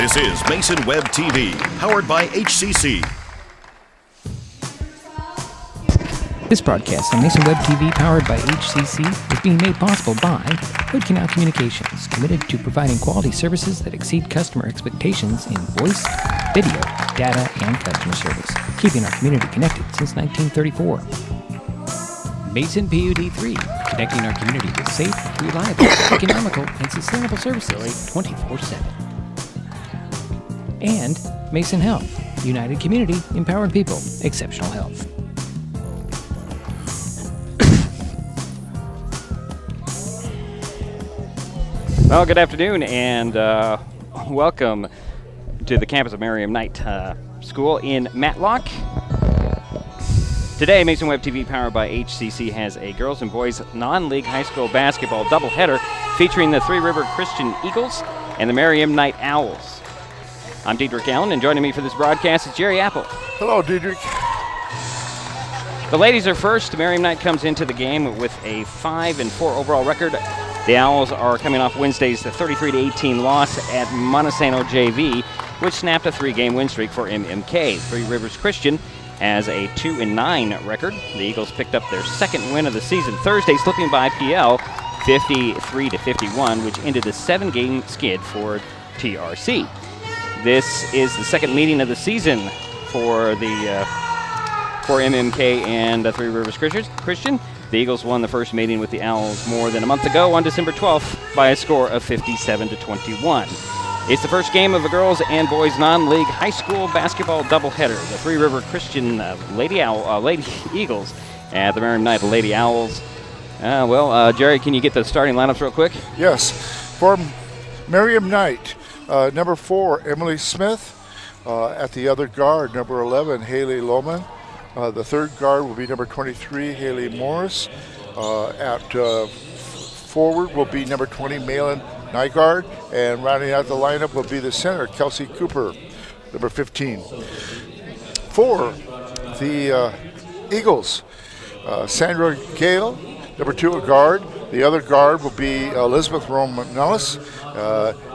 This is Mason Web TV, powered by HCC. This broadcast on Mason Web TV, powered by HCC, is being made possible by Hood Canal Communications, committed to providing quality services that exceed customer expectations in voice, video, data, and customer service, keeping our community connected since 1934. Mason PUD3, connecting our community with safe, reliable, economical, and sustainable services 24/7. And Mason Health, United Community, empowering people, exceptional health. Well, good afternoon, and welcome to the campus of Merriam Knight School in Matlock. Today, Mason Web TV, powered by HCC, has a girls and boys non-league high school basketball doubleheader featuring the Three River Christian Eagles and the Merriam Knight Owls. I'm Diedrich Allen, and joining me for this broadcast is Jerry Apple. Hello, Diedrich. The ladies are first. Merriam Knight comes into the game with a 5-4 overall record. The Owls are coming off Wednesday's 33-18 loss at Montesano JV, which snapped a 3-game win streak for MMK. Three Rivers Christian has a 2-9 record. The Eagles picked up their second win of the season Thursday, slipping by PL 53-51, which ended a 7-game skid for TRC. This is the second meeting of the season for MMK and Three Rivers Christian. The Eagles won the first meeting with the Owls more than a month ago on December 12th by a score of 57-21. It's the first game of a girls and boys non-league high school basketball doubleheader. The Three River Christian Lady Eagles at the Merriam Knight Lady Owls. Jerry, can you get the starting lineups real quick? Yes. For Merriam Knight, number 4, Emily Smith. At the other guard, number 11, Haley Lohman. The third guard will be number 23, Haley Morris. At forward will be number 20, Malin Nygaard. And rounding out the lineup will be the center, Kelsey Cooper, number 15. For the Eagles, Sandra Gale, number 2, a guard. The other guard will be Elizabeth Romanellis,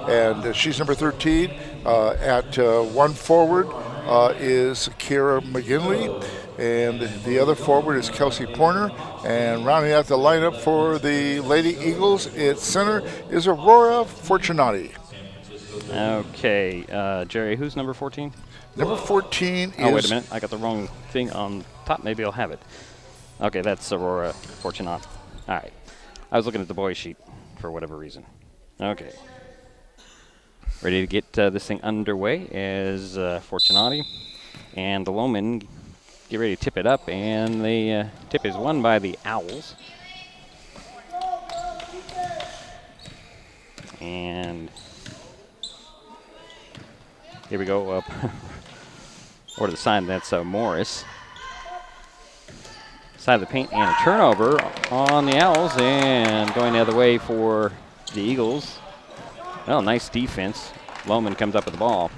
and she's number 13. At one forward is Kira McGinley, and the other forward is Kelsey Porter. And rounding out the lineup for the Lady Eagles, its center is Aurora Fortunati. Okay, Jerry, who's number 14? Number 14 is... Oh, wait a minute. I got the wrong thing on top. Maybe I'll have it. Okay, that's Aurora Fortunati. All right. I was looking at the boys' sheet for whatever reason. Okay. Ready to get this thing underway is Fortunati and the Lohman get ready to tip it up, and the tip is won by the Owls. And here we go up over to the side. That's Morris. Side of the paint, and a turnover on the Owls, and going the other way for the Eagles. Well, nice defense. Lohman comes up with the ball.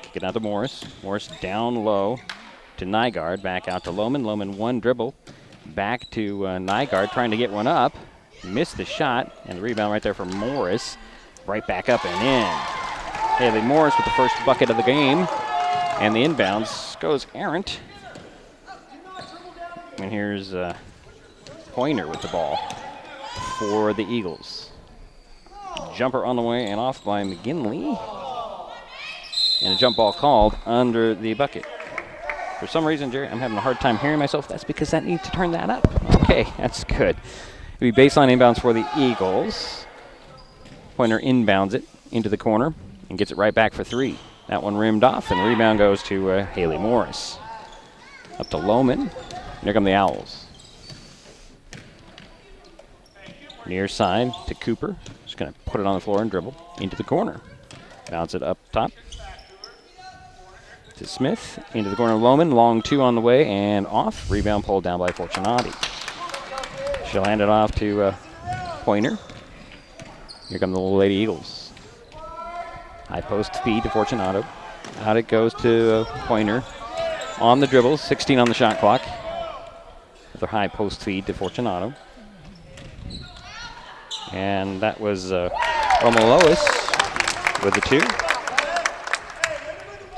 Kick it out to Morris. Morris down low to Nygaard. Back out to Lohman. Lohman one dribble. Back to Nygaard trying to get one up. Missed the shot, and the rebound right there for Morris. Right back up and in. Haley Morris with the first bucket of the game. And the inbounds goes errant. And here's Pointer with the ball for the Eagles. Jumper on the way and off by McGinley. And a jump ball called under the bucket. For some reason, Jerry, I'm having a hard time hearing myself. That's because I need to turn that up. Okay, that's good. It'll be baseline inbounds for the Eagles. Pointer inbounds it into the corner and gets it right back for 3. That one rimmed off, and the rebound goes to Haley Morris. Up to Lohman. And here come the Owls. Near side to Cooper. Just going to put it on the floor and dribble into the corner. Bounce it up top to Smith. Into the corner of Lohman. Long 2 on the way and off. Rebound pulled down by Fortunati. She'll hand it off to Pointer. Here come the little Lady Eagles. High post feed to Fortunato. Out it goes to Pointer. On the dribble, 16 on the shot clock. Another high post feed to Fortunato. And that was Roman Lois with the 2. Is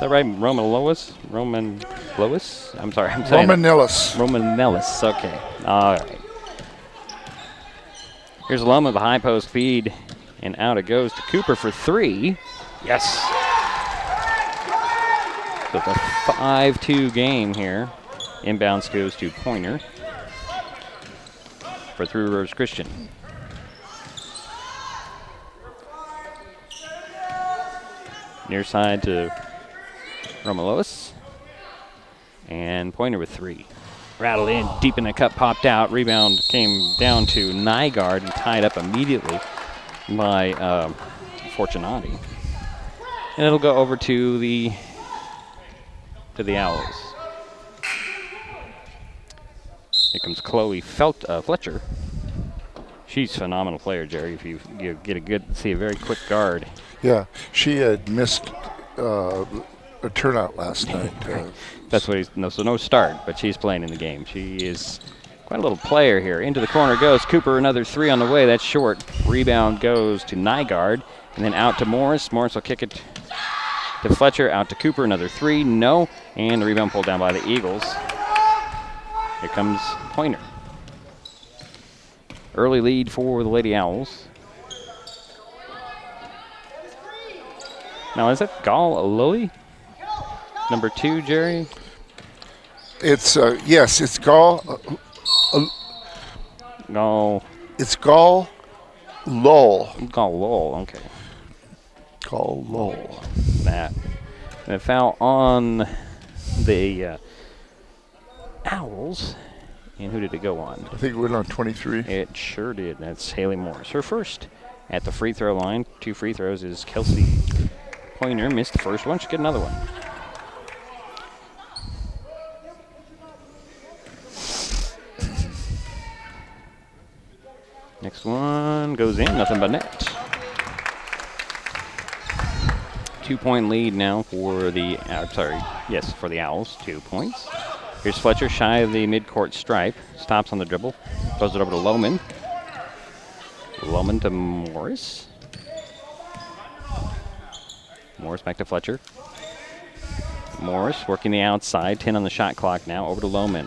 that right? Roman Lois? I'm sorry. I'm saying Roman Nellis. Roman Nellis. Okay. All right. Here's Loma, the high post feed, and out it goes to Cooper for 3. Yes. So it's a 5-2 game here. Inbounds goes to Pointer for Three Rivers Christian. Near side to Romalois. And Pointer with 3. Rattled in, deep in the cup, popped out. Rebound came down to Nygaard and tied up immediately by Fortunati. And it'll go over to the Owls. Here comes Chloe Fletcher. She's a phenomenal player, Jerry. If you see a very quick guard. Yeah, she had missed a turnout last night. That's what so no start, but she's playing in the game. She is quite a little player here. Into the corner goes Cooper, another 3 on the way. That's short. Rebound goes to Nygaard, and then out to Morris. Morris will kick it to Fletcher, out to Cooper, another 3, no, and the rebound pulled down by the Eagles. Here comes Pointer. Early lead for the Lady Owls. Now, is that Gall Lilly? Number 2, Jerry? It's, yes, it's Gall. Gall. It's Gall Lowell. Gall Lowell, okay. Gall Lowell. That. And a foul on the Owls. And who did it go on? I think it went on 23. It sure did. That's Haley Morris. Her first at the free throw line. 2 free throws is Kelsey Pointer. Missed the first one. Should get another one. Next one goes in. Nothing but net. 2-point lead now for the, for the Owls. 2 points. Here's Fletcher shy of the midcourt stripe. Stops on the dribble. Throws it over to Lohman. Lohman to Morris. Morris back to Fletcher. Morris working the outside. 10 on the shot clock now. Over to Lohman.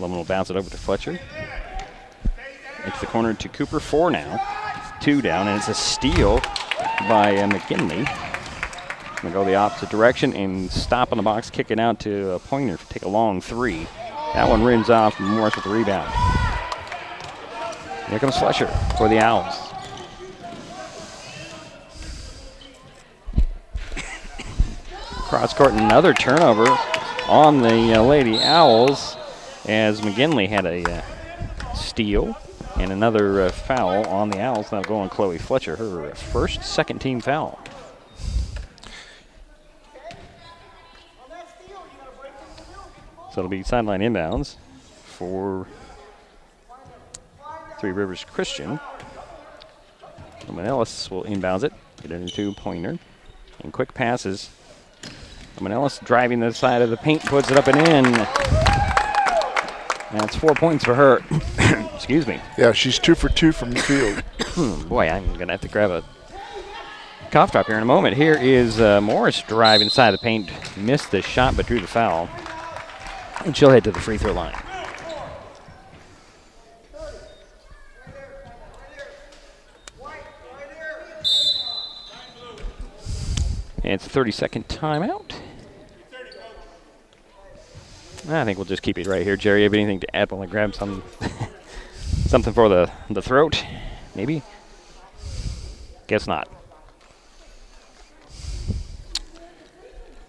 Lohman will bounce it over to Fletcher. Into the corner to Cooper. 4 now. 2 down, and it's a steal by McKinley. Going to go the opposite direction and stop on the box, kick it out to Pointer to take a long 3. That one rims off, Morris with the rebound. Here comes Fletcher for the Owls. Cross court, another turnover on the Lady Owls as McGinley had a steal and another foul on the Owls. That'll go on Chloe Fletcher, her first second-team foul. So it'll be sideline inbounds for Three Rivers Christian. Roman Ellis will inbounds it, get it into Pointer. And quick passes. Roman Ellis driving the side of the paint, puts it up and in. That's 4 points for her. Excuse me. Yeah, she's 2 for 2 from the field. Boy, I'm going to have to grab a cough drop here in a moment. Here is Morris driving inside the paint. Missed the shot but drew the foul. And she'll head to the free throw line. And it's a 30-second timeout. I think we'll just keep it right here. Jerry, have anything to add while I grab some something for the throat? Maybe? Guess not.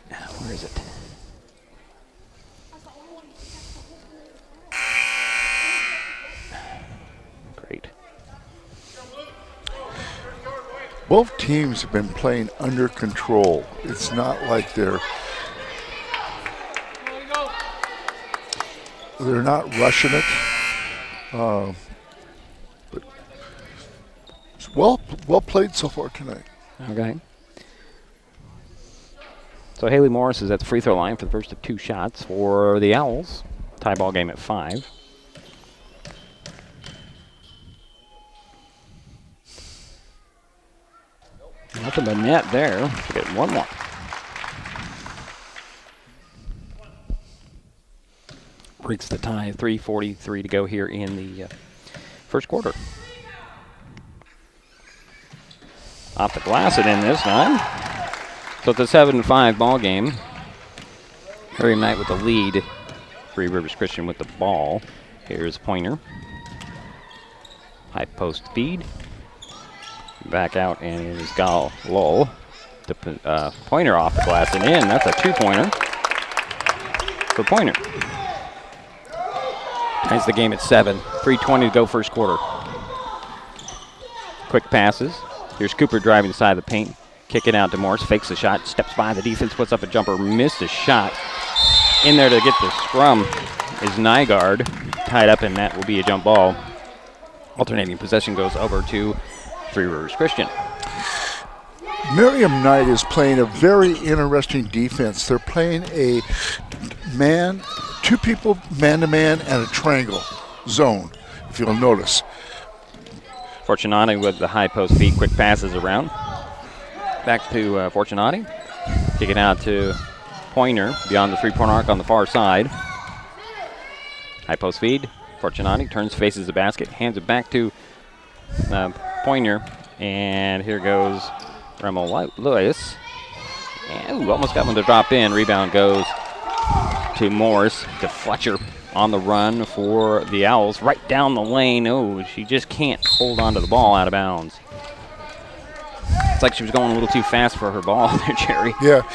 Where is it? Great. Both teams have been playing under control. It's not like they're not rushing it. But it's well played so far tonight. Okay. So Haley Morris is at the free throw line for the first of 2 shots for the Owls. Tie ball game at 5. Nothing but net there. We'll get one more. Breaks the tie. 3:43 to go here in the first quarter. Off the glass it in this time. So it's a 7-5 ball game. Miriam Knight with the lead. Three Rivers Christian with the ball. Here's Pointer. High post feed. Back out, and it is Gal Lowell. The Pointer off the glass and in. That's a 2-pointer for Pointer. Ties the game at 7. 3:20 to go first quarter. Quick passes. Here's Cooper driving the side of the paint. Kicking out to Morris. Fakes the shot. Steps by the defense. Puts up a jumper. Missed a shot. In there to get the scrum is Nygaard. Tied up, and that will be a jump ball. Alternating possession goes over to Three Rivers Christian. Miriam Knight is playing a very interesting defense. They're playing a man, two people man-to-man and a triangle zone, if you'll notice. Fortunati with the high post feed. Quick passes around. Back to Fortunati. Kicking out to Pointer beyond the three-point arc on the far side. High post feed. Fortunati turns, faces the basket, hands it back to Pointer. And here goes Remo Lewis. And almost got one to drop in. Rebound goes to Morris, to Fletcher on the run for the Owls. Right down the lane. Oh, she just can't hold on to the ball out of bounds. It's like she was going a little too fast for her ball there, Jerry. Yeah.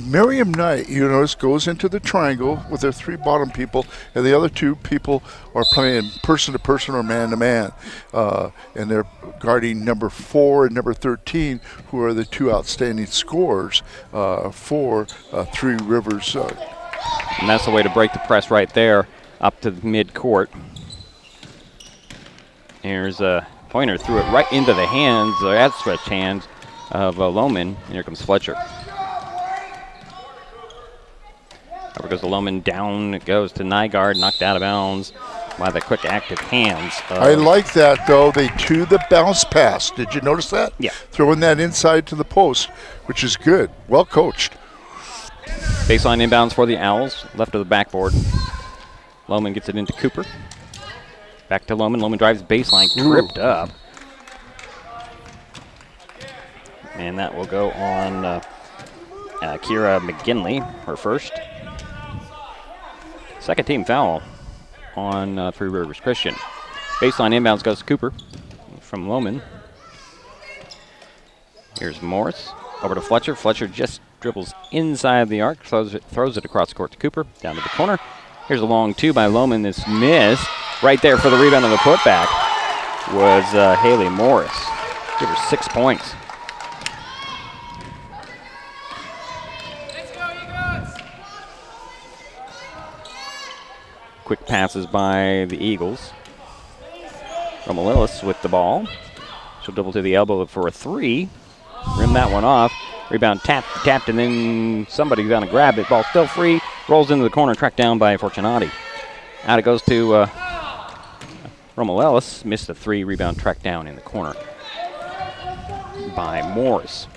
Miriam Knight, you notice, goes into the triangle with their three bottom people, and the other two people are playing person-to-person or man-to-man. And they're guarding number 4 and number 13, who are the two outstanding scorers for Three Rivers. And that's the way to break the press right there up to the mid-court. Here's Pointer, threw it right into the hands, or outstretched hands of Lohman. And here comes Fletcher. Over goes the Lohman, down it goes to Nygaard, knocked out of bounds by the quick active hands. I like that, though. They do the bounce pass. Did you notice that? Yeah. Throwing that inside to the post, which is good. Well coached. Baseline inbounds for the Owls, left of the backboard. Lohman gets it into Cooper. Back to Lohman. Lohman drives baseline, tripped up. And that will go on Kira McGinley, her first. Second team foul on Three Rivers Christian. Baseline inbounds goes to Cooper from Lohman. Here's Morris. Over to Fletcher. Fletcher just dribbles inside the arc, throws it across the court to Cooper, down to the corner. Here's a long two by Lohman. This missed. Right there for the rebound and the putback was Haley Morris. Give her 6 points. Quick passes by the Eagles. Romelillis with the ball. She'll dribble to the elbow for a three. Rim that one off. Rebound tapped, and then somebody's going to grab it. Ball still free. Rolls into the corner, tracked down by Fortunati. Out it goes to Romelillis. Missed a three. Rebound tracked down in the corner by Morris.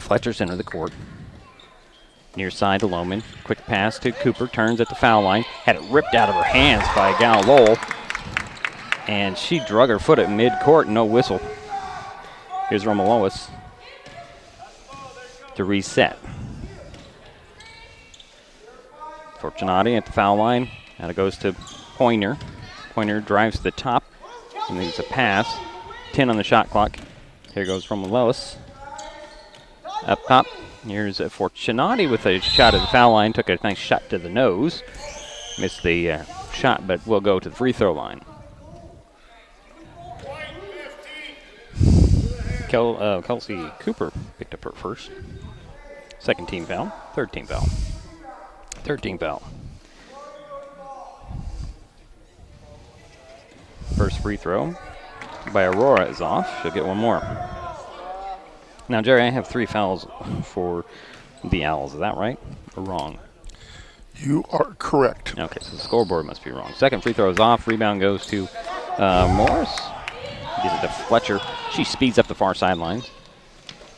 Fletcher center the court. Near side to Lohman. Quick pass to Cooper. Turns at the foul line. Had it ripped out of her hands by Gal Lowell. And she drug her foot at mid-court. No whistle. Here's Romelillis to reset. Fortunati at the foul line. Now it goes to Pointer. Pointer drives to the top. And leaves a pass. 10 on the shot clock. Here goes Romelillis. Up top. Here's Fortunati with a shot at the foul line. Took a nice shot to the nose. Missed the shot, but will go to the free throw line. Kelsey Cooper picked up her first. Second team foul. Third team foul. Third team foul. First free throw by Aurora is off. She'll get one more. Now, Jerry, I have 3 fouls for the Owls. Is that right or wrong? You are correct. Okay, so the scoreboard must be wrong. Second free throw is off. Rebound goes to Morris. Gives it to Fletcher. She speeds up the far sideline.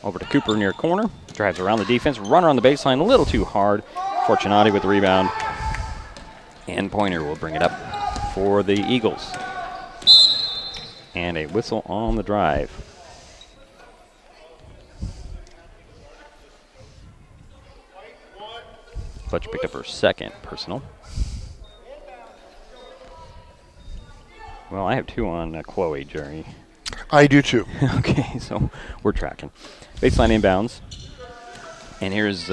Over to Cooper near corner. Drives around the defense. Runner on the baseline a little too hard. Fortunati with the rebound. And Pointer will bring it up for the Eagles. And a whistle on the drive. Fletcher picked up her second personal. Well, I have 2 on Chloe, Jerry. I do too. Okay, so we're tracking. Baseline inbounds. And here's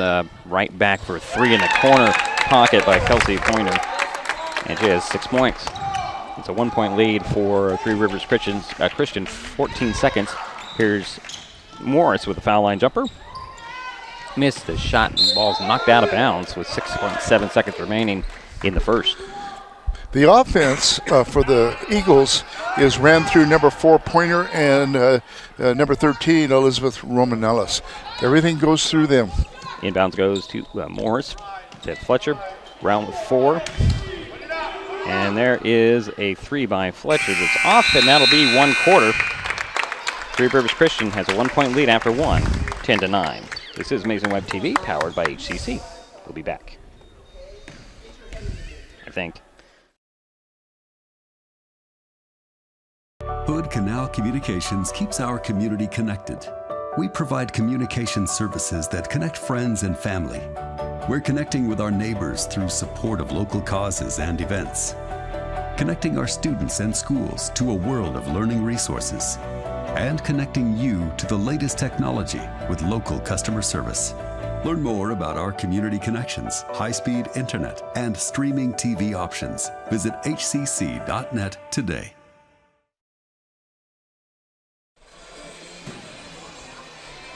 right back for 3 in the corner pocket by Kelsey Pointer. And she has 6 points. It's a 1-point lead for Three Rivers Christian, 14 seconds. Here's Morris with a foul line jumper. Missed the shot and the ball's knocked out of bounds with 6.7 seconds remaining in the first. The offense for the Eagles is ran through number 4 Pointer and number 13 Elizabeth Romanellis. Everything goes through them. Inbounds goes to Morris, to Fletcher, round with 4. And there is a 3 by Fletcher that's off, and that'll be 1 quarter. Three Rivers Christian has a 1-point lead after 1, 10-9. This is Amazing Web TV, powered by HCC. We'll be back, I think. Hood Canal Communications keeps our community connected. We provide communication services that connect friends and family. We're connecting with our neighbors through support of local causes and events. Connecting our students and schools to a world of learning resources. And connecting you to the latest technology with local customer service. Learn more about our community connections, high-speed internet, and streaming TV options. Visit hcc.net today.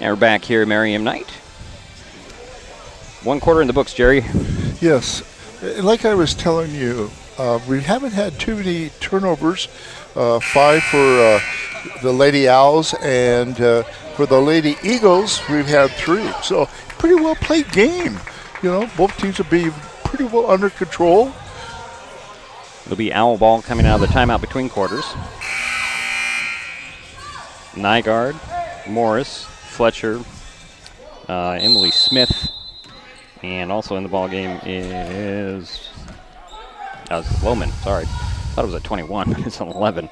Now we're back here at Merriam Knight. 1 quarter in the books, Jerry. Yes. Like I was telling you, we haven't had too many turnovers. 5 for the Lady Owls, and for the Lady Eagles, we've had 3. So pretty well played game. You know, both teams will be pretty well under control. It'll be Owl ball coming out of the timeout between quarters. Nygaard, Morris, Fletcher, Emily Smith, and also in the ball game is Loman. Sorry, thought it was a 21, but it's an 11.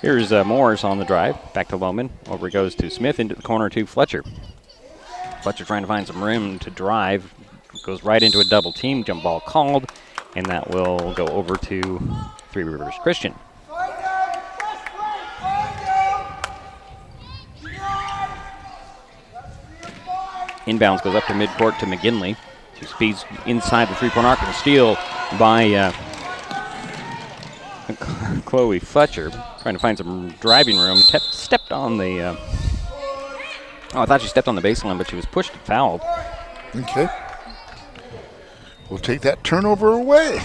Here's Morris on the drive, back to Loman. Over it goes to Smith, into the corner to Fletcher. Fletcher trying to find some room to drive, goes right into a double team, jump ball called, and that will go over to Three Rivers Christian. Inbounds goes up to midcourt to McGinley. She speeds inside the three-point arc, and a steal by Chloe Fletcher, trying to find some driving room. Stepped on the I thought she stepped on the baseline, but she was pushed and fouled. Okay. We'll take that turnover away.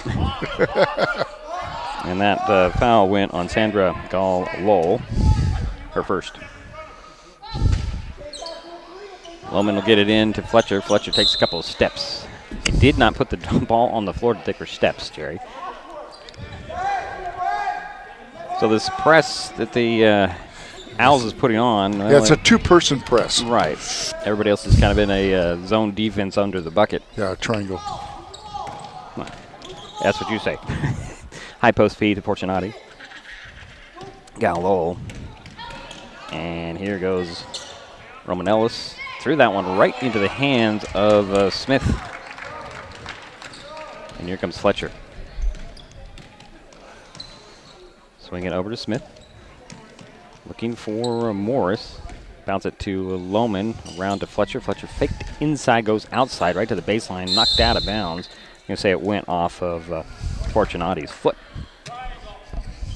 And that foul went on Sandra Gall-Lowell, her first. Loman will get it in to Fletcher. Fletcher takes a couple of steps. He did not put the ball on the floor to take her steps, Jerry. So this press that the Owls is putting on. Yeah, it's a 2-person press. Right. Everybody else is kind of in a zone defense under the bucket. Yeah, triangle. That's what you say. High post feed to Fortunati. Gall-Lowell. And here goes Romanellis. Threw that one right into the hands of Smith. And here comes Fletcher. Swing it over to Smith. Looking for Morris. Bounce it to Loman. Around to Fletcher. Fletcher faked inside, goes outside, right to the baseline. Knocked out of bounds. I'm going to say it went off of Fortunati's foot.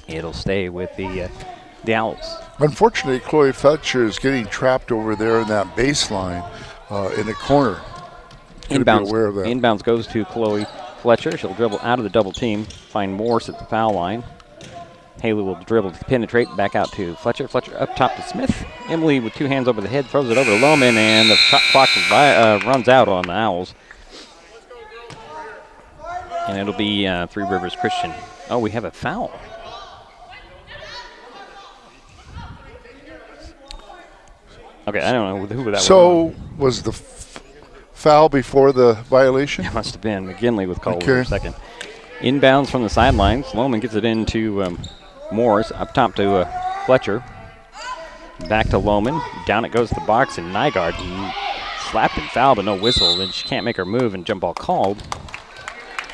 It'll stay with the Owls. Unfortunately, Chloe Fletcher is getting trapped over there in that baseline in the corner. Inbounds, aware of that. Inbounds goes to Chloe Fletcher. She'll dribble out of the double team. Find Morris at the foul line. Haley will dribble to penetrate. Back out to Fletcher. Fletcher up top to Smith. Emily with 2 hands over the head throws it over to Loman, and the shot clock runs out on the Owls. And it'll be Three Rivers Christian. Oh, we have a foul. Okay, I don't know who that was. So was the foul before the violation? It must have been McGinley with call Okay. for second. Inbounds from the sidelines. Lohman gets it into Morris, up top to Fletcher. Back to Lohman. Down it goes to the box, and Nygaard slapped and fouled, but no whistle. Then she can't make her move, and jump ball called.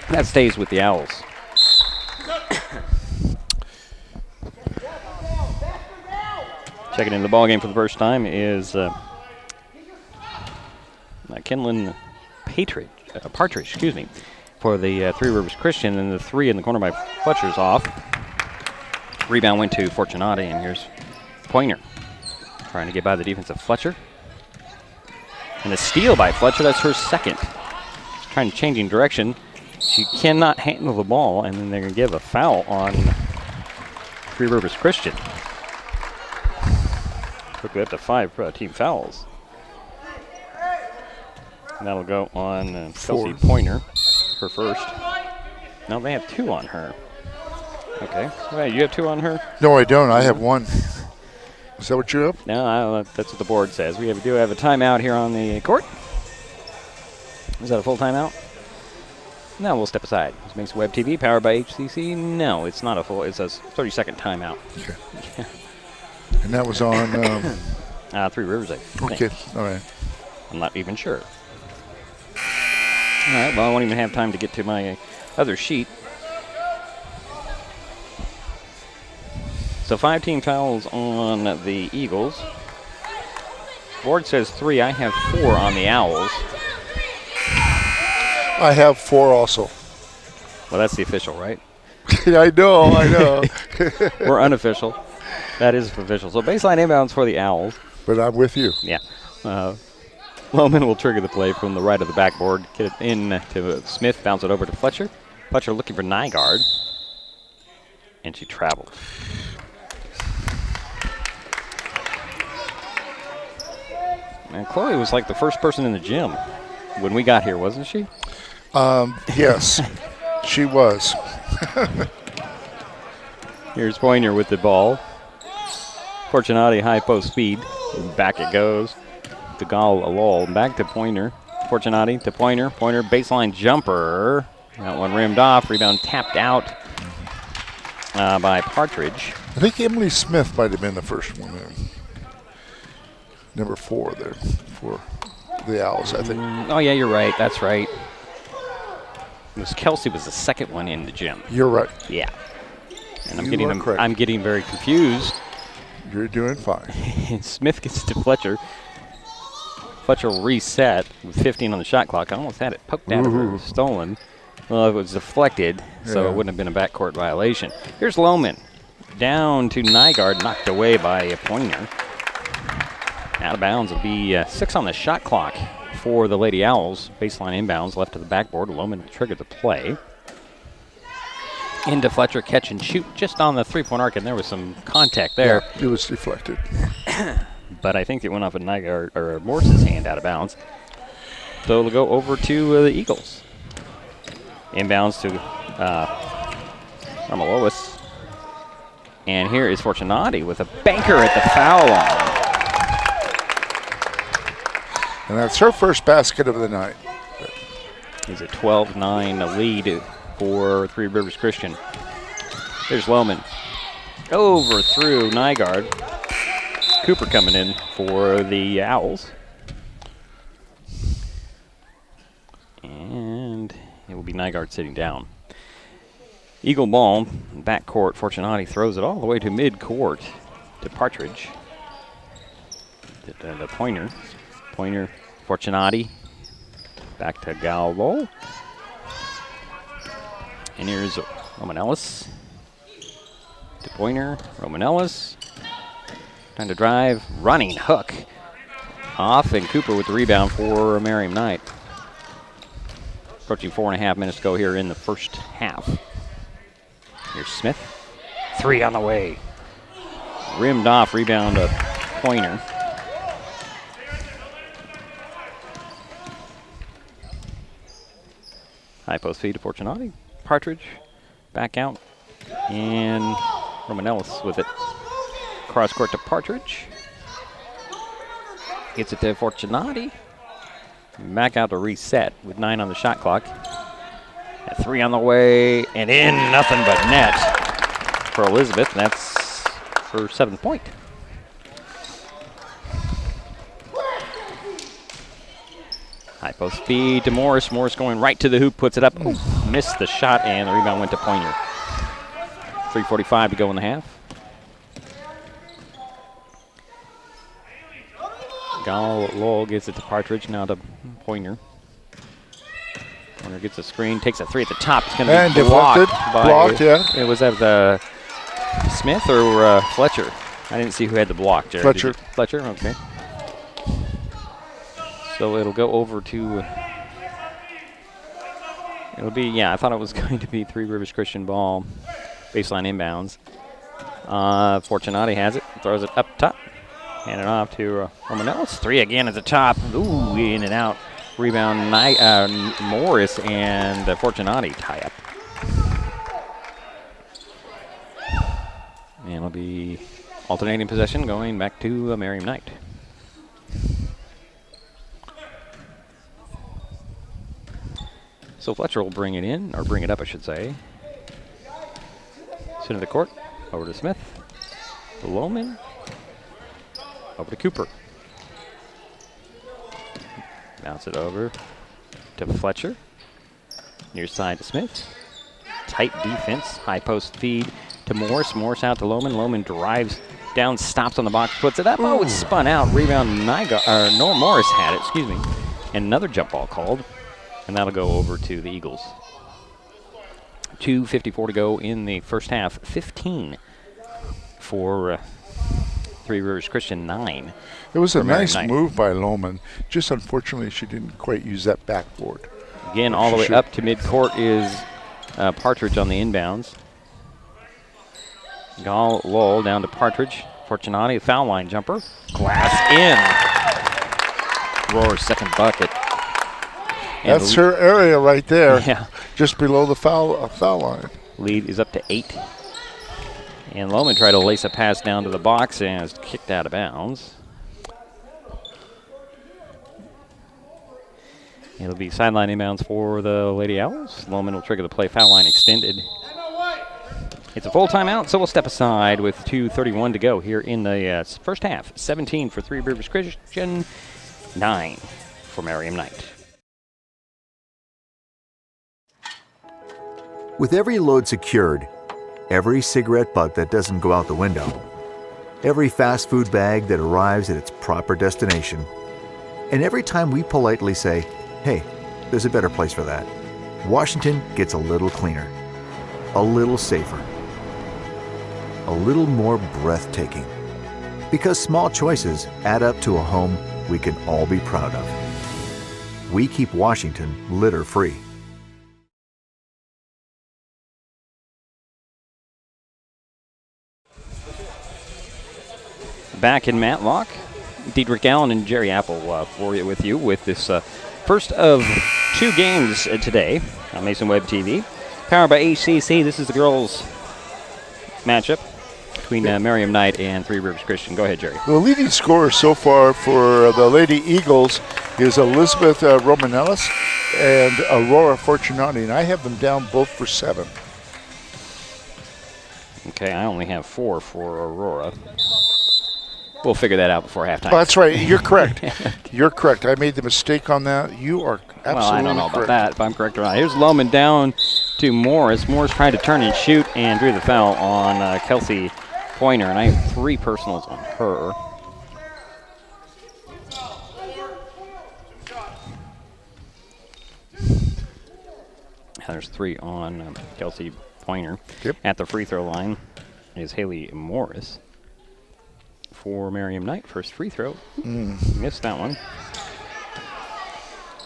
That stays with the Owls. Checking into the ball game for the first time is Kenlin Partridge, excuse me, for the Three Rivers Christian, and the three in the corner by Fletcher's off. Rebound went to Fortunati, and here's Pointer trying to get by the defense of Fletcher. And a steal by Fletcher, that's her second. She's trying to changing direction. She cannot handle the ball, and then they're going to give a foul on Three Rivers Christian. Quickly up to 5 team fouls. And that'll go on Chelsea Pointer, her first. No, they have 2 on her. Okay. Wait, you have 2 on her? No, I don't. I have 1. Is that what you have? No, that's what the board says. We do have a timeout here on the court. Is that a full timeout? No, we'll step aside. This makes Web TV powered by HCC. No, it's not a full. It's a 30-second timeout. Okay. And that was on. Three Rivers, I think. Okay. All right. I'm not even sure. All right. Well, I won't even have time to get to my other sheet. So 5 team fouls on the Eagles. Board says 3. I have 4 on the Owls. I have 4 also. Well, that's the official, right? I know. We're unofficial. That is official. So baseline inbounds for the Owls. But I'm with you. Yeah. Lohman will trigger the play from the right of the backboard. Get it in to Smith. Bounce it over to Fletcher. Fletcher looking for Nygaard. And she traveled. And Chloe was like the first person in the gym when we got here, wasn't she? Yes, she was. Here's Pointer with the ball. Fortunati high post speed. Back it goes. To Gal Alol. Back to Pointer. Fortunati to Pointer. Pointer baseline jumper. That one rimmed off. Rebound tapped out by Partridge. I think Emily Smith might have been the first one there. Number 4 there for the Owls, I think. Oh, yeah, you're right. That's right. Kelsey was the second one in the gym. You're right. Yeah. And You are correct. I'm getting very confused. You're doing fine. Smith gets to Fletcher. Fletcher will reset with 15 on the shot clock. I almost had it poked out of her, stolen. Well, it was deflected, so Yeah. it wouldn't have been a backcourt violation. Here's Lohman. Down to Nygaard, knocked away by a Pointer. Out of bounds will be 6 on the shot clock for the Lady Owls. Baseline inbounds left to the backboard. Lohman will trigger the play. Into Fletcher, catch and shoot just on the three-point arc, and there was some contact there. Yeah, it was deflected. But I think it went off in Nygaard or Morris's hand out of bounds. So it'll go over to the Eagles. Inbounds to Armalois. And here is Fortunati with a banker at the foul line. And that's her first basket of the night. Is a 12-9 lead for Three Rivers Christian. There's Lohman. Over through Nygaard. Cooper coming in for the Owls. And it will be Nygaard sitting down. Eagle ball, backcourt. Fortunati throws it all the way to midcourt to Partridge. The Pointer. Pointer, Fortunati. Back to Gallo. And here's Roman Ellis. To Pointer, Roman Ellis. Trying to drive, running hook. Off, and Cooper with the rebound for Merriam Knight. Approaching 4.5 minutes to go here in the first half. Here's Smith. 3 on the way. Rimmed off, rebound to Pointer. High post feed to Fortunati. Partridge back out. And Roman Ellis with it. Cross court to Partridge. Gets it to Fortunati. Back out to reset with 9 on the shot clock. At 3 on the way, and in, nothing but net for Elizabeth. That's her 7th point. High post feed to Morris. Morris going right to the hoop, puts it up. Ooh, missed the shot, and the rebound went to Pointer. 3:45 to go in the half. Lowell gets it to Partridge, now to Pointer. Pointer gets a screen, takes a 3 at the top. It's going to be blocked. Blocked, yeah. It was that Smith or Fletcher? I didn't see who had the block, Jared. Fletcher. Fletcher, okay. So it'll go over to, it'll be, yeah, I thought it was going to be Three Rivers Christian ball, baseline inbounds. Fortunati has it, throws it up top, hand it off to Romanellis. 3 again at the top, ooh, in and out. Rebound, Morris and Fortunati tie up. And it'll be alternating possession going back to Merriam Knight. So Fletcher will bring it in, or bring it up, I should say. Center of the court, over to Smith, to Lohman, over to Cooper. Bounce it over to Fletcher, near side to Smith. Tight defense, high post feed to Morris. Morris out to Lohman. Lohman drives down, stops on the box, puts it up. Oh, it's spun out. Rebound, Morris had it, excuse me. And another jump ball called. And that'll go over to the Eagles. 2:54 to go in the first half. 15 for Three Rivers Christian, 9. It was a nice move by Lohman. Just unfortunately, she didn't quite use that backboard. Again, all the way up to midcourt is Partridge on the inbounds. Lowell down to Partridge. Fortunati, a foul line jumper. Glass in. Roar's second bucket. And that's her area right there. Yeah. Just below the foul line. Lead is up to 8. And Lohman tried to lace a pass down to the box and is kicked out of bounds. It'll be sideline inbounds for the Lady Owls. Lohman will trigger the play, foul line extended. It's a full timeout, so we'll step aside with 2:31 to go here in the first half. 17 for Three Rivers Christian, 9 for Merriam Knight. With every load secured, every cigarette butt that doesn't go out the window, every fast food bag that arrives at its proper destination, and every time we politely say, hey, there's a better place for that, Washington gets a little cleaner, a little safer, a little more breathtaking. Because small choices add up to a home we can all be proud of. We keep Washington litter-free. Back in Matlock, Diedrich Allen and Jerry Apple with you with this first of 2 games today on Mason Web TV. Powered by HCC, this is the girls' matchup between Merriam Knight and Three Rivers Christian. Go ahead, Jerry. The leading scorer so far for the Lady Eagles is Elizabeth Romanellis and Aurora Fortunati, and I have them down both for 7. Okay, I only have 4 for Aurora. We'll figure that out before halftime. Oh, that's right. You're correct. You're correct. I made the mistake on that. You are absolutely correct. Well, I don't know about that, if I'm correct or not. Here's Lohman down to Morris. Morris tried to turn and shoot and drew the foul on Kelsey Pointer, and I have 3 personals on her. And there's 3 on Kelsey Pointer. Yep. At the free throw line is Haley Morris for Merriam Knight. First free throw. Missed that one.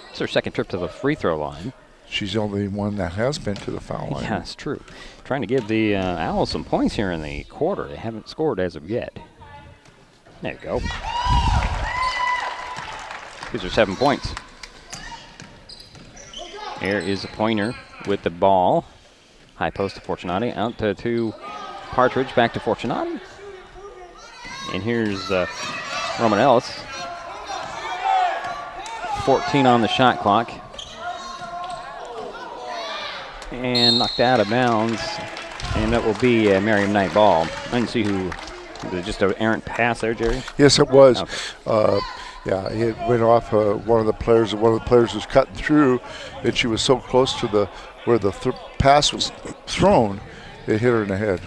It's her second trip to the free throw line. She's the only one that has been to the foul line. Yeah, it's true. Trying to give the Owls some points here in the quarter. They haven't scored as of yet. There you go. These are 7 points. There is a Pointer with the ball. High post to Fortunati. Out to Partridge. Back to Fortunati. And here's Romanellis. 2:14 on the shot clock. And knocked out of bounds. And that will be a Merriam Knight ball. I didn't see who. Was it just an errant pass there, Jerry? Yes, it was. Okay. Yeah, it went off one of the players. One of the players was cutting through, and she was so close to where the pass was thrown, it hit her in the head.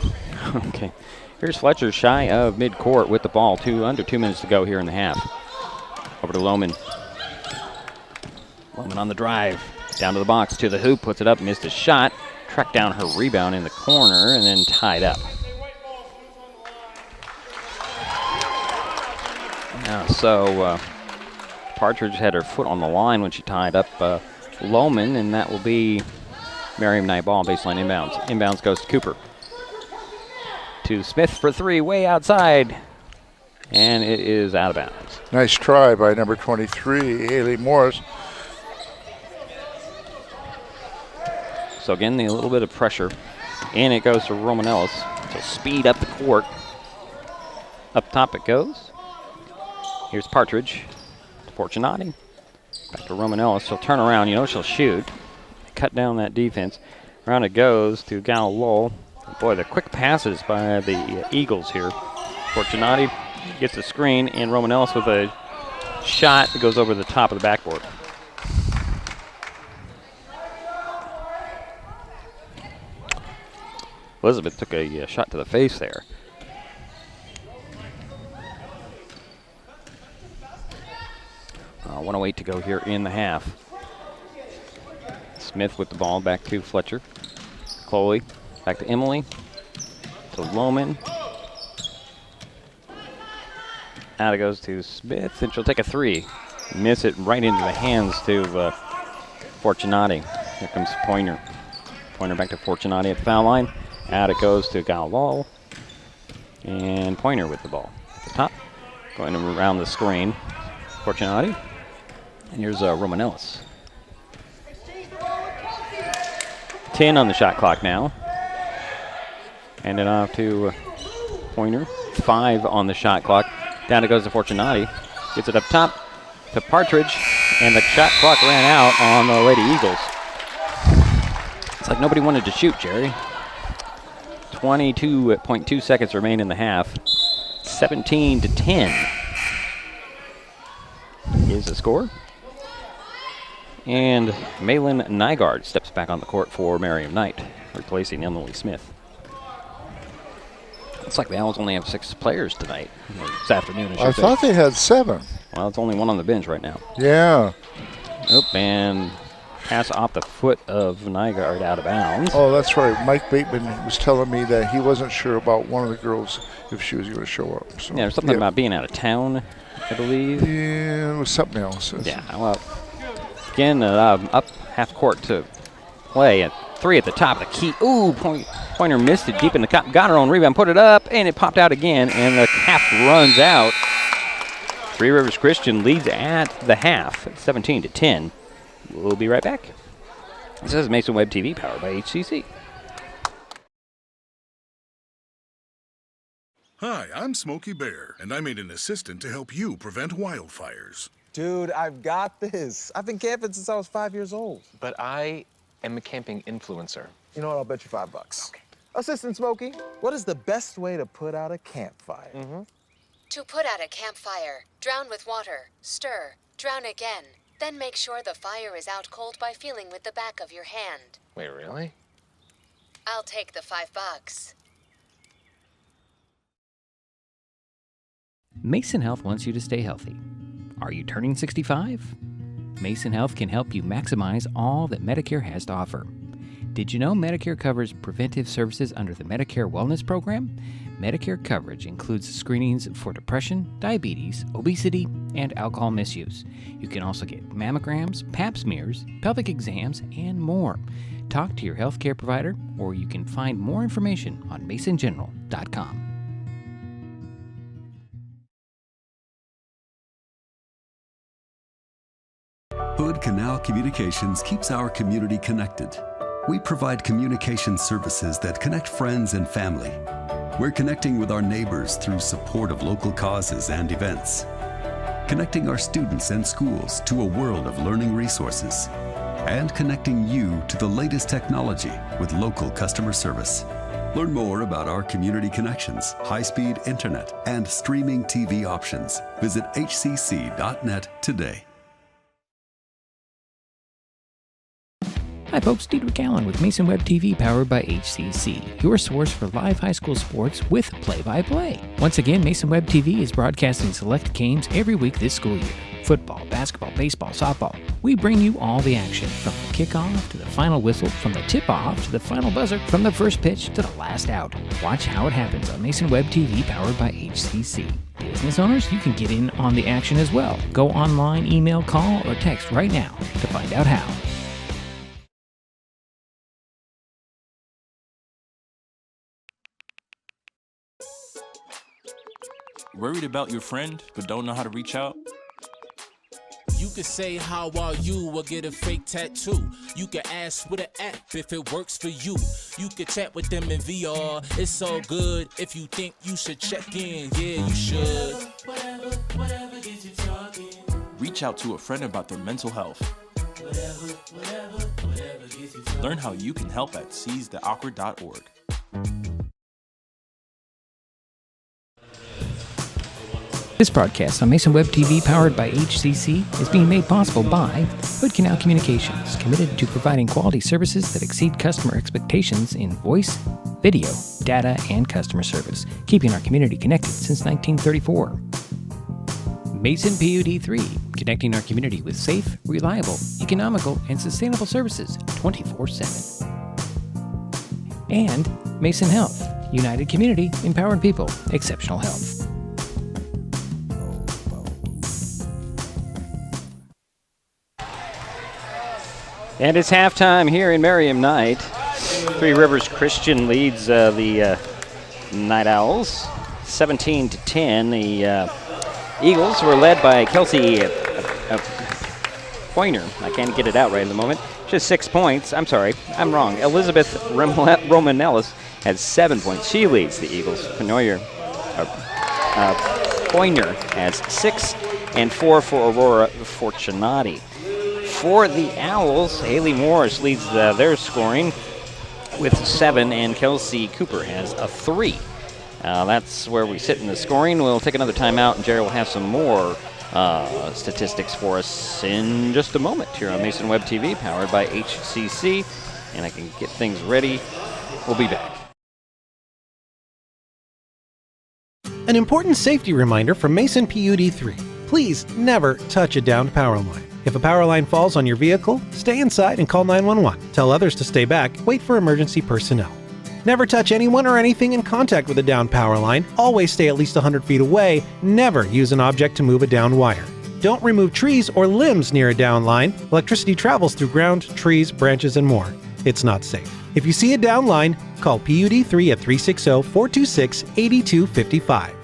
Okay. Here's Fletcher shy of midcourt with the ball. Under 2 minutes to go here in the half. Over to Lohman. Lohman on the drive. Down to the box, to the hoop, puts it up, missed a shot. Tracked down her rebound in the corner, and then tied up. So Partridge had her foot on the line when she tied up Lohman, and that will be Merriam Knight ball, baseline inbounds. Inbounds goes to Cooper. To Smith for three, way outside, and it is out of bounds. Nice try by number 23, Haley Morris. So again, a little bit of pressure, and it goes to Roman Ellis. So speed up the court. Up top it goes. Here's Partridge to Fortunati. Back to Roman Ellis. She'll turn around. You know she'll shoot. Cut down that defense. Around it goes to Gal Lowell. Boy, the quick passes by the Eagles here. Fortunati gets the screen, and Roman Ellis with a shot that goes over the top of the backboard. Elizabeth took a shot to the face there. 1:08 to go here in the half. Smith with the ball back to Fletcher. Coley back to Emily. To Lohman. Out it goes to Smith, and she'll take a three. Miss it right into the hands to Fortunati. Here comes Pointer. Pointer back to Fortunati at the foul line. Out it goes to Galval. And Pointer with the ball at the top. Going around the screen. Fortunati. And here's Roman Ellis. 10 on the shot clock now. Hand it off to Pointer. 5 on the shot clock. Down it goes to Fortunati. Gets it up top to Partridge. And the shot clock ran out on the Lady Eagles. It's like nobody wanted to shoot, Jerry. 22.2 seconds remain in the half. 17-10 is the score. And Malin Nygaard steps back on the court for Merriam Knight, replacing Emily Smith. Looks like the Owls only have 6 players tonight, or this afternoon. I thought they had 7. Well, it's only one on the bench right now. Yeah. Oop, and pass off the foot of Nygaard out of bounds. Oh, that's right. Mike Bateman was telling me that he wasn't sure about one of the girls if she was going to show up. So, Yeah, there's something about being out of town, I believe. Yeah, it was something else. Yeah, well, again, up half court to play at 3 at the top of the key. Ooh, Pointer missed it deep in the cup. Got her own rebound, put it up, and it popped out again, and the half runs out. Three Rivers Christian leads at the half at 17-10. We'll be right back. This is Mason Web TV, powered by HCC. Hi, I'm Smokey Bear, and I'm an assistant to help you prevent wildfires. Dude, I've got this. I've been camping since I was 5 years old. But I am a camping influencer. You know what? I'll bet you $5. Okay. Assistant Smokey, what is the best way to put out a campfire? To put out a campfire, drown with water, stir, drown again. Then make sure the fire is out cold by feeling with the back of your hand. Wait, really? I'll take the $5. Mason Health wants you to stay healthy. Are you turning 65? Mason Health can help you maximize all that Medicare has to offer. Did you know Medicare covers preventive services under the Medicare Wellness Program? Medicare coverage includes screenings for depression, diabetes, obesity, and alcohol misuse. You can also get mammograms, pap smears, pelvic exams, and more. Talk to your healthcare provider, or you can find more information on masongeneral.com. Hood Canal Communications keeps our community connected. We provide communication services that connect friends and family. We're connecting with our neighbors through support of local causes and events. connecting our students and schools to a world of learning resources, and connecting you to the latest technology with local customer service. Learn more about our community connections, high-speed internet, and streaming TV options. Visit hcc.net today. Hi folks, Diedrich Allen with Mason Web TV powered by HCC, your source for live high school sports with play-by-play. Once again, Mason Web TV is broadcasting select games every week this school year. Football, basketball, baseball, softball. We bring you all the action, from the kickoff to the final whistle, from the tip-off to the final buzzer, from the first pitch to the last out. Watch how it happens on Mason Web TV powered by HCC. Business owners, you can get in on the action as well. Go online, email, call, or text right now to find out how. Worried about your friend but don't know how to reach out? You could say how are you or get a fake tattoo. You could ask with an app if it works for you. You could chat with them in VR. It's all good if you think you should check in. Yeah, you should. Whatever gets you talking. Reach out to a friend about their mental health. Whatever gets you talking. Learn how you can help at seizetheawkward.org. This broadcast on Mason Web TV powered by HCC is being made possible by Hood Canal Communications, committed to providing quality services that exceed customer expectations in voice, video, data, and customer service, keeping our community connected since 1934. Mason PUD3, connecting our community with safe, reliable, economical, and sustainable services 24/7. And Mason Health, United Community, Empowered People, Exceptional Health. And it's halftime here in Merriam Knight. Three Rivers Christian leads the Night Owls 17-10. The Eagles were led by Kelsey Pointer. I can't get it out right at the moment. Just 6 points. I'm sorry, I'm wrong. Elizabeth Romanellis had 7 points. She leads the Eagles. Pointer has 6 and 4 for Aurora Fortunati. For the Owls, Haley Morris leads their scoring with 7, and Kelsey Cooper has a 3. That's where we sit in the scoring. We'll take another timeout, and Jerry will have some more statistics for us in just a moment here on Mason Web TV, powered by HCC. And I can get things ready. We'll be back. An important safety reminder from Mason PUD3. Please never touch a downed power line. If a power line falls on your vehicle, stay inside and call 911. Tell others to stay back. Wait for emergency personnel. Never touch anyone or anything in contact with a downed power line. Always stay at least 100 feet away. Never use an object to move a downed wire. Don't remove trees or limbs near a downed line. Electricity travels through ground, trees, branches, and more. It's not safe. If you see a downed line, call PUD3 at 360-426-8255.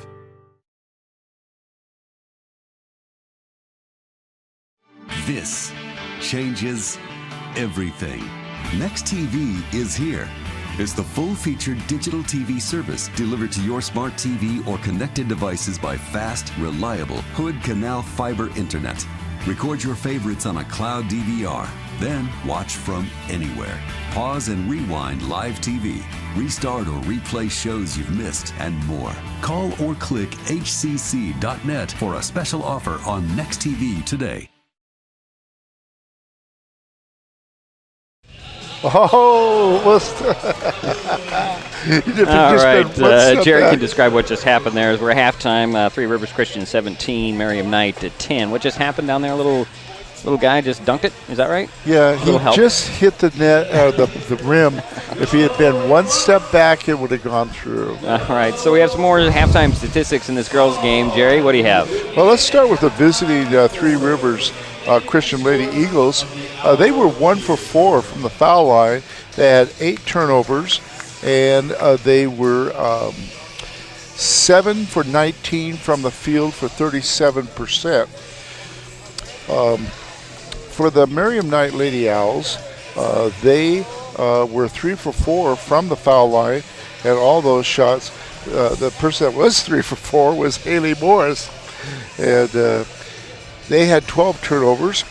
This changes everything. Next TV is here. It's the full-featured digital TV service delivered to your smart TV or connected devices by fast, reliable Hood Canal fiber internet. Record your favorites on a cloud DVR, then watch from anywhere. Pause and rewind live TV, restart or replay shows you've missed, and more. Call or click hcc.net for a special offer on Next TV today. Oh, all right, Jerry can describe what just happened there. As we're at halftime, Three Rivers Christian 17, Merriam Knight 10. What just happened down there? A little guy just dunked it. Is that right? Yeah, he just hit the net, the rim. If he had been one step back, it would have gone through. All right, so we have some more halftime statistics in this girls' game. Jerry, what do you have? Well, let's start with the visiting Three Rivers Christian Lady Eagles. They were 1 for 4 from the foul line. They had 8 turnovers, and they were 7 for 19 from the field for 37%. For the Merriam Knight Lady Owls, they were 3 for 4 from the foul line, and all those shots, the person that was 3 for 4 was Haley Morris. And They had 12 turnovers,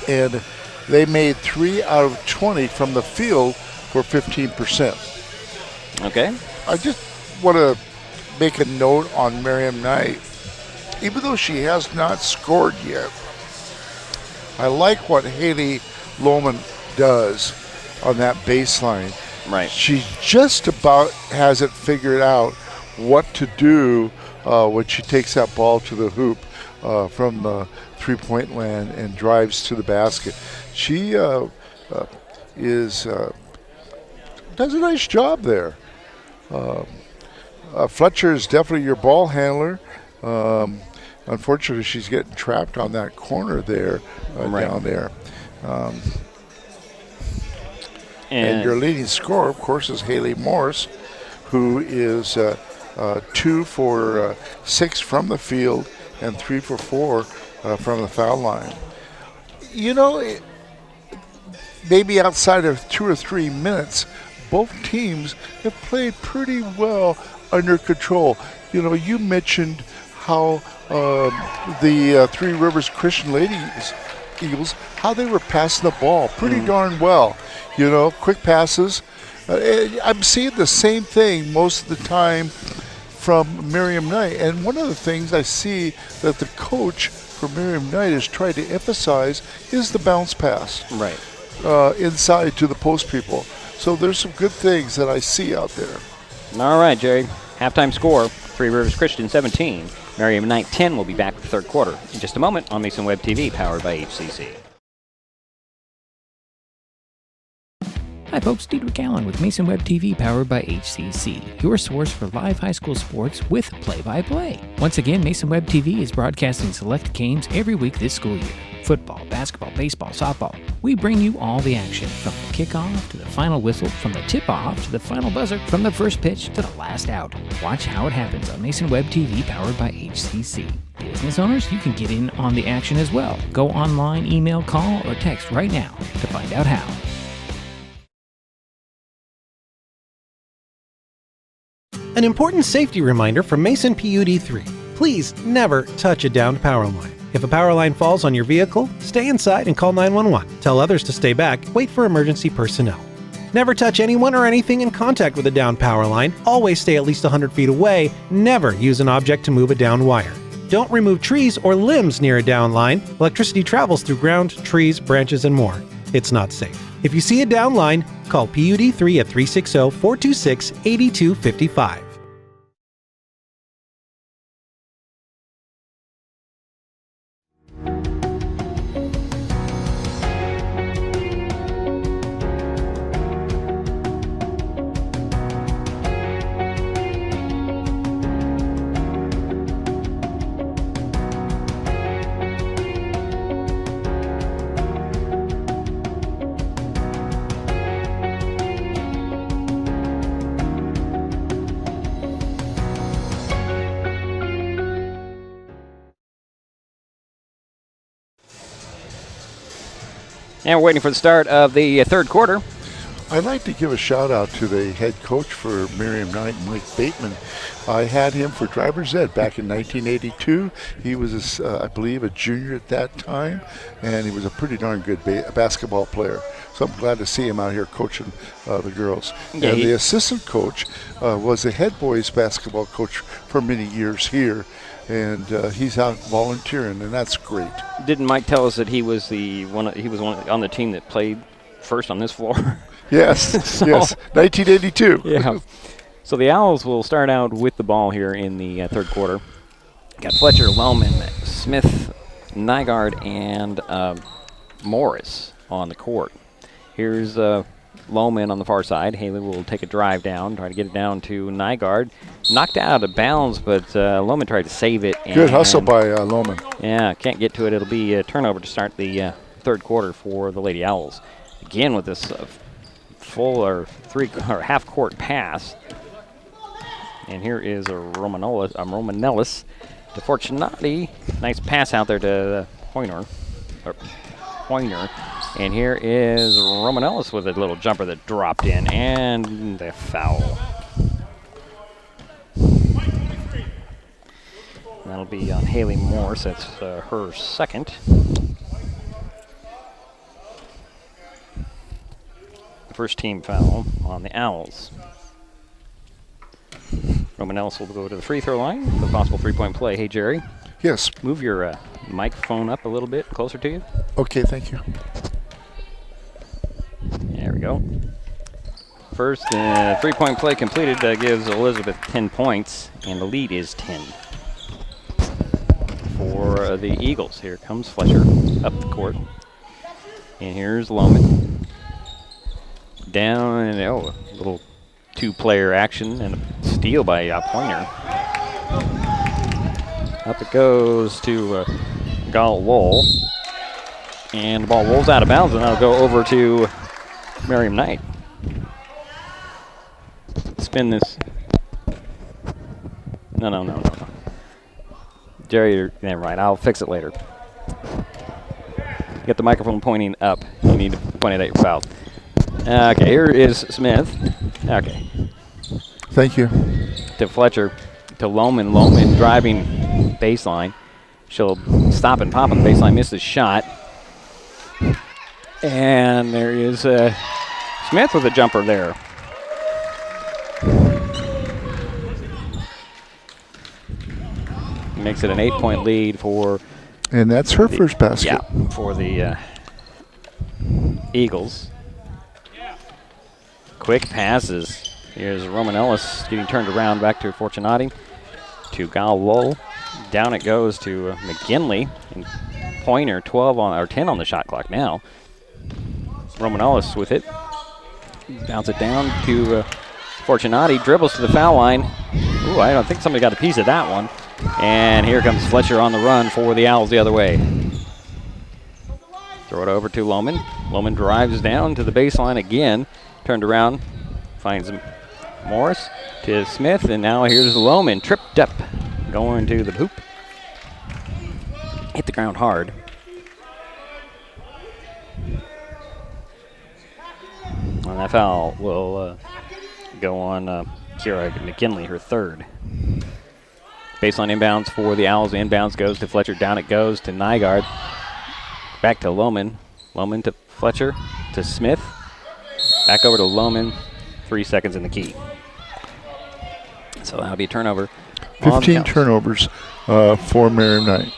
and they made 3 out of 20 from the field for 15%. Okay. I just want to make a note on Miriam Knight. Even though she has not scored yet, I like what Haley Lohman does on that baseline. Right. She just about has it figured out what to do when she takes that ball to the hoop from the three-point land and drives to the basket. She does a nice job there. Fletcher is definitely your ball handler. Unfortunately, she's getting trapped on that corner there, down there. And your leading scorer, of course, is Haley Morris, who is 2 for 6 from the field and 3 for 4 from the foul line. You know, maybe outside of 2 or 3 minutes, both teams have played pretty well under control. You know, you mentioned how the Three Rivers Christian Eagles, how they were passing the ball pretty darn well. You know, quick passes. I'm seeing the same thing most of the time from Miriam Knight. And one of the things I see that the coach for Miriam Knight is trying to emphasize is the bounce pass. Right. Inside to the post people. So there's some good things that I see out there. All right, Jerry. Halftime score, Three Rivers Christian 17. Miriam Knight 10 will be back with the third quarter in just a moment on Mason Web TV, powered by HCC. Hi folks, Diedrich Allen with Mason Web TV powered by HCC, your source for live high school sports with play-by-play. Once again, Mason Web TV is broadcasting select games every week this school year. Football, basketball, baseball, softball. We bring you all the action, from the kickoff to the final whistle, from the tip-off to the final buzzer, from the first pitch to the last out. Watch how it happens on Mason Web TV powered by HCC. Business owners, you can get in on the action as well. Go online, email, call, or text right now to find out how. An important safety reminder from Mason PUD3. Please never touch a downed power line. If a power line falls on your vehicle, stay inside and call 911. Tell others to stay back, wait for emergency personnel. Never touch anyone or anything in contact with a downed power line. Always stay at least 100 feet away. Never use an object to move a downed wire. Don't remove trees or limbs near a downed line. Electricity travels through ground, trees, branches, and more. It's not safe. If you see a downed line, call PUD3 at 360-426-8255. And we're waiting for the start of the third quarter. I'd like to give a shout out to the head coach for Miriam Knight, Mike Bateman. I had him for driver's ed back in 1982. He was, I believe, a junior at that time, and he was a pretty darn good basketball player. So I'm glad to see him out here coaching the girls. Yeah, and the assistant coach was the head boys basketball coach for many years here, and he's out volunteering, and that's great. Didn't Mike tell us that he was one on the team that played first on this floor? Yes, yes, 1982. Yeah. So the Owls will start out with the ball here in the third quarter. Got Fletcher, Lohman, Smith, Nygaard, and Morris on the court. Here's Lohman on the far side. Haley will take a drive down, try to get it down to Nygaard. Knocked out of bounds, but Lohman tried to save it. Good hustle by Lohman. Yeah, can't get to it. It'll be a turnover to start the third quarter for the Lady Owls. Again with this full or half court pass. And here is a Romanellis to Fortunati. Nice pass out there to Pointer. And here is Romanellis with a little jumper that dropped in, and the foul. That'll will be on Haley Morse. That's her second. First team foul on the Owls. Roman Ellis will go to the free throw line for the possible three-point play. Hey, Jerry. Yes. Move your microphone up a little bit closer to you. Okay, thank you. There we go. First three-point play completed. Gives Elizabeth 10 points, and the lead is 10 for the Eagles. Here comes Fletcher up the court. And here's Lohman. Down, and a little two-player action, and a steal by Pointer. Up it goes to Gal Wool. And the ball rolls out of bounds, and that'll go over to Miriam Knight. Spin this. No. Jerry, you're right. I'll fix it later. Get the microphone pointing up. You need to point it at your foul. Okay, here is Smith. Okay. Thank you. To Fletcher. To Lohman. Lohman driving baseline. She'll stop and pop on the baseline. Misses shot. And there is Smith with a jumper there. Makes it an 8-point lead for... And that's her first basket. Yeah, for the Eagles. Quick passes. Here's Roman Ellis getting turned around back to Fortunati. To Gal Wool. Down it goes to McGinley. And Pointer 10 on the shot clock now. Roman Ellis with it. Bounce it down to Fortunati. Dribbles to the foul line. Ooh, I don't think somebody got a piece of that one. And here comes Fletcher on the run for the Owls the other way. Throw it over to Lohman. Lohman drives down to the baseline again. Turned around, finds Morris to Smith, and now here's Lohman. Tripped up, going to the hoop. Hit the ground hard. And that foul will go on Kira McGinley, her third. Baseline inbounds for the Owls. Inbounds goes to Fletcher. Down it goes to Nygaard. Back to Lohman. Lohman to Fletcher to Smith. Back over to Lohman. 3 seconds in the key. So that'll be a turnover. 15 turnovers for Miriam Knight.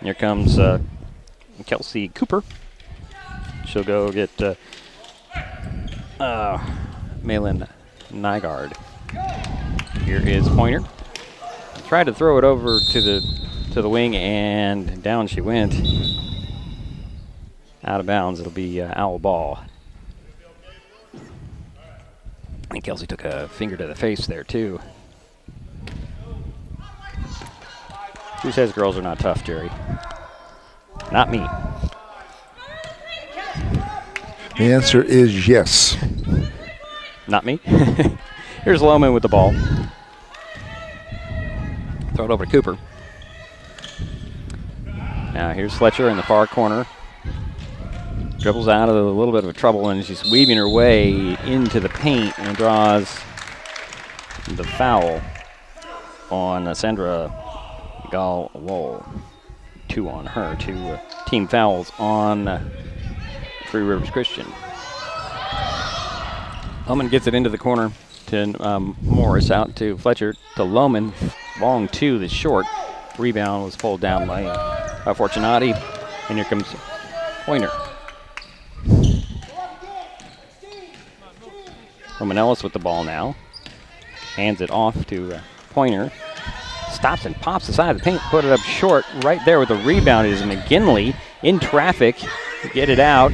Here comes Kelsey Cooper. She'll go get Malin Nygaard. Here is Pointer. Tried to throw it over to the wing, and down she went. Out of bounds. It'll be Owl ball. I think Kelsey took a finger to the face there too. Who says girls are not tough, Jerry? Not me. The answer is yes. Not me. Here's Lohman with the ball. Throw it over to Cooper. Now here's Fletcher in the far corner. Dribbles out of a little bit of trouble, and she's weaving her way into the paint and draws the foul on Sandra Gal-Wool. 2 on her. 2 team fouls on Three Rivers Christian. Lohman gets it into the corner to Morris, out to Fletcher, to Lohman. Long 2 that's short. Rebound was pulled down by Fortunati. And here comes Pointer. Roman Ellis with the ball now. Hands it off to Pointer. Stops and pops the side of the paint. Put it up short. Right there with the rebound is McGinley in traffic. Get it out.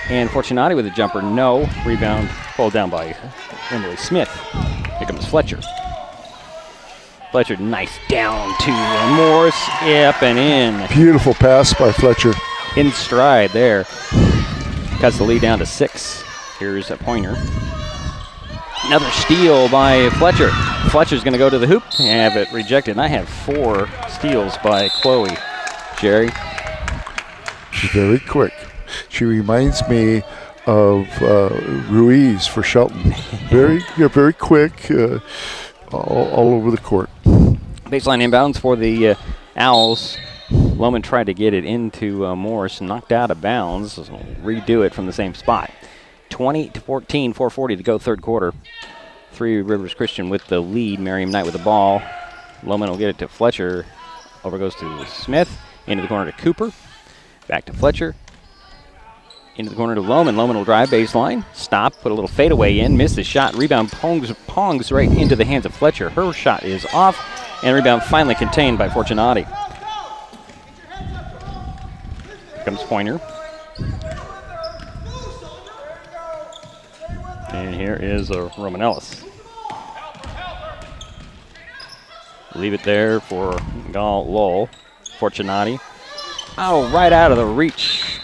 And Fortunati with a jumper. No. Rebound pulled down by Emily Smith. Here comes Fletcher. Fletcher, nice down to Morris. Up and in. Beautiful pass by Fletcher. In stride there. Cuts the lead down to 6. Here's a Pointer. Another steal by Fletcher. Fletcher's going to go to the hoop and have it rejected. And I have 4 steals by Chloe. Jerry? She's very quick. She reminds me of Ruiz for Shelton. Very quick, all over the court. Baseline inbounds for the Owls. Lohman tried to get it into Morris, knocked out of bounds. So redo it from the same spot. 20-14, 4:40 to go, third quarter. Three Rivers Christian with the lead. Merriam Knight with the ball. Lohman will get it to Fletcher. Over goes to Smith. Into the corner to Cooper. Back to Fletcher. Into the corner to Lohman. Lohman will drive baseline. Stop. Put a little fadeaway in. Miss the shot. Rebound pongs right into the hands of Fletcher. Her shot is off. And rebound finally contained by Fortunati. Here comes Pointer. And here is Roman Ellis. Leave it there for Gal Lowell. Fortunati. Oh, right out of the reach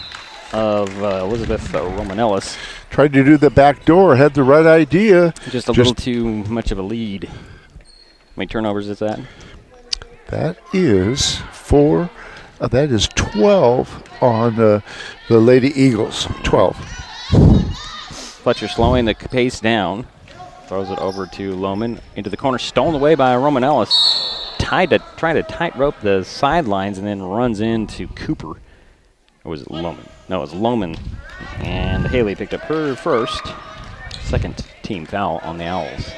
of Elizabeth Roman Ellis. Tried to do the back door, had the right idea. Just a little too much of a lead. How many turnovers is that? That is that is 12 on the Lady Eagles. 12. Fletcher slowing the pace down. Throws it over to Lohman. Into the corner, stolen away by Roman Ellis. Trying to tightrope the sidelines and then runs into Cooper. Or was it Lohman? No, it was Lohman. And Haley picked up her first. Second team foul on the Owls.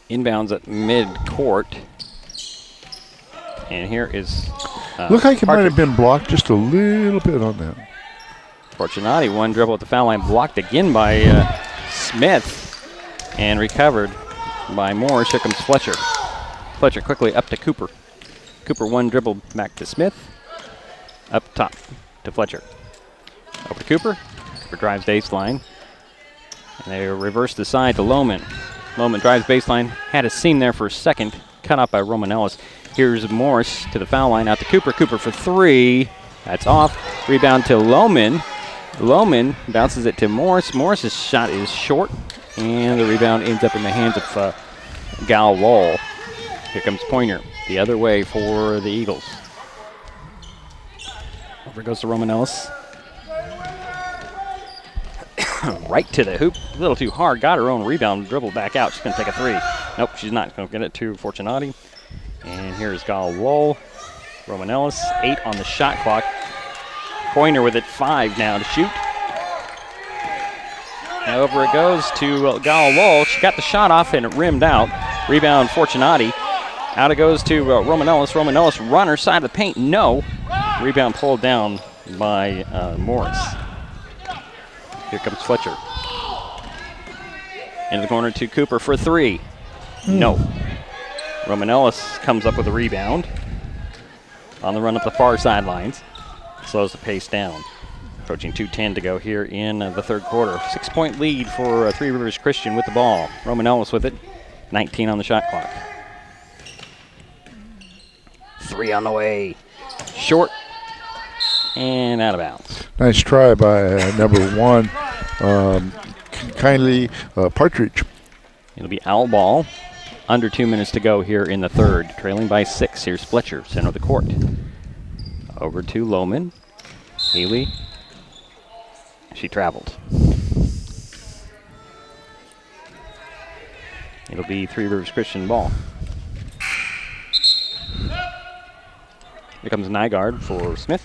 Inbounds at mid-court. And here is Looked like it might have been blocked just a little bit on that. Fortunati, one dribble at the foul line, blocked again by Smith, and recovered by Morris. Here comes Fletcher. Fletcher quickly up to Cooper. Cooper, one dribble back to Smith. Up top to Fletcher. Over to Cooper. Cooper drives baseline. And they reverse the side to Lohman. Lohman drives baseline. Had a seam there for a second. Cut off by Roman Ellis. Here's Morris to the foul line, out to Cooper. Cooper for three. That's off. Rebound to Lohman. Lohman bounces it to Morris. Morris's shot is short, and the rebound ends up in the hands of Gal Lowell. Here comes Pointer, the other way for the Eagles. Over goes to Roman Ellis. Right to the hoop, a little too hard. Got her own rebound, dribble back out. She's going to take a three. Nope, she's not. Going to get it to Fortunati. And here's Gal Lowell. Roman Ellis, 8 on the shot clock. Pointer with it, 5 now to shoot. And over it goes to Gal Lowell. She got the shot off and it rimmed out. Rebound Fortunati. Out it goes to Roman Ellis. Roman Ellis, runner, side of the paint, no. Rebound pulled down by Morris. Here comes Fletcher. Into the corner to Cooper for three. No. Roman Ellis comes up with a rebound. On the run up the far sidelines. Slows the pace down. Approaching 2:10 to go here in the third quarter. 6-point lead for Three Rivers Christian with the ball. Roman Ellis with it. 19 on the shot clock. Three on the way. Short. And out of bounds. Nice try by number 1, kindly Partridge. It'll be Owl ball. Under 2 minutes to go here in the third. Trailing by 6. Here's Fletcher, center of the court. Over to Lohman. Haley. She traveled. It'll be Three Rivers Christian ball. Here comes Nygaard for Smith.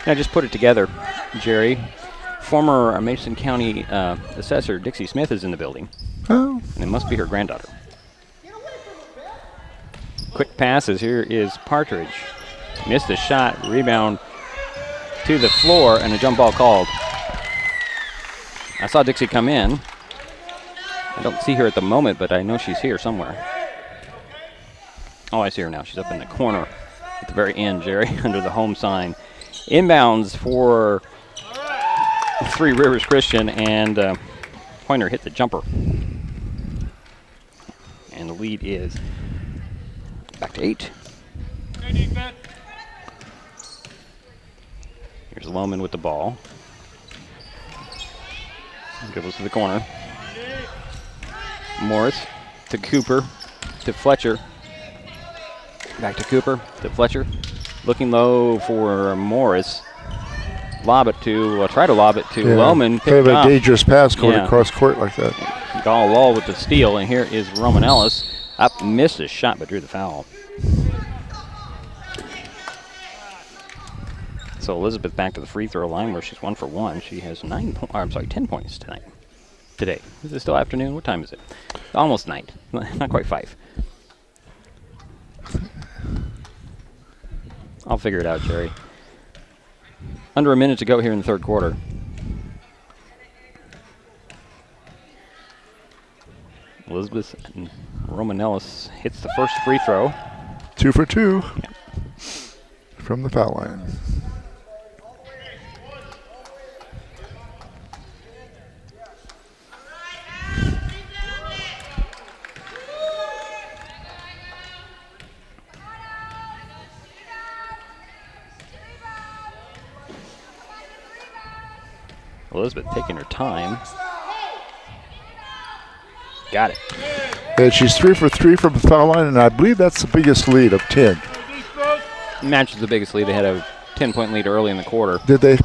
And I just put it together, Jerry. Former Mason County Assessor Dixie Smith is in the building. Oh. And it must be her granddaughter. Quick passes. Here is Partridge. Missed the shot. Rebound to the floor and a jump ball called. I saw Dixie come in. I don't see her at the moment, but I know she's here somewhere. Oh, I see her now. She's up in the corner at the very end, Jerry, under the home sign. Inbounds for Three Rivers Christian, and Pointer hit the jumper. And the lead is back to 8. Here's Lohman with the ball. Dribbles to the corner. Morris to Cooper to Fletcher. Back to Cooper to Fletcher. Looking low for Morris. try to lob it to Lohman. Kind of a dangerous pass going across court like that. Gall with the steal, and here is Roman Ellis. Up, missed his shot, but drew the foul. So Elizabeth back to the free throw line where she's 1 for 1. She has 10 points today. Is it still afternoon? What time is it? Almost night. Not quite 5. I'll figure it out, Jerry. Under a minute to go here in the third quarter. Elizabeth and Roman Ellis hits the first free throw. 2 for 2 from the foul line. Elizabeth taking her time. Got it. And she's 3 for 3 from the foul line, and I believe that's the biggest lead of 10. Matches the biggest lead. They had a 10-point lead early in the quarter. Did they?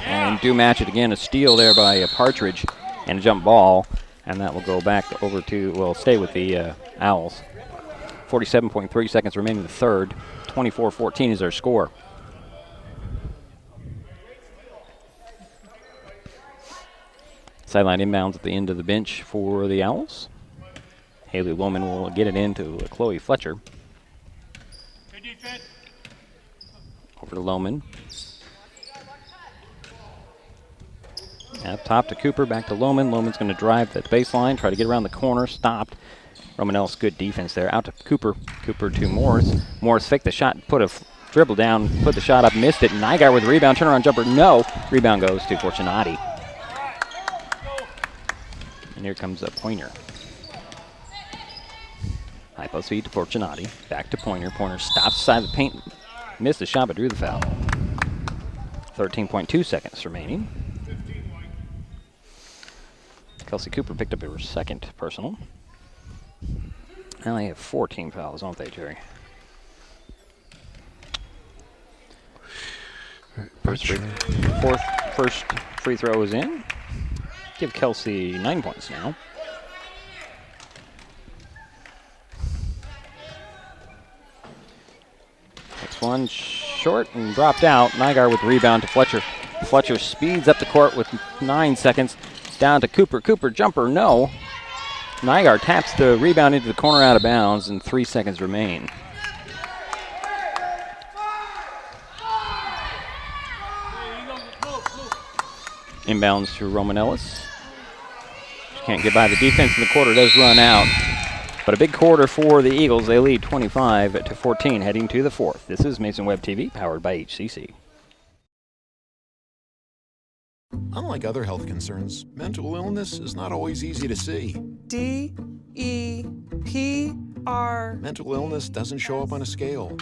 And do match it again. A steal there by Partridge and a jump ball. And that will go back over to, well, stay with the Owls. 47.3 seconds remaining in the third. 24-14 is their score. Sideline inbounds at the end of the bench for the Owls. Haley Lohman will get it into Chloe Fletcher. Over to Lohman. Up top to Cooper, back to Lohman. Lohman's going to drive the baseline, try to get around the corner, stopped. Roman Ellis, good defense there. Out to Cooper. Cooper to Morris. Morris faked the shot, dribble down, put the shot up, missed it. Nygaard with the rebound, turnaround jumper, no. Rebound goes to Fortunati. And here comes a Pointer. High post feed to Fortunati. Back to Pointer. Pointer stops side of the paint. Missed the shot, but drew the foul. 13.2 seconds remaining. Kelsey Cooper picked up her second personal. Now they have 14 fouls, don't they, Jerry? First free throw is in. Give Kelsey 9 points now. Next one short and dropped out. Nygaard with the rebound to Fletcher. Fletcher speeds up the court with 9 seconds. Down to Cooper. Cooper jumper, no. Nygaard taps the rebound into the corner out of bounds, and 3 seconds remain. Inbounds to Roman Ellis. She can't get by the defense, and the quarter does run out. But a big quarter for the Eagles. They lead 25-14 heading to the fourth. This is Mason Web TV, powered by HCC. Unlike other health concerns, mental illness is not always easy to see. D-E-P-R. Mental illness doesn't show up on a scale.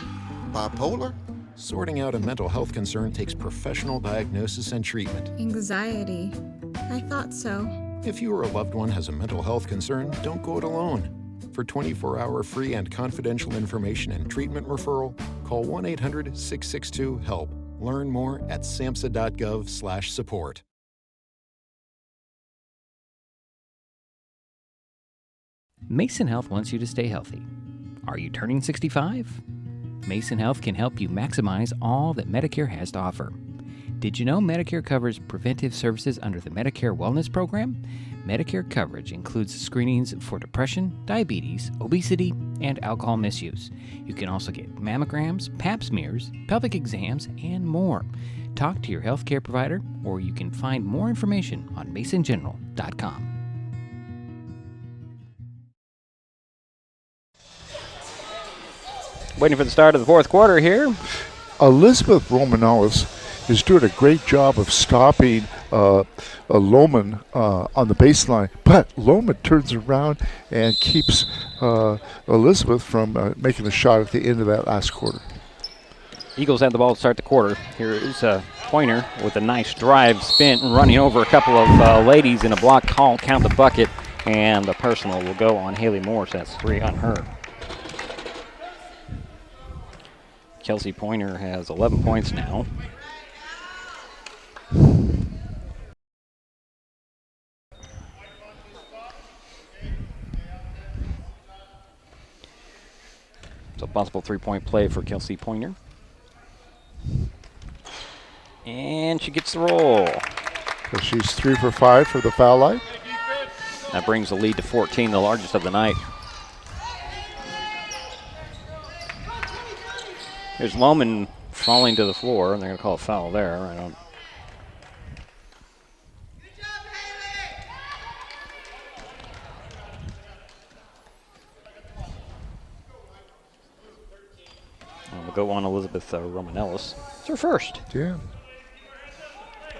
Bipolar? Sorting out a mental health concern takes professional diagnosis and treatment. Anxiety. I thought so. If you or a loved one has a mental health concern, don't go it alone. For 24-hour free and confidential information and treatment referral, call 1-800-662-HELP. Learn more at samhsa.gov/support. Mason Health wants you to stay healthy. Are you turning 65? Mason Health can help you maximize all that Medicare has to offer. Did you know Medicare covers preventive services under the Medicare Wellness Program? Medicare coverage includes screenings for depression, diabetes, obesity, and alcohol misuse. You can also get mammograms, pap smears, pelvic exams, and more. Talk to your healthcare provider, or you can find more information on masongeneral.com. Waiting for the start of the fourth quarter here. Elizabeth Roman Ellis is doing a great job of stopping Lohman on the baseline, but Lohman turns around and keeps Elizabeth from making the shot at the end of that last quarter. Eagles have the ball to start the quarter. Here is Pointer with a nice drive, spin, running over a couple of ladies in a block call, count the bucket, and the personal will go on Haley Morris. That's 3 on her. Kelsey Pointer has 11 points now. So possible three-point play for Kelsey Pointer. And she gets the roll. So she's 3 for 5 for the foul line. That brings the lead to 14, the largest of the night. Here's Lohman falling to the floor, and they're going to call a foul there. I don't. We'll go on Elizabeth Romanellis. It's her first. Yeah.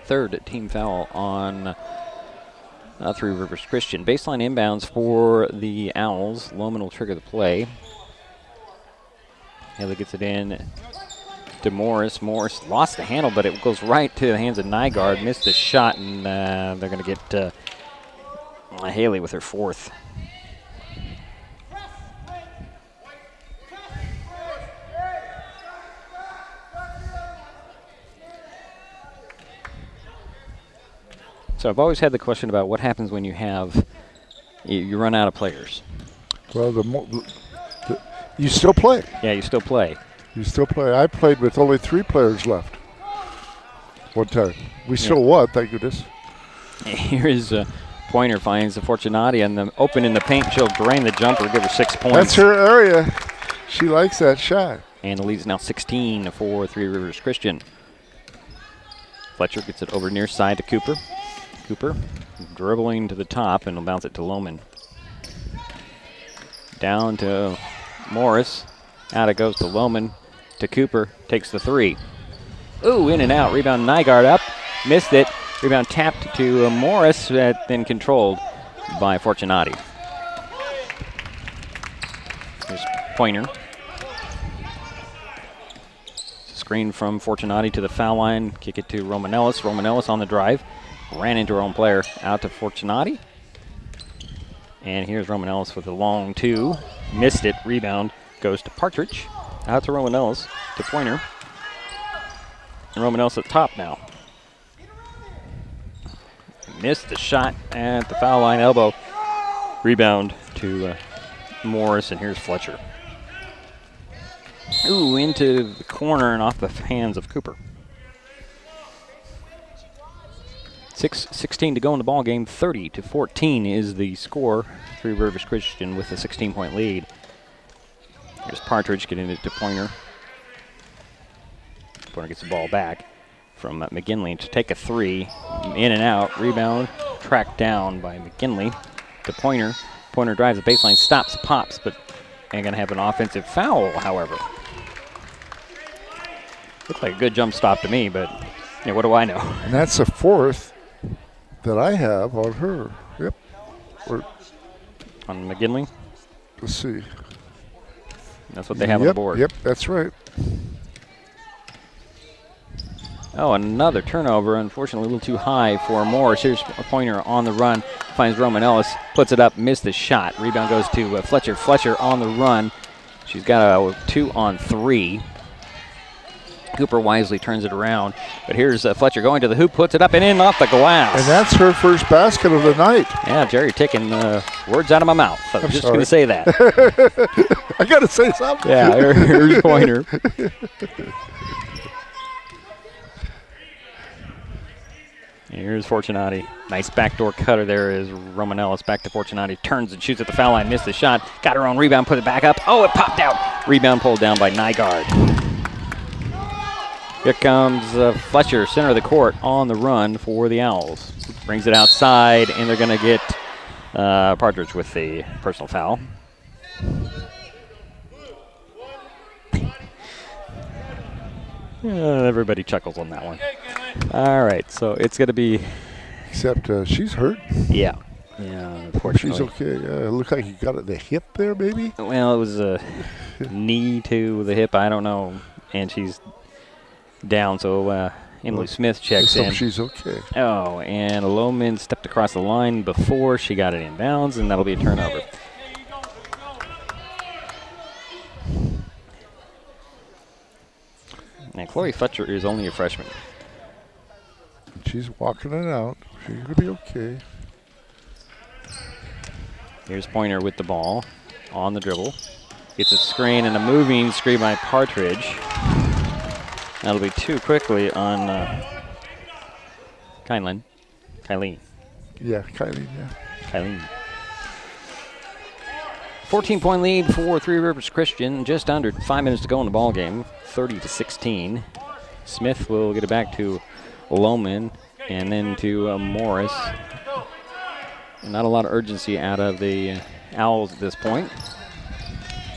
Third team foul on Three Rivers Christian. Baseline inbounds for the Owls. Lohman will trigger the play. Haley gets it in to Morris. Morris lost the handle, but it goes right to the hands of Nygaard. Missed the shot, and they're going to get Haley with her fourth. So I've always had the question about what happens when you run out of players. Well, you still play. Yeah, you still play. You still play. I played with only 3 players left one time. We still won, thank goodness. Here is Pointer finds the Fortunati and the open in the paint. She'll drain the jumper, give her 6 points. That's her area. She likes that shot. And the lead's now 16 for Three Rivers Christian. Fletcher gets it over near side to Cooper. Cooper dribbling to the top and will bounce it to Lohman. Down to Morris. Out it goes to Lohman. To Cooper. Takes the 3. Ooh, in and out. Rebound Nygaard up. Missed it. Rebound tapped to Morris, then controlled by Fortunati. Here's Pointer. Screen from Fortunati to the foul line. Kick it to Romanellis. Romanellis on the drive. Ran into her own player. Out to Fortunati. And here's Romanellis with a long 2. Missed it. Rebound goes to Partridge. Out to Romanellis. To Pointer. And Romanellis at the top now. Missed the shot at the foul line. Elbow. Rebound to Morris. And here's Fletcher. Ooh, into the corner and off the hands of Cooper. 6:16 to go in the ball game. 30-14 is the score. Three Rivers Christian with a 16-point lead. Here's Partridge getting it to Pointer. Pointer gets the ball back from McGinley to take a 3. In and out. Rebound tracked down by McGinley to Pointer. Pointer drives the baseline, stops, pops, but ain't going to have an offensive foul, however. Looked like a good jump stop to me, but yeah, what do I know? And that's the 4th that I have on her. Yep. On McGinley? Let's see. That's what they have on the board. Yep, that's right. Oh, another turnover. Unfortunately, a little too high for Morris. Here's a Pointer on the run. Finds Romanellis. Puts it up. Missed the shot. Rebound goes to Fletcher. Fletcher on the run. She's got a 2-on-3. Cooper wisely turns it around. But here's Fletcher going to the hoop. Puts it up and in off the glass. And that's her first basket of the night. Yeah, Jerry taking words out of my mouth. I was just going to say that. I got to say something. Yeah, here's Pointer. Here's Fortunati. Nice backdoor cutter there is Romanellis. Back to Fortunati. Turns and shoots at the foul line. Missed the shot. Got her own rebound. Put it back up. Oh, it popped out. Rebound pulled down by Nygaard. Here comes Fletcher, center of the court, on the run for the Owls. Brings it outside, and they're going to get Partridge with the personal foul. Everybody chuckles on that one. All right, so it's going to be... Except she's hurt. Yeah. Yeah, unfortunately. She's okay. It looked like you got it the hip there, maybe? Well, it was a knee to the hip. I don't know. And she's down, so Emily Smith checks in. She's okay. Oh, and Lohman stepped across the line before she got it in bounds, and that'll be a turnover. And Chloe Fletcher is only a freshman. She's walking it out. She's going to be okay. Here's Pointer with the ball on the dribble. Gets a screen and a moving screen by Partridge. That'll be too quickly on Kylie. Yeah, Kylie, yeah. Kylie. 14-point lead for Three Rivers Christian. Just under 5 minutes to go in the ball game. 30-16. Smith will get it back to Lohman and then to Morris. And not a lot of urgency out of the Owls at this point.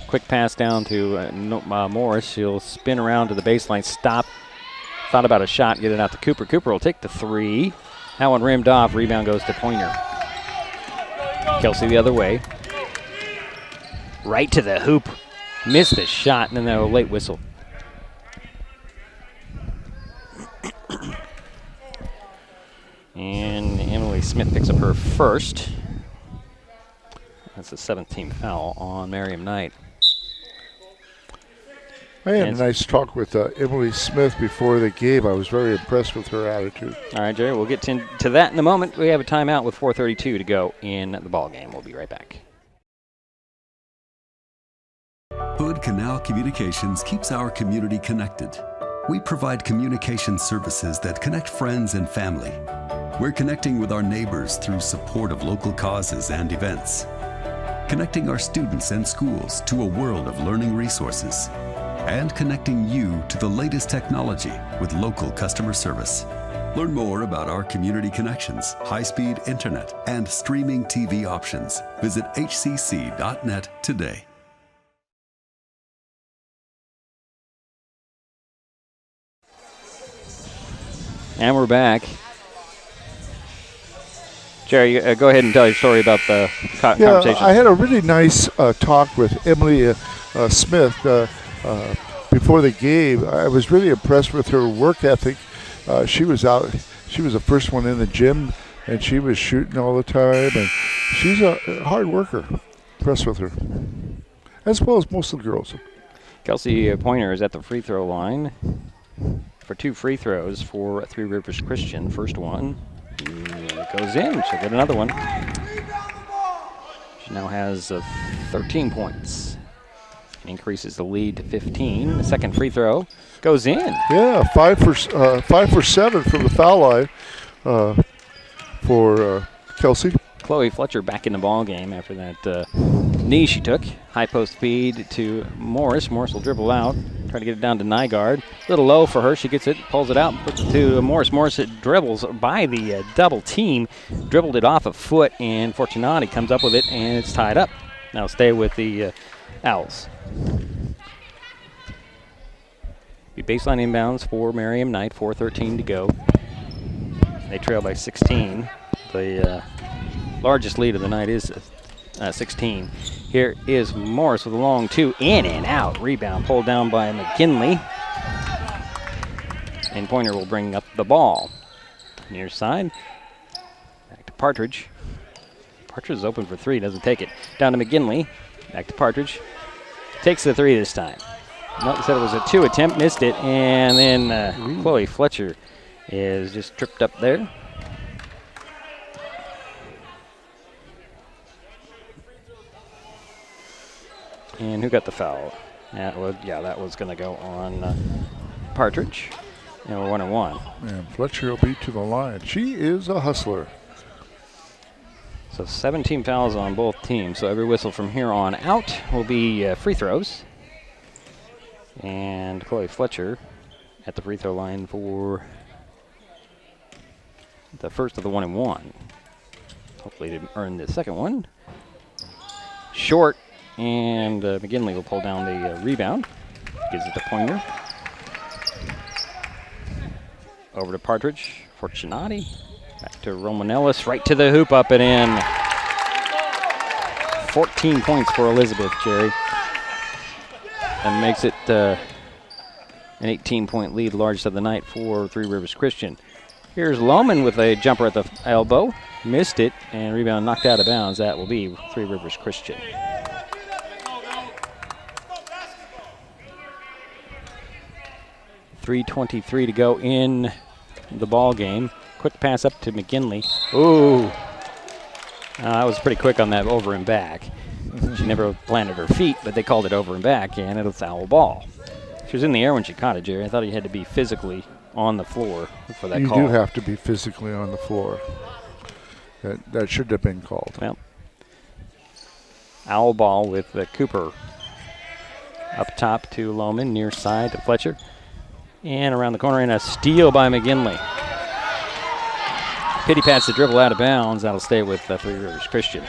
Quick pass down to Morris. He'll spin around to the baseline, stop. Thought about a shot, get it out to Cooper. Cooper will take the three. That one rimmed off. Rebound goes to Pointer. Kelsey the other way. Right to the hoop. Missed the shot, and then a late whistle. And Emily Smith picks up her first. That's the 17th foul on Miriam Knight. I had a nice talk with Emily Smith before the game. I was very impressed with her attitude. All right, Jerry, we'll get to that in a moment. We have a timeout with 4:32 to go in the ball game. We'll be right back. Hood Canal Communications keeps our community connected. We provide communication services that connect friends and family. We're connecting with our neighbors through support of local causes and events. Connecting our students and schools to a world of learning resources. And connecting you to the latest technology with local customer service. Learn more about our community connections, high-speed internet, and streaming TV options. Visit hcc.net today. And we're back. Jerry, go ahead and tell your story about the conversation. I had a really nice talk with Emily Smith before the game. I was really impressed with her work ethic. She was the first one in the gym, and she was shooting all the time, and she's a hard worker. Impressed with her, as well as most of the girls. Kelsey Pointer is at the free throw line for 2 free throws for Three Rivers Christian. First one it goes in. She'll get another one. She now has 13 points. Increases the lead to 15. The second free throw goes in. Yeah, 5 for 7 from the foul line for Kelsey. Chloe Fletcher back in the ball game after that knee she took. High post feed to Morris. Morris will dribble out. Try to get it down to Nygaard. A little low for her. She gets it, pulls it out, puts it to Morris. Morris dribbles by the double team. Dribbled it off a foot, and Fortunati comes up with it, and it's tied up. Now stay with the Owls. Be baseline inbounds for Miriam Knight. 4:13 to go. They trail by 16. The largest lead of the night is 16. Here is Morris with a long 2, in and out. Rebound pulled down by McKinley. And Pointer will bring up the ball. Near side. Back to Partridge. Partridge is open for 3, doesn't take it. Down to McKinley. Back to Partridge. Takes the 3 this time. Nope, said it was a 2 attempt, missed it. And then Chloe Fletcher is just tripped up there. And who got the foul? That was going to go on Partridge. And we're 1-1. And Fletcher will be to the line. She is a hustler. So 17 fouls on both teams. So every whistle from here on out will be free throws. And Chloe Fletcher at the free throw line for the first of the 1-1. Hopefully to earn the second one. Short. And McGinley will pull down the rebound. Gives it to Pointer. Over to Partridge. Fortunati. Back to Roman Ellis. Right to the hoop, up and in. 14 points for Elizabeth, Jerry. And makes it an 18-point lead, largest of the night for Three Rivers Christian. Here's Lohman with a jumper at the elbow. Missed it, and rebound knocked out of bounds. That will be Three Rivers Christian. .323 to go in the ball game. Quick pass up to McGinley. Ooh. That was pretty quick on that over and back. She never planted her feet, but they called it over and back, and it was foul ball. She was in the air when she caught it, Jerry. I thought you had to be physically on the floor for that call. You do have to be physically on the floor. That should have been called. Well, owl ball with Cooper up top to Lohman, near side to Fletcher. And around the corner, and a steal by McGinley. Pity pats the dribble out of bounds. That'll stay with Three Rivers Christian.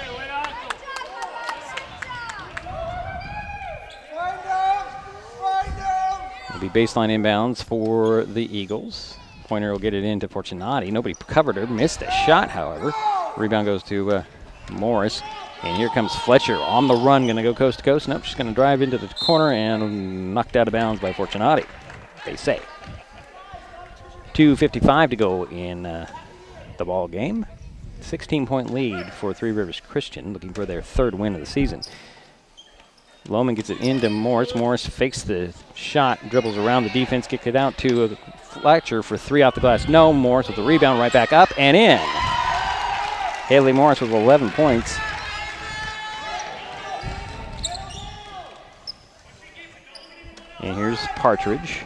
It'll be baseline inbounds for the Eagles. Pointer will get it into Fortunati. Nobody covered her. Missed a shot, however. Rebound goes to Morris. And here comes Fletcher on the run. Going to go coast to coast. Nope, she's going to drive into the corner and knocked out of bounds by Fortunati, they say. 2:55 to go in the ball game. 16-point lead for Three Rivers Christian, looking for their third win of the season. Lohman gets it into Morris. Morris fakes the shot, dribbles around the defense, kicks it out to Fletcher for three off the glass. No, Morris with the rebound right back up and in. Haley Morris with 11 points. And here's Partridge.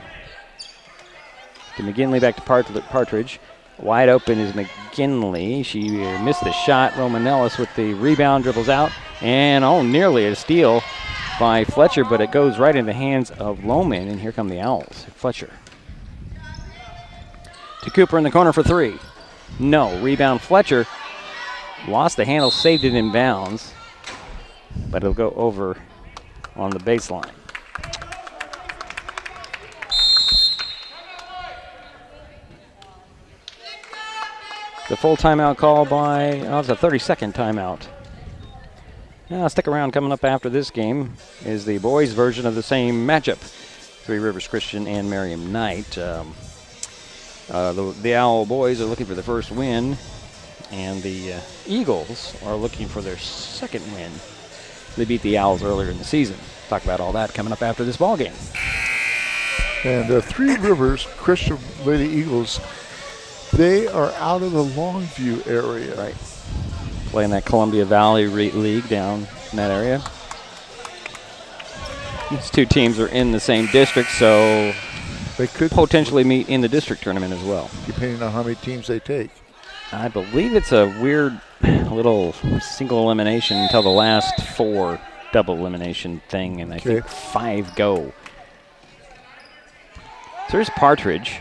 To McGinley, back to Partridge. Wide open is McGinley. She missed the shot. Roman Ellis with the rebound, dribbles out. And nearly a steal by Fletcher, but it goes right in the hands of Lohman. And here come the Owls. Fletcher. To Cooper in the corner for three. No. Rebound Fletcher. Lost the handle, saved it in bounds. But it'll go over on the baseline. The full timeout call by, it's a 30-second timeout. Now, stick around. Coming up after this game is the boys' version of the same matchup. Three Rivers Christian and Merriam Knight. The Owl boys are looking for the first win, and the Eagles are looking for their second win. They beat the Owls earlier in the season. Talk about all that coming up after this ball game. And Three Rivers Christian Lady Eagles, they are out of the Longview area. Right. Playing that Columbia Valley League down in that area. These two teams are in the same district, so they could potentially meet in the district tournament as well. Depending on how many teams they take. I believe it's a weird little single elimination until the last four double elimination thing, and I think 5 go. So here's Partridge.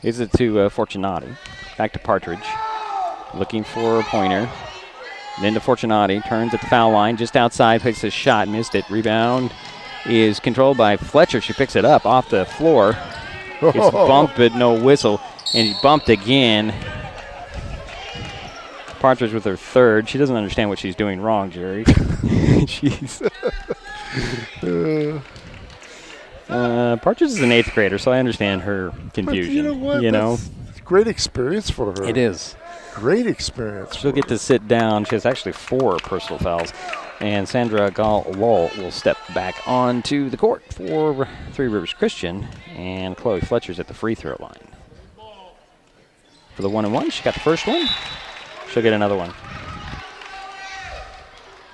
Gives it to Fortunati. Back to Partridge. Looking for a pointer. Then to Fortunati. Turns at the foul line. Just outside. Takes a shot. Missed it. Rebound is controlled by Fletcher. She picks it up off the floor. It's bumped, but no whistle. And he bumped again. Partridge with her third. She doesn't understand what she's doing wrong, Jerry. Jeez. Partridge is an 8th grader, so I understand her confusion. But you know what? That's great experience for her. It is. Great experience. She'll get to sit down. She has actually 4 personal fouls. And Sandra Gall-Lowell will step back onto the court for Three Rivers Christian. And Chloe Fletcher's at the free throw line. For the 1-and-1, she got the first one. She'll get another one.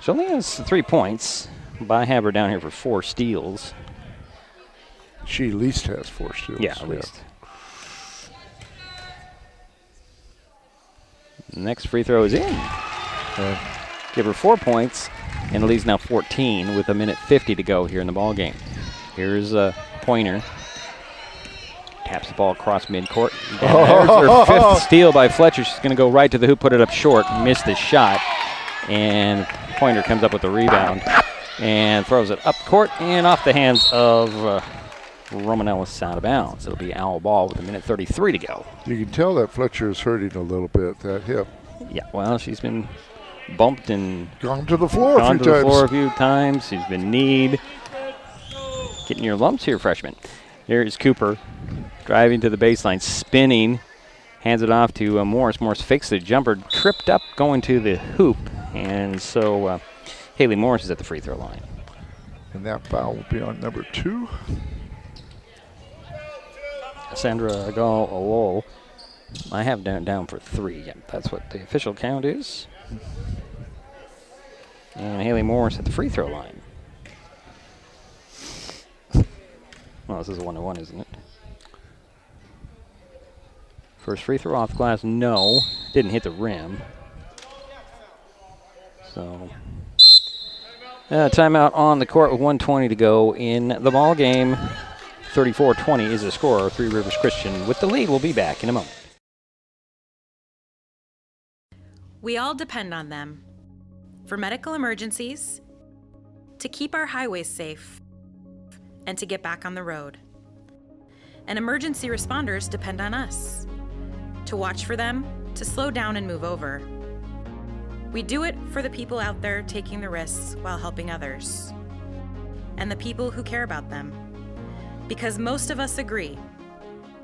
She only has 3 points, but I have her down here for 4 steals. She at least has 4 steals. Yeah, at least. The next free throw is in. Give her 4 points, and it leaves now 14 with 1:50 to go here in the ball game. Here's a pointer. Taps the ball across midcourt. There's her 5th steal by Fletcher. She's going to go right to the hoop, put it up short, missed the shot. And Pointer comes up with the rebound and throws it up court and off the hands of Roman Ellis out of bounds. It'll be Owl ball with 1:33 to go. You can tell that Fletcher is hurting a little bit, that hip. Yeah, well, she's been bumped and gone to the floor a few times. She's been kneed. Getting your lumps here, freshman. Here's Cooper driving to the baseline, spinning, hands it off to Morris. Morris fakes the jumper, tripped up, going to the hoop, and so Haley Morris is at the free throw line. And that foul will be on number 2. Sandra Gall-Lowell, I have down for 3. Yeah, that's what the official count is. And Haley Morris at the free throw line. Well, this is a 1-1, isn't it? First free throw off glass, no. Didn't hit the rim. So, timeout on the court with 1:20 to go in the ball game. 34-20 is the score. Three Rivers Christian with the lead. We'll be back in a moment. We all depend on them for medical emergencies, to keep our highways safe, and to get back on the road. And emergency responders depend on us to watch for them, to slow down and move over. We do it for the people out there taking the risks while helping others, and the people who care about them, because most of us agree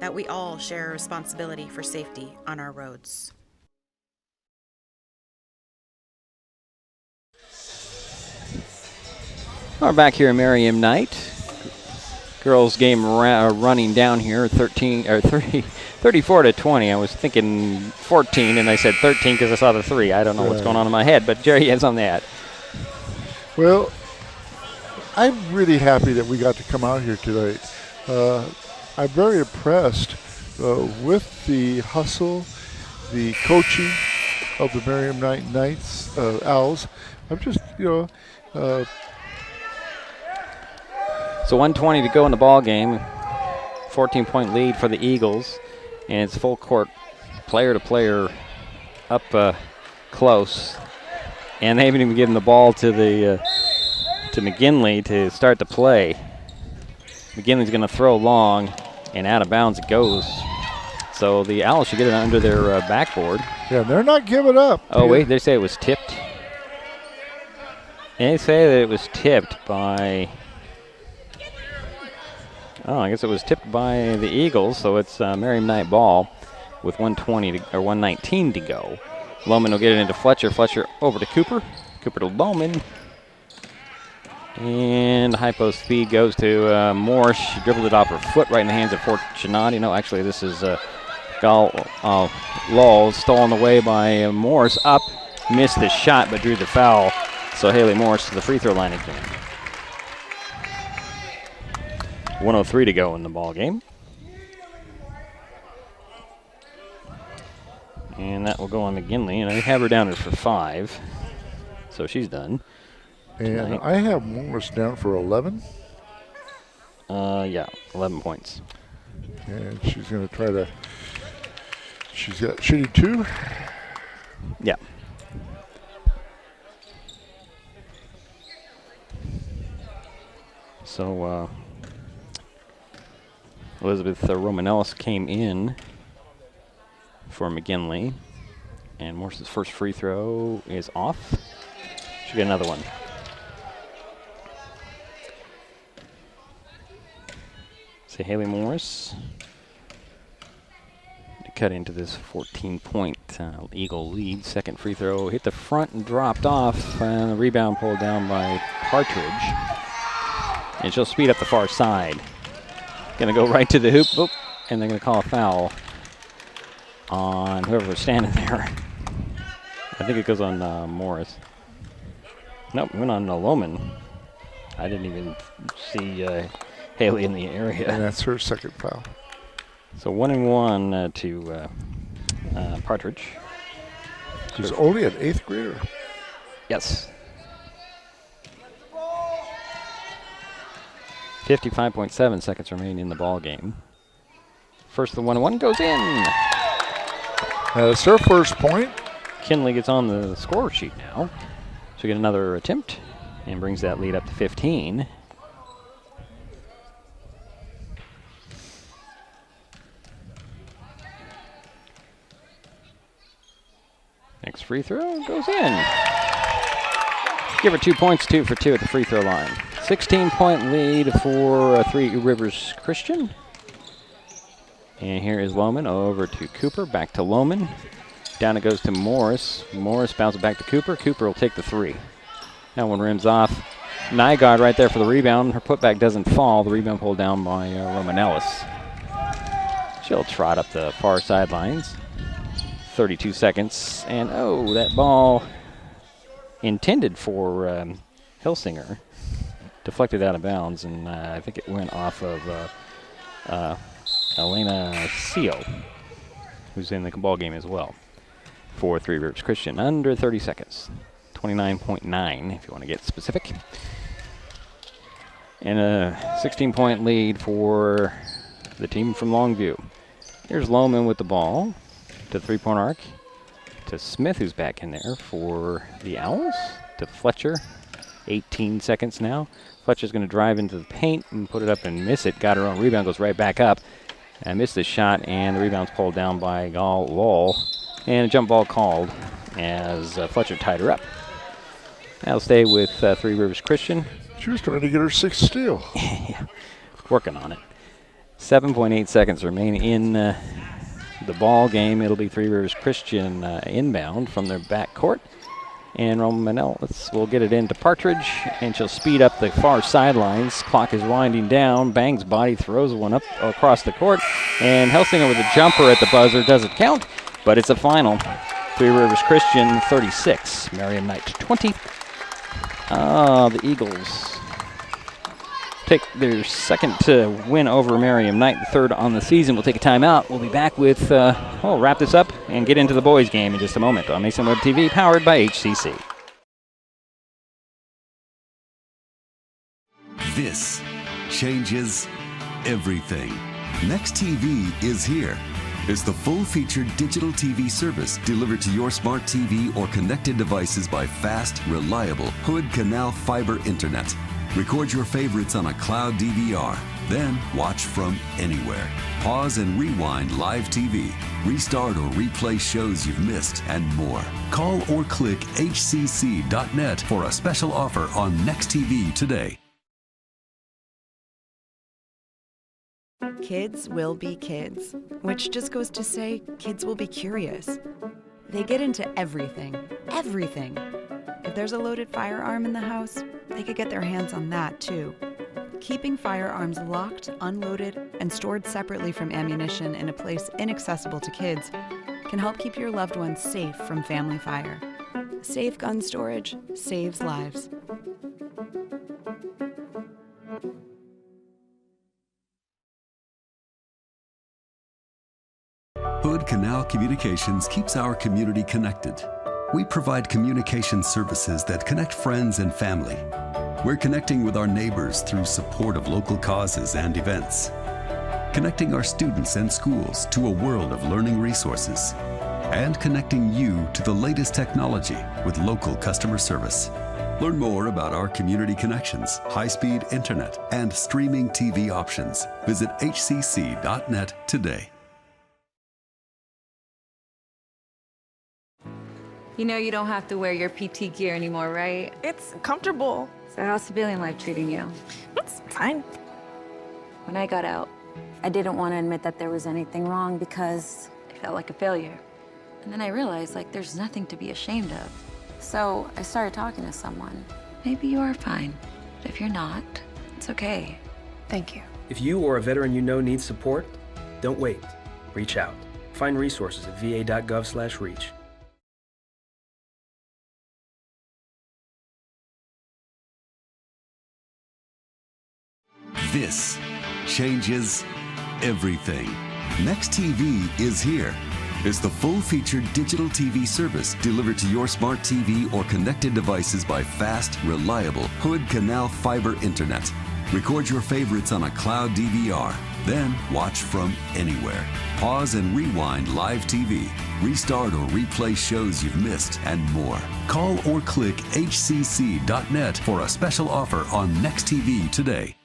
that we all share a responsibility for safety on our roads. We're back here in Merriam Knight. Girls game running down here, 34-20. I was thinking 14, and I said 13 because I saw the 3. I don't know what's going on in my head, but Jerry has on that. Well, I'm really happy that we got to come out here tonight. I'm very impressed with the hustle, the coaching of the Merriam Knight Knights, Owls. I'm just, So 1:20 to go in the ball game. 14-point lead for the Eagles, and it's full court, player to player, up close, and they haven't even given the ball to McGinley to start the play. McGinley's going to throw long, and out of bounds it goes. So the Owls should get it under their backboard. Yeah, they're not giving up. Oh wait, they say it was tipped. And they say that it was tipped by. Oh, I guess it was tipped by the Eagles, so it's Merriam Knight ball with 119 to go. Lohman will get it into Fletcher. Fletcher over to Cooper. Cooper to Lohman. And the high post feed goes to Morse. She dribbled it off her foot right in the hands of Fortunati. No, actually, this is Lull stolen away by Morse. Up, missed the shot, but drew the foul. So Haley Morse to the free throw line again. 1:03 to go in the ball game. And that will go on McGinley. And I have her down for 5. So she's done. And tonight. I have Morris down for 11. Yeah, 11 points. And she's going to try to, she's got shooting 2. Yeah. So, Elizabeth Romanellis came in for McGinley, and Morse's first free throw is off. She'll get another one. So Haley Morris to cut into this 14-point Eagle lead. Second free throw hit the front and dropped off, and the rebound pulled down by Partridge. And she'll speed up the far side. Going to go right to the hoop, and they're going to call a foul on whoever was standing there. I think it goes on Morris. Nope, it went on Lohman. I didn't even see Haley in the area. And that's her second foul. So 1-1 to Partridge. She's only an 8th grader. Yes. 55.7 seconds remain in the ball game. First, the 1-1 goes in. It's her first point. Kinley gets on the score sheet now. She'll get another attempt and brings that lead up to 15. Next free throw goes in. Give her 2 points, 2 for 2 at the free throw line. 16-point lead for Three Rivers Christian. And here is Lohman over to Cooper, back to Lohman. Down it goes to Morris. Morris bounces back to Cooper. Cooper will take the 3. That one rims off. Nygaard right there for the rebound. Her putback doesn't fall. The rebound pulled down by Romanellis. She'll trot up the far sidelines. 32 seconds. And oh, that ball intended for Hilsinger. Deflected out of bounds, and I think it went off of Elena Seo, who's in the ball game as well for Three Rivers Christian. Under 30 seconds. 29.9 if you want to get specific. And a 16-point lead for the team from Longview. Here's Lohman with the ball to the three-point arc. To Smith, who's back in there for the Owls. To Fletcher. 18 seconds now. Fletcher's going to drive into the paint and put it up and miss it. Got her own rebound, goes right back up. And missed the shot, and the rebound's pulled down by Gal Lowell. And a jump ball called as Fletcher tied her up. That'll stay with Three Rivers Christian. She was trying to get her sixth steal. Yeah, working on it. 7.8 seconds remain in the ball game. It'll be Three Rivers Christian inbound from their back court. And Romanell will get it into Partridge, and she'll speed up the far sidelines. Clock is winding down. Bangs body, throws one up across the court. And Helsinger with a jumper at the buzzer. Doesn't count, but it's a final. Three Rivers Christian 36, Merriam Knight 20. The Eagles take their second win over Merriam Knight, the third on the season. We'll take a timeout. We'll be back with, we'll wrap this up and get into the boys' game in just a moment on Mason Web TV, powered by HCC. This changes everything. Next TV is here. It's the full-featured digital TV service delivered to your smart TV or connected devices by fast, reliable Hood Canal fiber internet. Record your favorites on a cloud DVR, then watch from anywhere. Pause and rewind live TV, restart or replay shows you've missed, and more. Call or click hcc.net for a special offer on Next TV today. Kids will be kids, which just goes to say kids will be curious. They get into everything, everything. If there's a loaded firearm in the house, they could get their hands on that too. Keeping firearms locked, unloaded, and stored separately from ammunition in a place inaccessible to kids can help keep your loved ones safe from family fire. Safe gun storage saves lives. Hood Canal Communications keeps our community connected. We provide communication services that connect friends and family. We're connecting with our neighbors through support of local causes and events. Connecting our students and schools to a world of learning resources. And connecting you to the latest technology with local customer service. Learn more about our community connections, high-speed internet, and streaming TV options. Visit hcc.net today. You know you don't have to wear your PT gear anymore, right? It's comfortable. So how's civilian life treating you? It's fine. When I got out, I didn't want to admit that there was anything wrong because I felt like a failure. And then I realized, like, there's nothing to be ashamed of. So I started talking to someone. Maybe you are fine, but if you're not, it's okay. Thank you. If you or a veteran you know needs support, don't wait. Reach out. Find resources at va.gov/reach. This changes everything. Next TV is here. It's the full-featured digital TV service delivered to your smart TV or connected devices by fast, reliable Hood Canal fiber internet. Record your favorites on a cloud DVR, then watch from anywhere. Pause and rewind live TV, restart or replay shows you've missed, and more. Call or click hcc.net for a special offer on Next TV today.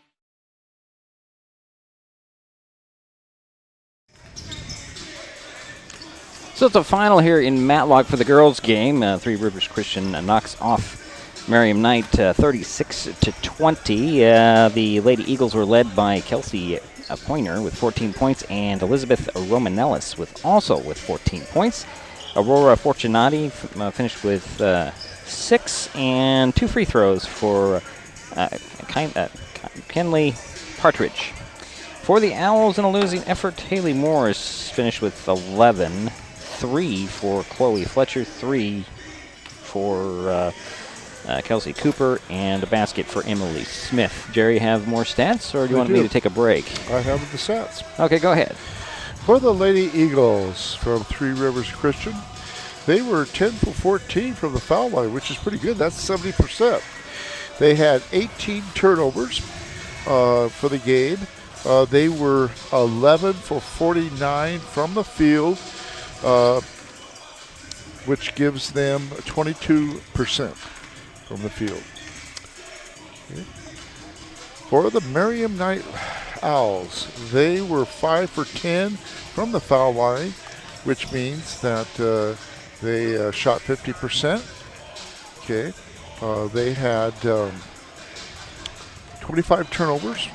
So it's a final here in Matlock for the girls' game. Three Rivers Christian knocks off Merriam Knight 36-20. The Lady Eagles were led by Kelsey Pointer with 14 points and Elizabeth Romanellis with 14 points. Aurora Fortunati finished with 6 and 2 free throws for Kenley Partridge. For the Owls in a losing effort, Haley Morris finished with 11. 3 for Chloe Fletcher, 3 for Kelsey Cooper, and a basket for Emily Smith. Jerry, have more stats, or do you want me to take a break? I have the stats. Okay, go ahead. For the Lady Eagles from Three Rivers Christian, they were 10 for 14 from the foul line, which is pretty good. That's 70%. They had 18 turnovers for the game. They were 11 for 49 from the field, which gives them 22% from the field. Okay. For the Merriam Knight Owls, they were 5 for 10 from the foul line, which means that they shot 50%. Okay. They had 25 turnovers,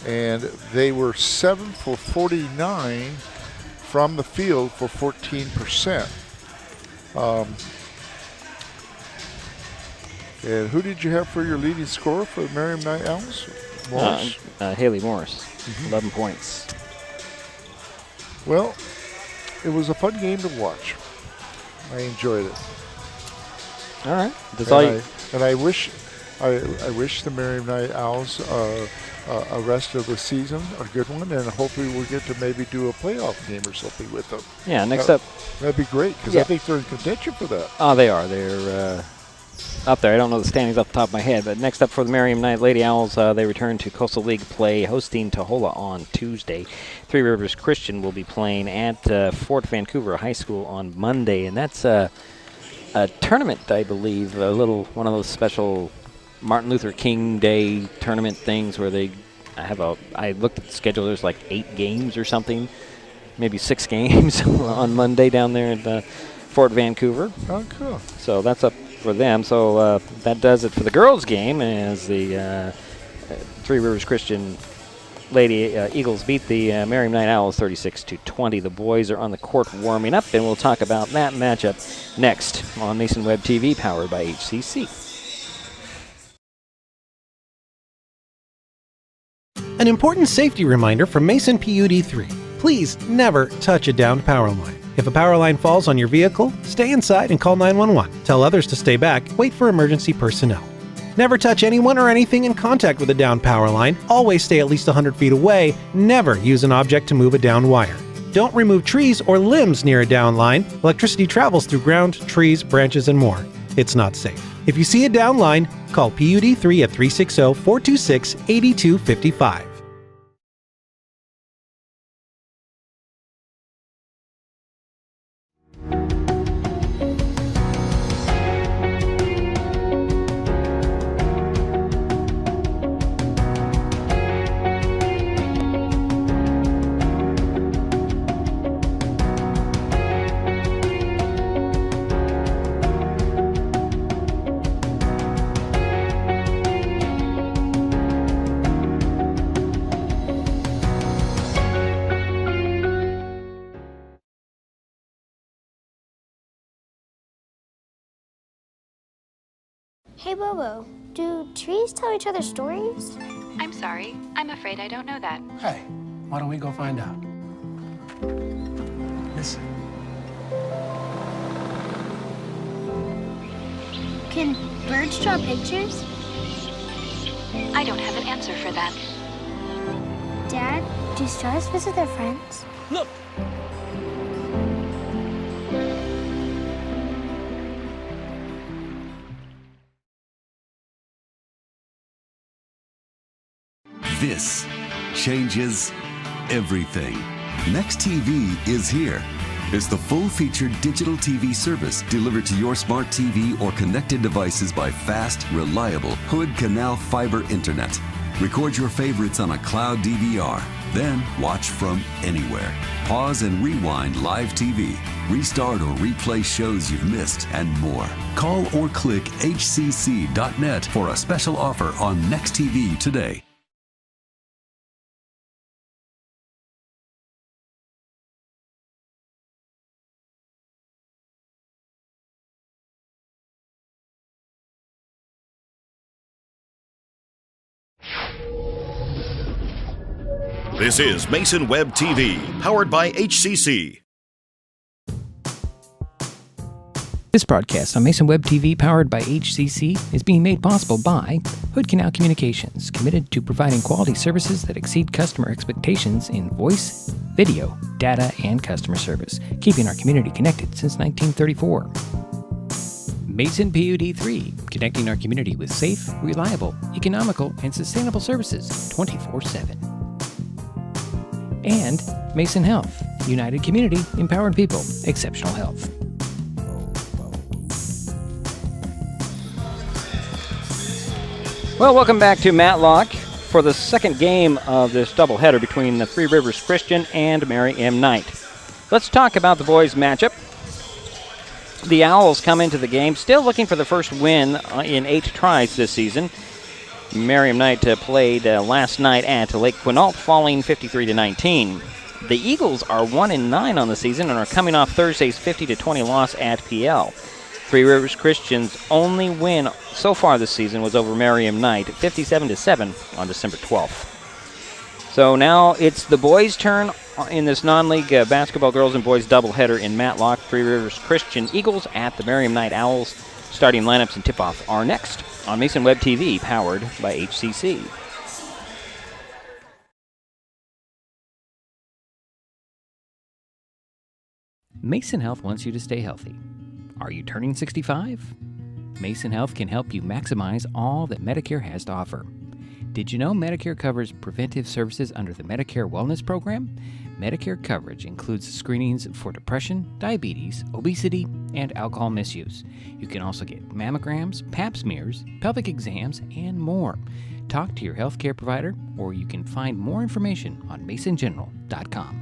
and they were 7 for 49 from the field for 14%. And who did you have for your leading scorer for the Merriam Knight Owls? Morris? Haley Morris, 11 points. Well, it was a fun game to watch. I enjoyed it. All right. I wish the Merriam Knight Owls a rest of the season, a good one, and hopefully we'll get to maybe do a playoff game or something with them. Yeah, next up. That'd be great, because I think they're in contention for that. Oh, they are. They're up there. I don't know the standings off the top of my head, but next up for the Merriam Knight Lady Owls, they return to Coastal League play, hosting Tohola on Tuesday. Three Rivers Christian will be playing at Fort Vancouver High School on Monday, and that's a tournament, I believe, one of those special Martin Luther King Day tournament things where I looked at the schedule, there's like 8 games or something, maybe 6 games on Monday down there at Fort Vancouver. Oh, cool. So that's up for them. So that does it for the girls' game, as the Three Rivers Christian Lady Eagles beat the Merriam Knight Owls 36-20. The boys are on the court warming up, and we'll talk about that matchup next on Mason Web TV, powered by HCC. An important safety reminder from Mason PUD3. Please never touch a downed power line. If a power line falls on your vehicle, stay inside and call 911. Tell others to stay back. Wait for emergency personnel. Never touch anyone or anything in contact with a downed power line. Always stay at least 100 feet away. Never use an object to move a downed wire. Don't remove trees or limbs near a downed line. Electricity travels through ground, trees, branches, and more. It's not safe. If you see a downed line, call PUD3 at 360-426-8255. Hey, Bobo, do trees tell each other stories? I'm sorry. I'm afraid I don't know that. Hey, why don't we go find out? Listen. Can birds draw pictures? I don't have an answer for that. Dad, do stars visit their friends? Look! This changes everything. Next TV is here. It's the full-featured digital TV service delivered to your smart TV or connected devices by fast, reliable Hood Canal fiber internet. Record your favorites on a cloud DVR, then watch from anywhere. Pause and rewind live TV, restart or replay shows you've missed, and more. Call or click hcc.net for a special offer on Next TV today. This is Mason Web TV, powered by HCC. This broadcast on Mason Web TV, powered by HCC, is being made possible by Hood Canal Communications, committed to providing quality services that exceed customer expectations in voice, video, data, and customer service, keeping our community connected since 1934. Mason PUD3, connecting our community with safe, reliable, economical, and sustainable services 24/7. And Mason Health, united community, empowered people, exceptional health. Well, welcome back to Matlock for the second game of this doubleheader between the Three Rivers Christian and Mary M. Knight. Let's talk about the boys' matchup. The Owls come into the game still looking for the first win in 8 tries this season. Mary M. Knight played last night at Lake Quinault, falling 53-19. The Eagles are 1-9 on the season and are coming off Thursday's 50-20 loss at PL. Three Rivers Christian's only win so far this season was over Mary M. Knight, 57-7 on December 12th. So now it's the boys' turn in this non-league basketball girls and boys doubleheader in Matlock. Three Rivers Christian Eagles at the Mary M. Knight Owls. Starting lineups and tip-off are next on Mason Web TV, powered by HCC. Mason Health wants you to stay healthy. Are you turning 65? Mason Health can help you maximize all that Medicare has to offer. Did you know Medicare covers preventive services under the Medicare Wellness Program? Medicare coverage includes screenings for depression, diabetes, obesity, and alcohol misuse. You can also get mammograms, pap smears, pelvic exams, and more. Talk to your healthcare provider, or you can find more information on masongeneral.com.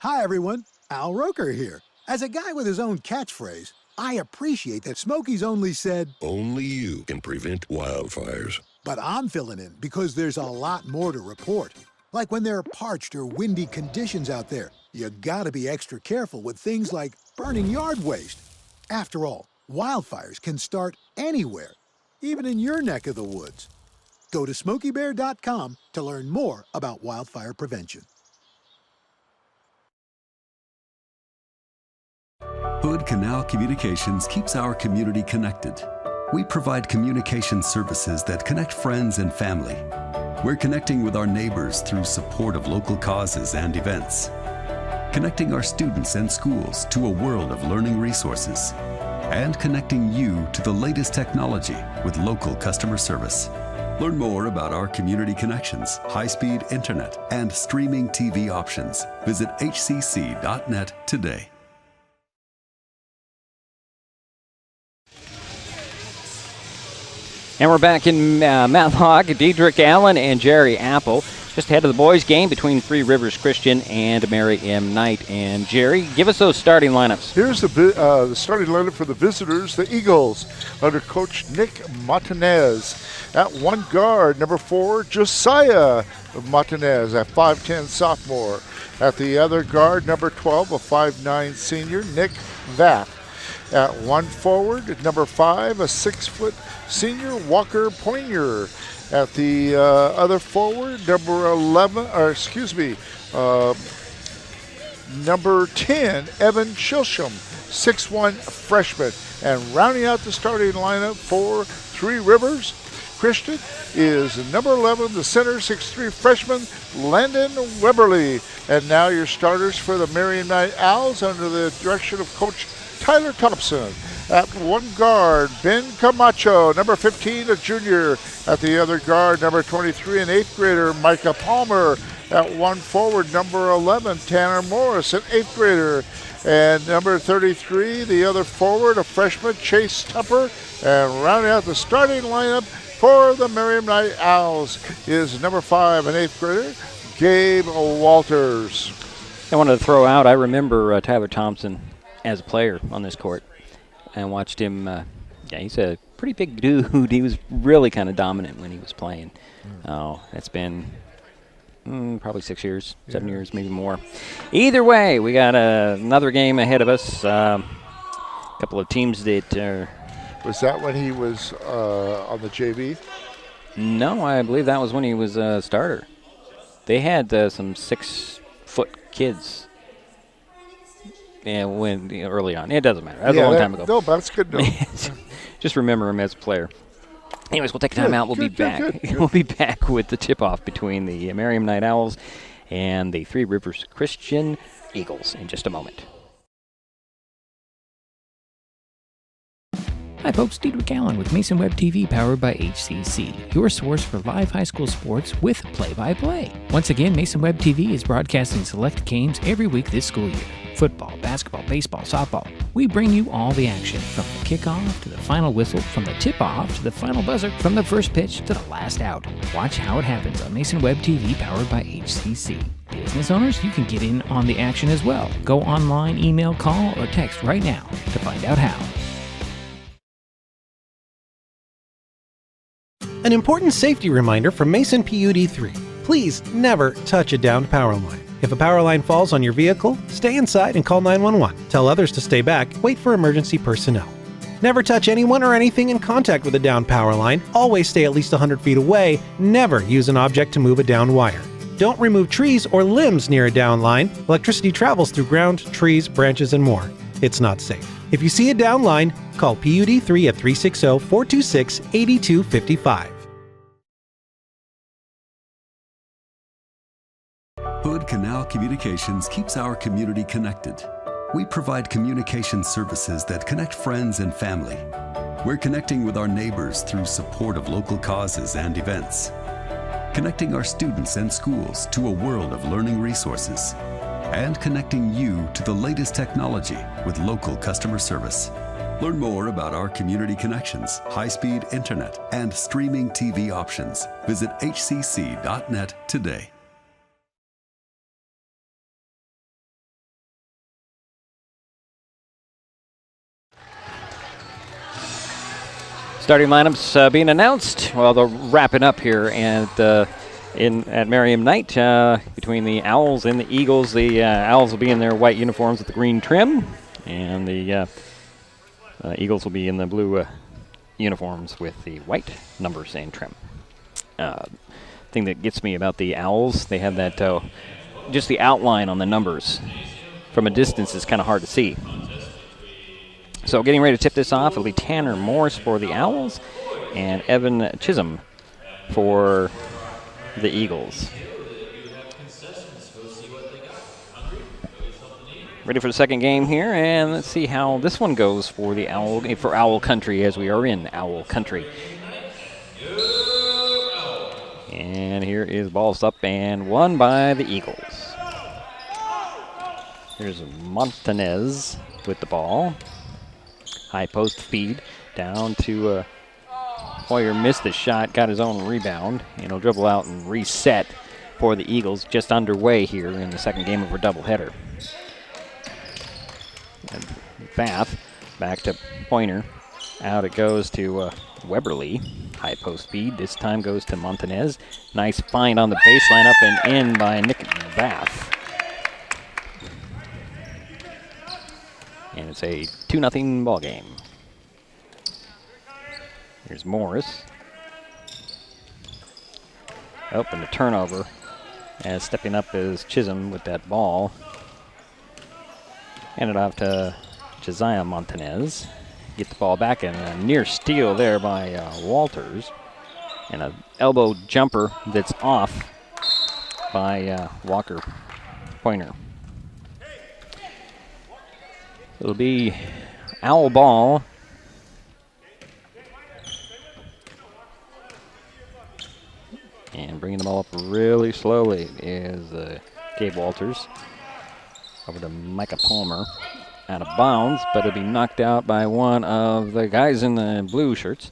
Hi, everyone. Al Roker here. As a guy with his own catchphrase, I appreciate that Smokey's only said, "Only you can prevent wildfires." But I'm filling in because there's a lot more to report. Like when there are parched or windy conditions out there, you gotta be extra careful with things like burning yard waste. After all, wildfires can start anywhere, even in your neck of the woods. Go to SmokeyBear.com to learn more about wildfire prevention. Hood Canal Communications keeps our community connected. We provide communication services that connect friends and family. We're connecting with our neighbors through support of local causes and events. Connecting our students and schools to a world of learning resources. And connecting you to the latest technology with local customer service. Learn more about our community connections, high-speed internet, and streaming TV options. Visit hcc.net today. And we're back in Matlock. Diedrich Allen and Jerry Apple just ahead of the boys' game between Three Rivers Christian and Mary M. Knight. And Jerry, give us those starting lineups. Here's the starting lineup for the visitors, the Eagles, under Coach Nick Martinez. At one guard, number 4, Josiah Martinez, a 5'10 sophomore. At the other guard, number 12, a 5'9 senior, Nick Vath. At one forward, number 5, a 6-foot senior, Walker Poinier. At the other forward, number 11, number 10, Evan Shilsham, 6'1 freshman. And rounding out the starting lineup for Three Rivers Christian is number 11, the center, 6'3 freshman, Landon Weberly. And now your starters for the Mary M. Knight Owls under the direction of Coach Tyler Thompson. At one guard, Ben Camacho, number 15, a junior. At the other guard, number 23, an 8th grader, Micah Palmer. At one forward, number 11, Tanner Morris, an 8th grader. And number 33, the other forward, a freshman, Chase Tupper. And rounding out the starting lineup for the Mary M. Knight Owls is number 5, an 8th grader, Gabe Walters. I wanted to throw out, I remember Tyler Thompson as a player on this court and watched him. He's a pretty big dude. He was really kind of dominant when he was playing. Oh, that's been probably 6 years, 7 years, maybe more. Either way, we got another game ahead of us. A couple of teams that was that when he was on the JV? No, I believe that was when he was a starter. They had some 6-foot kids. And when early on, it doesn't matter. That was a long time ago. No, but that's good to know. Just remember him as a player. Anyways, we'll take a time out. We'll be back. We'll be back with the tip-off between the Merriam Knight Owls and the Three Rivers Christian Eagles in just a moment. Hi folks, Diedrich Allen with Mason Web TV powered by HCC, your source for live high school sports with play-by-play. Once again, Mason Web TV is broadcasting select games every week this school year. Football, basketball, baseball, softball. We bring you all the action, from the kickoff to the final whistle, from the tip-off to the final buzzer, from the first pitch to the last out. Watch how it happens on Mason Web TV powered by HCC. Business owners, you can get in on the action as well. Go online, email, call, or text right now to find out how. An important safety reminder from Mason PUD3. Please never touch a downed power line. If a power line falls on your vehicle, stay inside and call 911. Tell others to stay back. Wait for emergency personnel. Never touch anyone or anything in contact with a downed power line. Always stay at least 100 feet away. Never use an object to move a downed wire. Don't remove trees or limbs near a downed line. Electricity travels through ground, trees, branches, and more. It's not safe. If you see a downed line, call PUD3 at 360-426-8255. Hood Canal Communications keeps our community connected. We provide communication services that connect friends and family. We're connecting with our neighbors through support of local causes and events. Connecting our students and schools to a world of learning resources. And connecting you to the latest technology with local customer service. Learn more about our community connections, high-speed internet, and streaming TV options. Visit hcc.net today. Starting lineups being announced. Well, they're wrapping up here at Merriam Knight between the Owls and the Eagles. The Owls will be in their white uniforms with the green trim, and the Eagles will be in the blue uniforms with the white numbers and trim. Thing that gets me about the Owls, they have that just the outline on the numbers from a distance is kind of hard to see. So getting ready to tip this off, it'll be Tanner Morse for the Owls and Evan Chisholm for the Eagles. Ready for the second game here, and let's see how this one goes for the Owl Country, as we are in Owl Country. And here is balls up and won by the Eagles. Here's Montanez with the ball. High post feed down to Hoyer. Missed the shot, got his own rebound, and he'll dribble out and reset for the Eagles, just underway here in the second game of our doubleheader. And Bath back to Pointer. Out it goes to Weberly. High post feed. This time goes to Montanez. Nice find on the baseline, up and in by Nick Bath. And it's a 2-0 ball game. Here's Morris. And a turnover. As stepping up is Chisholm with that ball. Hand it off to Josiah Montanez. Get the ball back, and a near steal there by Walters. And an elbow jumper that's off by Walker Pointer. It'll be Owl ball. And bringing the ball up really slowly is Gabe Walters. Over to Micah Palmer. Out of bounds, but it'll be knocked out by one of the guys in the blue shirts.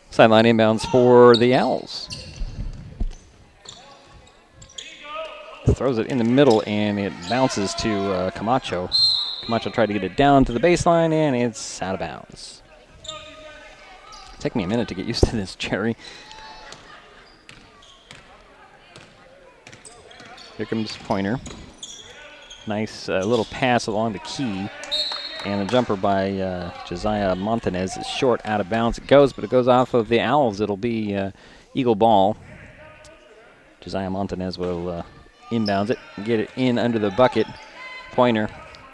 Sideline inbounds for the Owls. Throws it in the middle, and it bounces to Camacho. Camacho tried to get it down to the baseline, and it's out of bounds. Take me a minute to get used to this, Jerry. Here comes Pointer. Nice little pass along the key. And the jumper by Josiah Montanez is short, out of bounds. It goes, but it goes off of the Owls. It'll be Eagle ball. Josiah Montanez will inbounds it, get it in under the bucket. Pointer,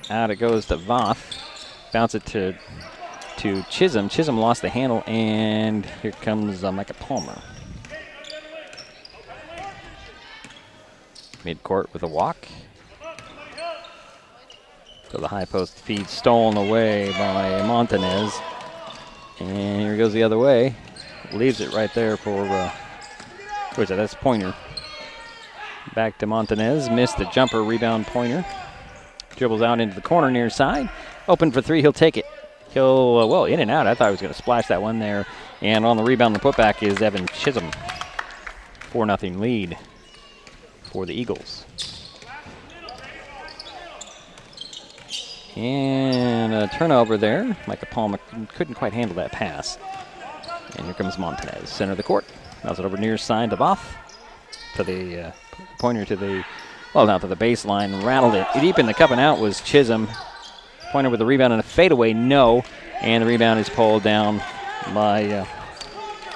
out it goes to Voth. Bounce it to Chisholm. Chisholm lost the handle, and here comes Micah Palmer. Mid-court with a walk. So the high post feed stolen away by Montanez. And here he goes the other way. Leaves it right there for, who is that? That's Pointer. Back to Montanez. Missed the jumper, rebound Pointer. Dribbles out into the corner near side. Open for three, he'll take it. He'll, well, in and out. I thought he was going to splash that one there. And on the rebound, the putback is Evan Chisholm. 4-0 lead for the Eagles. And a turnover there. Micah Palmer couldn't quite handle that pass. And here comes Montanez, center of the court. Bounce it over near side to Voth. To the Pointer to the, well, now to the baseline. Rattled it. Deep in the cup and out was Chisholm. Pointer with the rebound and a fadeaway, no. And the rebound is pulled down by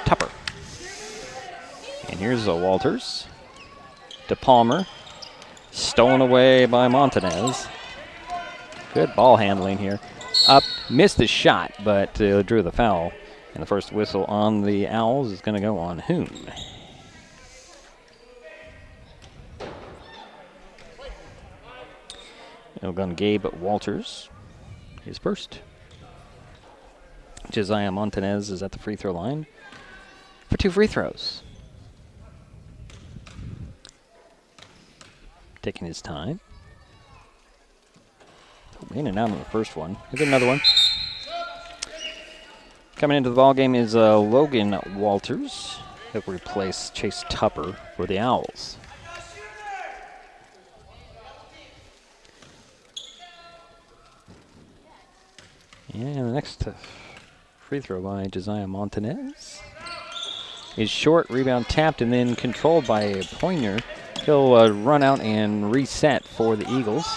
Tupper. And here's Walters to Palmer. Stolen away by Montanez. Good ball handling here. Up, missed the shot, but drew the foul. And the first whistle on the Owls is going to go on whom? It'll go on Gabe Walters. His first. Josiah Montanez is at the free throw line for 2 free throws. Taking his time. In and out on the first one. Here's another one. Coming into the ball game is Logan Walters. He'll replace Chase Tupper for the Owls. And the next free throw by Josiah Montanez is short, rebound tapped, and then controlled by a Pointer. He'll run out and reset for the Eagles.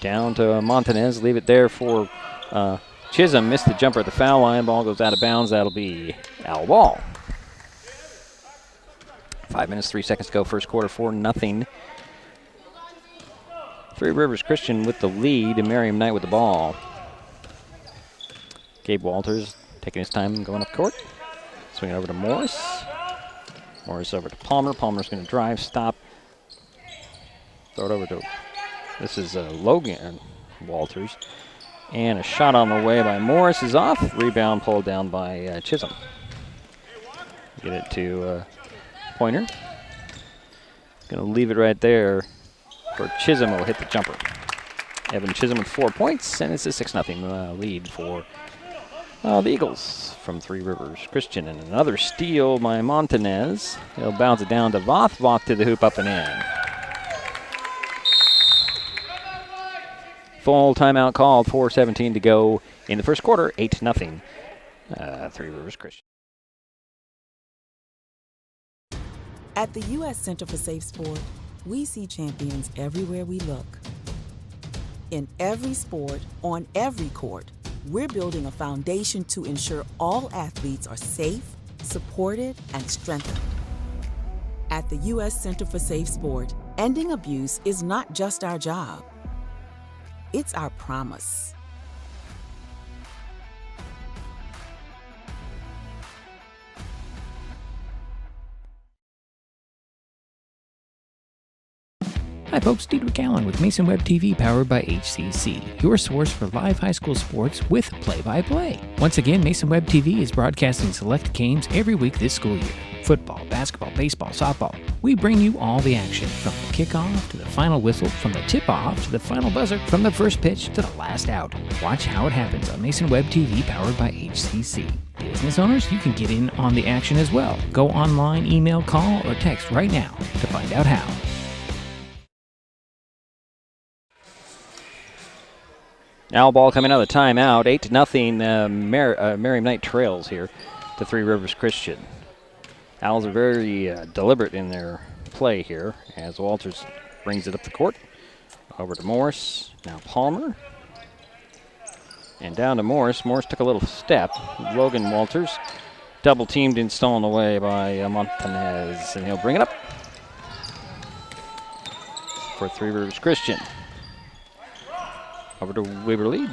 Down to Montanez, leave it there for Chisholm. Missed the jumper at the foul line. Ball goes out of bounds. That'll be Owl ball. 5 minutes, 3 seconds to go. First quarter, 4-0. Three Rivers Christian with the lead, and Merriam Knight with the ball. Gabe Walters taking his time going up court. Swing it over to Morris. Morris over to Palmer. Palmer's going to drive, stop. Throw it over to, this is Logan Walters. And a shot on the way by Morris is off. Rebound pulled down by Chisholm. Get it to Pointer. Going to leave it right there for Chisholm. Will hit the jumper. Evan Chisholm with 4 points, and it's a 6-0 lead for the Eagles from Three Rivers Christian. And another steal by Montanez. He'll bounce it down to Voth. Voth to the hoop, up and in. Full timeout called, 4:17 to go in the first quarter, 8-0. Three Rivers Christian. At the U.S. Center for Safe Sport, we see champions everywhere we look. In every sport, on every court, we're building a foundation to ensure all athletes are safe, supported, and strengthened. At the U.S. Center for Safe Sport, ending abuse is not just our job. It's our promise. Hi folks, Diedrich Allen with Mason Web TV powered by HCC, your source for live high school sports with play-by-play. Once again, Mason Web TV is broadcasting select games every week this school year. Football, basketball, baseball, softball. We bring you all the action, from the kickoff to the final whistle, from the tip-off to the final buzzer, from the first pitch to the last out. Watch how it happens on Mason Web TV powered by HCC. Business owners, you can get in on the action as well. Go online, email, call, or text right now to find out how. Owl ball coming out of the timeout. 8-0. Merriam Knight trails here to Three Rivers Christian. Owls are very deliberate in their play here as Walters brings it up the court. Over to Morris. Now Palmer. And down to Morris. Morris took a little step. Logan Walters double teamed and stolen away by Montanez. And he'll bring it up. for Three Rivers Christian. Over to Waverly.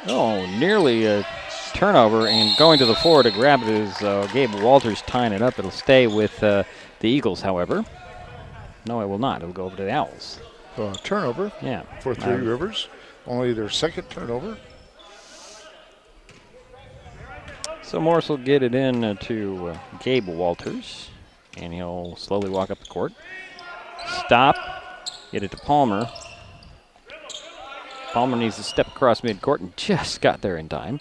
Oh, nearly a turnover, and going to the floor to grab it is Gabe Walters tying it up. It'll stay with the Eagles, however. No, it will not. It'll go over to the Owls. Turnover. Yeah. For Three Rivers. Only their second turnover. So Morris will get it in to Gabe Walters, and he'll slowly walk up the court. Stop. Get it to Palmer. Palmer needs to step across midcourt and just got there in time.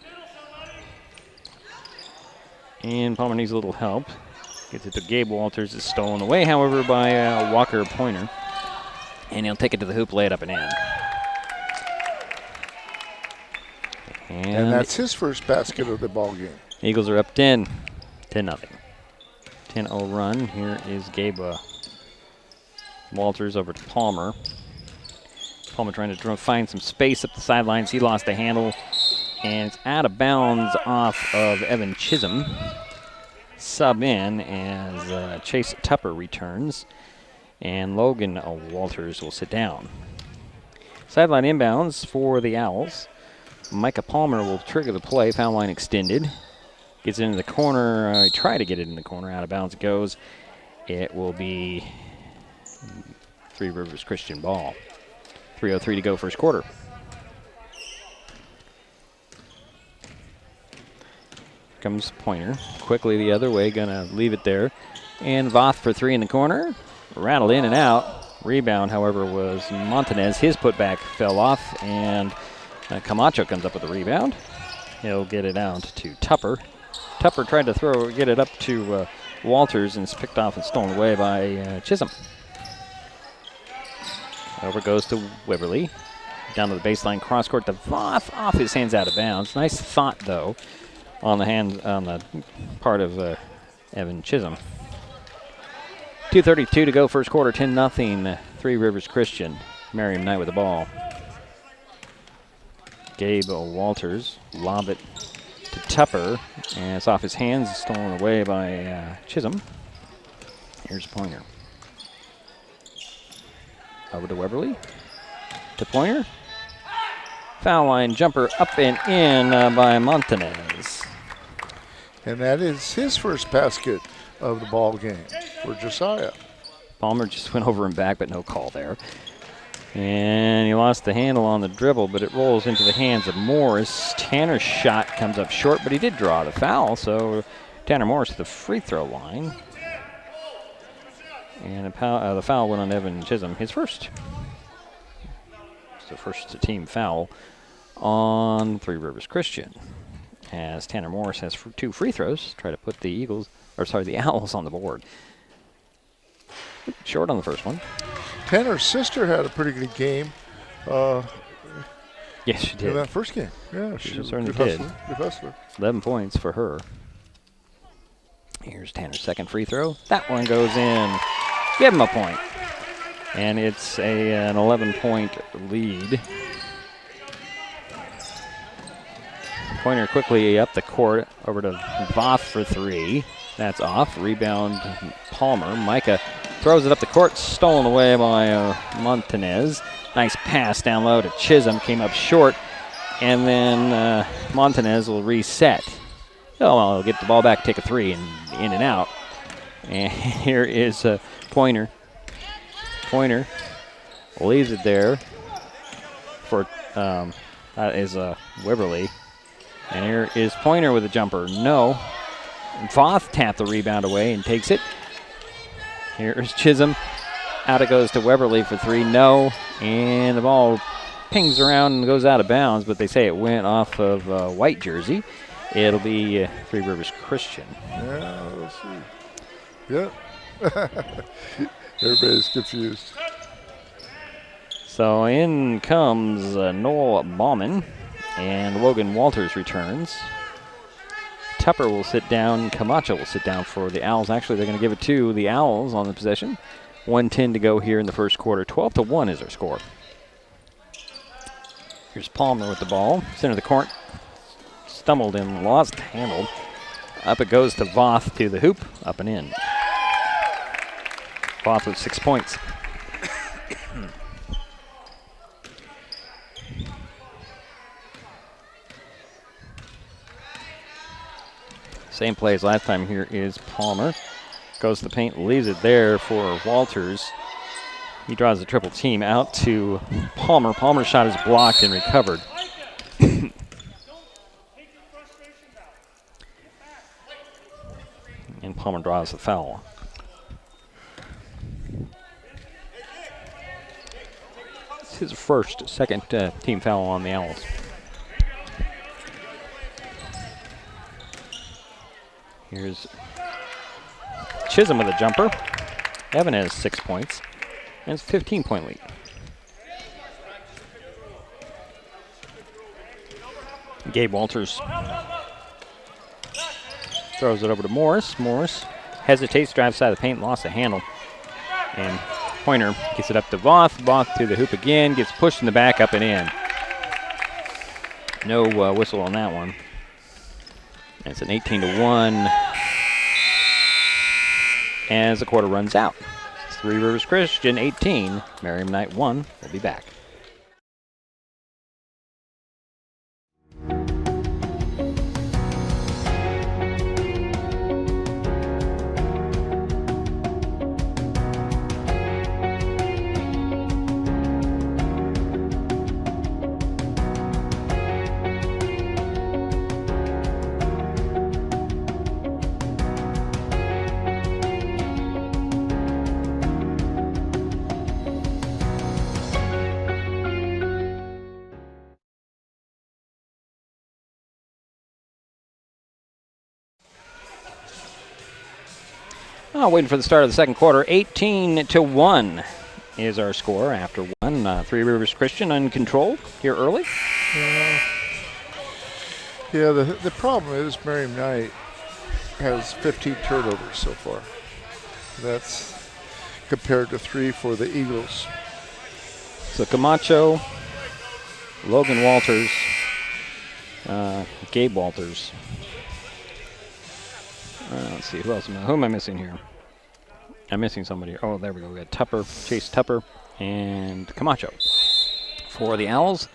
And Palmer needs a little help. Gets it to Gabe Walters. It's stolen away, however, by Walker Pointer. And he'll take it to the hoop, lay it up and in. And that's his first basket of the ball game. Eagles are up 10. 10-0. 10-0 run. Here is Gabe Walters over to Palmer. Palmer trying to find some space up the sidelines. He lost the handle, and it's out of bounds off of Evan Chisholm. Sub in as Chase Tupper returns, and Logan Walters will sit down. Sideline inbounds for the Owls. Micah Palmer will trigger the play. Foul line extended. Gets it into the corner. Try to get it in the corner. Out of bounds it goes. It will be Three Rivers Christian ball. 3:03 to go first quarter. Comes Pointer. Quickly the other way. Going to leave it there. And Voth for three in the corner. Rattled in and out. Rebound, however, was Montanez. His putback fell off, and Camacho comes up with the rebound. He'll get it out to Tupper. Tupper tried to get it up to Walters, and it's picked off and stolen away by Chisholm. Over goes to Weberly. Down to the baseline, cross court to Voth, off his hands, out of bounds. Nice thought, though, on the part of Evan Chisholm. 2:32 to go first quarter, 10-0, Three Rivers Christian. Merriam Knight with the ball. Gabe Walters lob it to Tupper, and it's off his hands, stolen away by Chisholm. Here's Pointer. Over to Weberly. To Pointer. Foul line jumper up and in by Montanez. And that is his first basket of the ball game for Josiah. Palmer just went over and back, but no call there. And he lost the handle on the dribble, but it rolls into the hands of Morris. Tanner's shot comes up short, but he did draw the foul, so Tanner Morris to the free throw line. And the foul went on Evan Chisholm, his first. It's the first team foul on Three Rivers Christian, as Tanner Morris has two free throws. Try to put the Owls on the board. Short on the first one. Tanner's sister had a pretty good game. Yes, she did. In that first game. Yeah, she was certainly a good did. hustler. Good hustler. 11 points for her. Here's Tanner's second free throw. That one goes in. Give him a point. And it's an 11-point lead. Pointer quickly up the court over to Voth for three. That's off. Rebound Palmer. Micah throws it up the court. Stolen away by Montanez. Nice pass down low to Chisholm. Came up short. And then Montanez will reset. Oh, well, he'll get the ball back, take a three, and in and out. And here is Pointer. Pointer leaves it there for that is Weberly. And here is Pointer with a jumper. No. Voth tapped the rebound away and takes it. Here's Chisholm. Out it goes to Weberly for three. No. And the ball pings around and goes out of bounds, but they say it went off of white jersey. It'll be Three Rivers Christian. Yeah, let's see. Yeah. Everybody's confused. So in comes Noel Bauman, and Logan Walters returns. Tupper will sit down. Camacho will sit down for the Owls. Actually, they're going to give it to the Owls on the possession. 1:10 to go here in the first quarter. 12-1 is our score. Here's Palmer with the ball. Center of the court. Stumbled and lost handle. Up it goes to Voth to the hoop. Up and in. Voth with 6 points. Same play as last time. Here is Palmer. Goes to the paint, leaves it there for Walters. He draws the triple team out to Palmer. Palmer's shot is blocked and recovered. And Palmer draws the foul. It's his second team foul on the Owls. Here's Chisholm with a jumper. Evan has 6 points. And it's a 15-point lead. Gabe Walters throws it over to Morris. Morris hesitates, drives side of the paint, lost the handle. And Pointer gets it up to Voth. Voth to the hoop again, gets pushed in the back, up and in. No whistle on that one. And it's an 18-1 as the quarter runs out. It's Three Rivers Christian 18, Merriam Knight 1. We'll be back. Waiting for the start of the second quarter. 18-1 is our score after one. Three Rivers Christian uncontrolled here early. Yeah, the problem is Merriam Knight has 15 turnovers so far. That's compared to 3 for the Eagles. So Camacho, Logan Walters, Gabe Walters. Let's see, who am I missing here? I'm missing somebody. Oh, there we go. We got Tupper, Chase Tupper, and Camacho. For the Owls,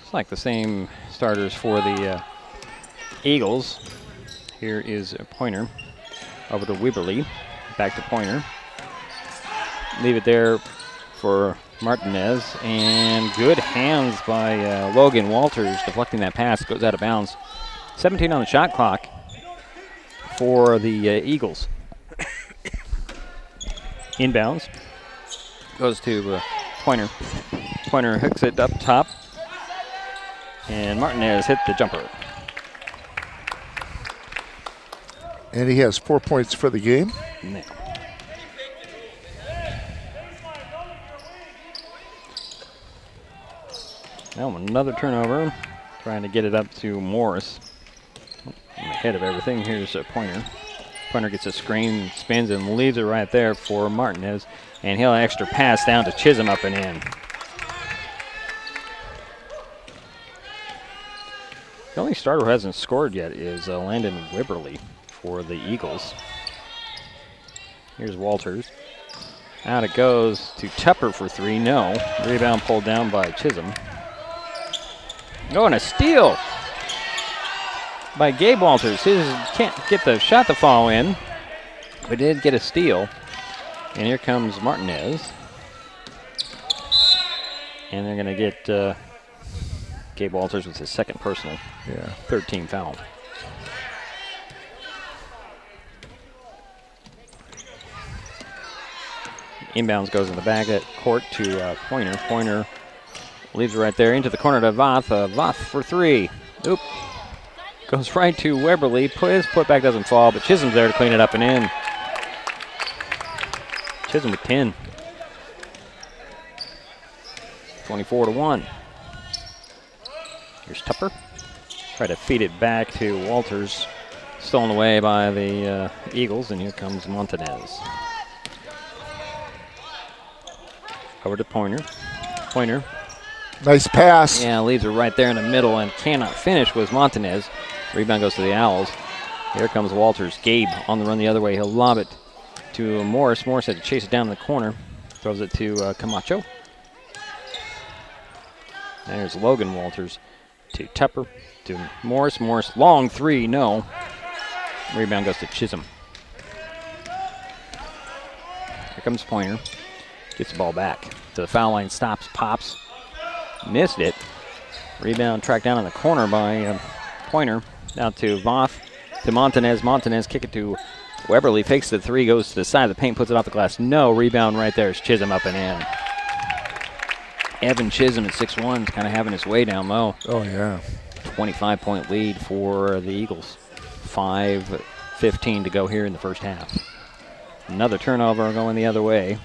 it's like the same starters for the Eagles. Here is Pointer over to Weberly. Back to Pointer. Leave it there for Martinez. And good hands by Logan Walters deflecting that pass. Goes out of bounds. 17 on the shot clock for the Eagles. Inbounds. Goes to Pointer. Pointer hooks it up top. And Martinez hit the jumper. And he has 4 points for the game. No. Now another turnover. Trying to get it up to Morris. Ahead of everything, here's Pointer. Pointer gets a screen, spins, and leaves it right there for Martinez. And he'll extra pass down to Chisholm up and in. The only starter who hasn't scored yet is Landon Wibberly for the Eagles. Here's Walters. Out it goes to Tupper for 3. No. Rebound pulled down by Chisholm. Oh, and a steal by Gabe Walters. His can't get the shot to fall in, but did get a steal. And here comes Martinez. And they're going to get Gabe Walters with his second personal. Yeah. 13 foul. Inbounds goes in the back at court to Pointer. Pointer leaves it right there into the corner to Voth. Voth for 3. Oop. Goes right to Weberly. His putback doesn't fall, but Chisholm's there to clean it up and in. Chisholm with 10. 24-1. Here's Tupper. Try to feed it back to Walters. Stolen away by the Eagles, and here comes Montanez. Over to Pointer. Pointer. Nice pass. Yeah, leaves it right there in the middle and cannot finish with Montanez. Rebound goes to the Owls. Here comes Walters. Gabe on the run the other way. He'll lob it to Morris. Morris had to chase it down in the corner. Throws it to Camacho. There's Logan Walters. to Tupper, to Morris. Morris, long three, no. Rebound goes to Chisholm. Here comes Pointer. Gets the ball back to the foul line, stops, pops. Missed it. Rebound tracked down in the corner by Pointer. Down to Voth, to Montanez. Montanez kick it to Weberly. Fakes the three, goes to the side of the paint, puts it off the glass. No, rebound right there is Chisholm up and in. Evan Chisholm at 6'1", is kind of having his way down low. Oh, yeah. 25-point lead for the Eagles. 5:15 to go here in the first half. Another turnover going the other way.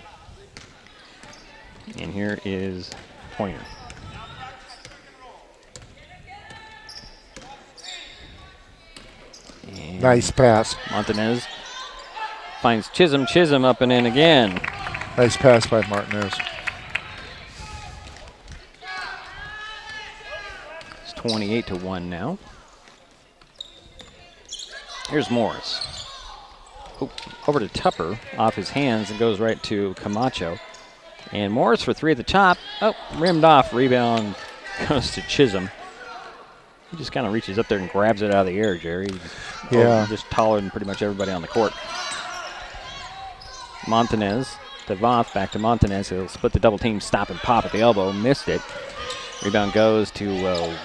And here is Pointer. And nice pass. Montanez finds Chisholm. Chisholm up and in again. Nice pass by Martinez. It's 28-1 now. Here's Morris. Over to Tupper, off his hands, and goes right to Camacho. And Morris for three at the top. Oh, rimmed off. Rebound goes to Chisholm. He just kind of reaches up there and grabs it out of the air, Jerry. Yeah. Just taller than pretty much everybody on the court. Montanez to Voth, back to Montanez. He'll split the double team, stop and pop at the elbow. Missed it. Rebound goes to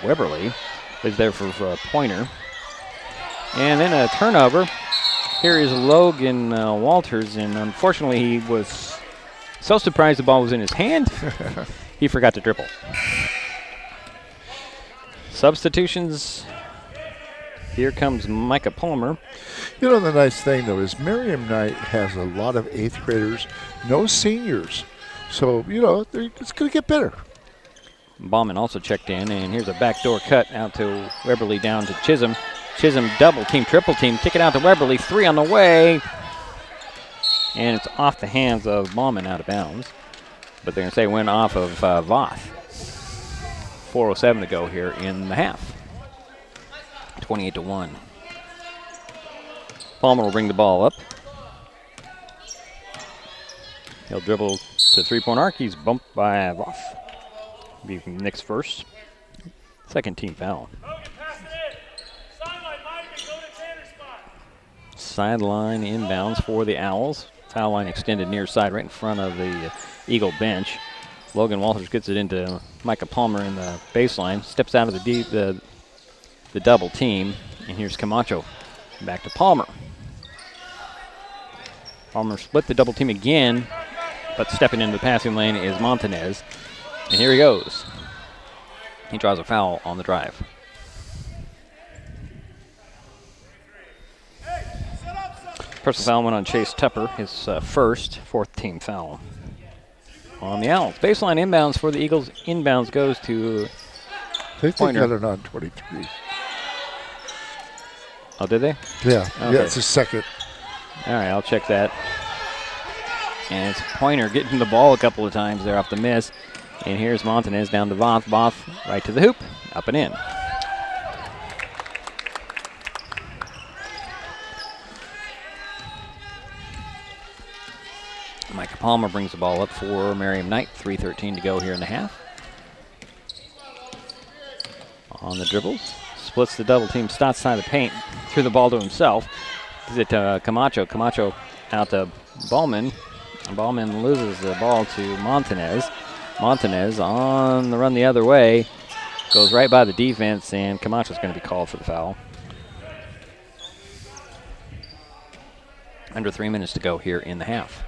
Weberly. Is there for Pointer. And then a turnover. Here is Logan Walters, and unfortunately he was so surprised the ball was in his hand, he forgot to dribble. Substitutions. Here comes Micah Palmer. You know, the nice thing, though, is Miriam Knight has a lot of 8th graders, no seniors. So, you know, it's going to get better. Bauman also checked in, and here's a backdoor cut out to Weberly, down to Chisholm. Chisholm double team, triple team, kick it out to Weberly, three on the way. And it's off the hands of Bauman, out of bounds. But they're going to say went off of Voth. 4:07 to go here in the half. 28-1. Palmer will bring the ball up. He'll dribble to three-point arc. He's bumped by Voth. Be Nick's first. Second team foul. Sideline inbounds for the Owls. Foul line extended near side, right in front of the Eagle bench. Logan Walters gets it into Micah Palmer in the baseline. Steps out of the double team. And here's Camacho. Back to Palmer. Palmer split the double team again, but stepping into the passing lane is Montanez. And here he goes. He draws a foul on the drive. Personal foul went on Chase Tupper, his first, fourth team foul on the Owls. Baseline inbounds for the Eagles. Inbounds goes to They Pointer. got it on 23. Oh, did they? Yeah, Okay. yeah, it's a second. All right, I'll check that. And it's Pointer getting the ball a couple of times there off the miss. And here's Montanez down to Voth. Voth right to the hoop, up and in. Micah Palmer brings the ball up for Miriam Knight. 3:13 to go here in the half. On the dribbles. Splits the double team, starts side of the paint, threw the ball to himself. Gives it to Camacho. Camacho out to Ballman. Ballman loses the ball to Montanez. Montanez on the run the other way. Goes right by the defense, and Camacho's going to be called for the foul. Under 3 minutes to go here in the half.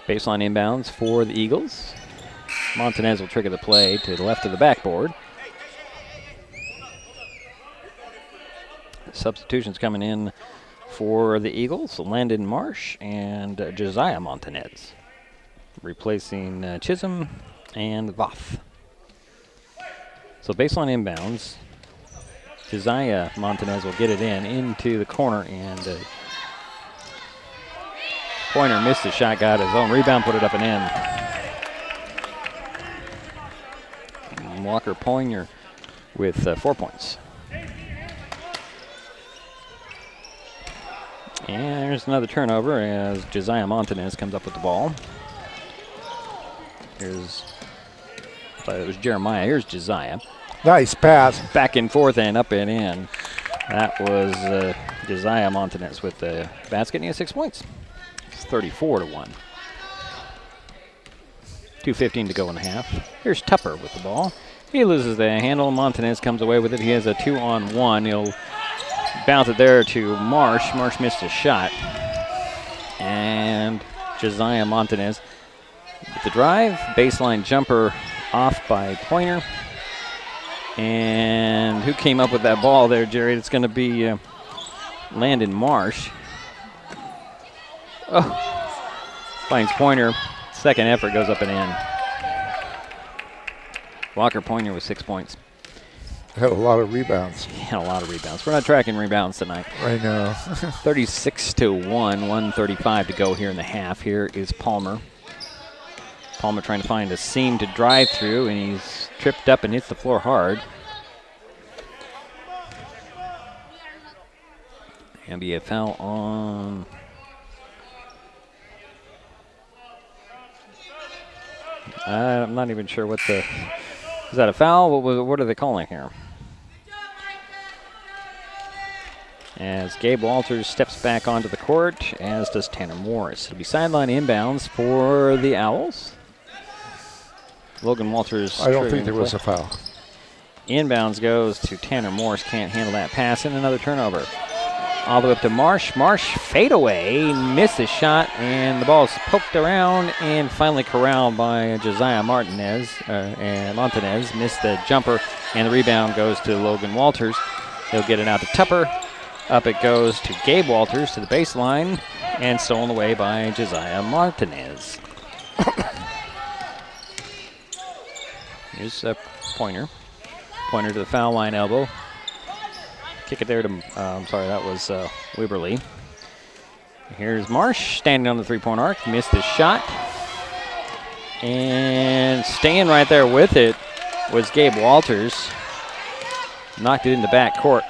Baseline inbounds for the Eagles. Montanez will trigger the play to the left of the backboard. Substitutions coming in for the Eagles. Landon Marsh and Josiah Montanez. Replacing Chisholm and Voth. So baseline inbounds. Josiah Montanez will get it into the corner, and Pointer missed the shot, got his own rebound, put it up and in. Walker Pointer with 4 points. And there's another turnover as Josiah Montanez comes up with the ball. Here's But it was Jeremiah. Here's Josiah. Nice pass. Back and forth and up and in. That was Josiah Montanez with the basket, and he has 6 points. It's 34-1. 2:15 to go in the half. Here's Tupper with the ball. He loses the handle. Montanez comes away with it. He has a 2-on-1. He'll bounce it there to Marsh. Marsh missed his shot. And Josiah Montanez with the drive. Baseline jumper off by Pointer. And who came up with that ball there, Jerry? It's going to be Landon Marsh. Oh, finds Pointer. Second effort goes up and in. Walker Pointer with 6 points. Had a lot of rebounds. Had a lot of rebounds. We're not tracking rebounds tonight. I know. 36-1, 1:35 to go here in the half. Here is Palmer. Palmer trying to find a seam to drive through, and he's tripped up and hits the floor hard. And be a foul on... I'm not even sure what the... Is that a foul? What are they calling here? As Gabe Walters steps back onto the court, as does Tanner Morris. It'll be sideline inbounds for the Owls. Logan Walters. I don't think there was a foul. Inbounds goes to Tanner Morris. Can't handle that pass, and another turnover. All the way up to Marsh. Marsh fadeaway, missed his shot, and the ball is poked around and finally corralled by Josiah Montanez. And Montanez missed the jumper, and the rebound goes to Logan Walters. He'll get it out to Tupper. Up it goes to Gabe Walters to the baseline, and stolen away by Josiah Montanez. Here's Pointer. Pointer to the foul line elbow. Kick it there to, I'm sorry, that was Weberly. Here's Marsh standing on the three-point arc. Missed his shot. And staying right there with it was Gabe Walters. Knocked it in the back court.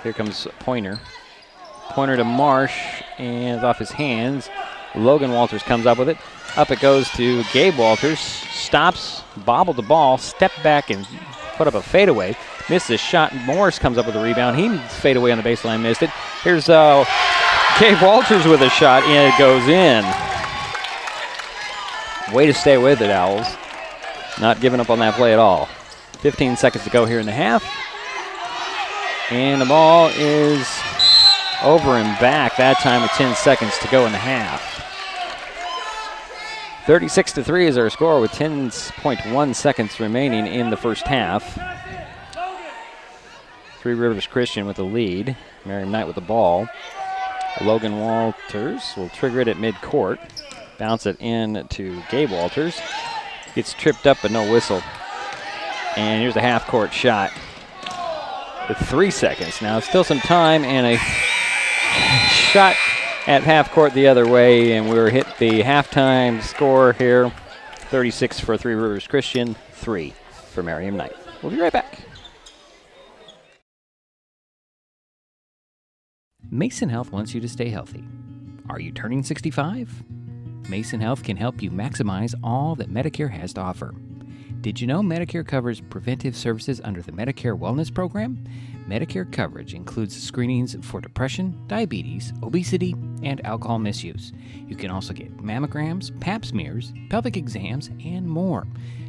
Here comes Pointer. Pointer to Marsh, and it's off his hands. Logan Walters comes up with it. Up it goes to Gabe Walters. Stops, bobbled the ball, stepped back and put up a fadeaway. Missed his shot. Morris comes up with a rebound. He fade away on the baseline, missed it. Here's Gabe Walters with a shot, and it goes in. Way to stay with it, Owls. Not giving up on that play at all. 15 seconds to go here in the half. And the ball is over and back, that time with 10 seconds to go in the half. 36-3 is our score with 10.1 seconds remaining in the first half. Three Rivers Christian with the lead. Merriam Knight with the ball. Logan Walters will trigger it at midcourt. Bounce it in to Gabe Walters. Gets tripped up but no whistle. And here's a half-court shot with 3 seconds. Now still some time and a shot at half-court the other way, and we're hit the halftime score here. 36 for Three Rivers Christian, 3 for Merriam Knight. We'll be right back. Mason Health wants you to stay healthy. Are you turning 65? Mason Health can help you maximize all that Medicare has to offer. Did you know Medicare covers preventive services under the Medicare Wellness Program? Medicare coverage includes screenings for depression, diabetes, obesity, and alcohol misuse. You can also get mammograms, pap smears, pelvic exams, and more.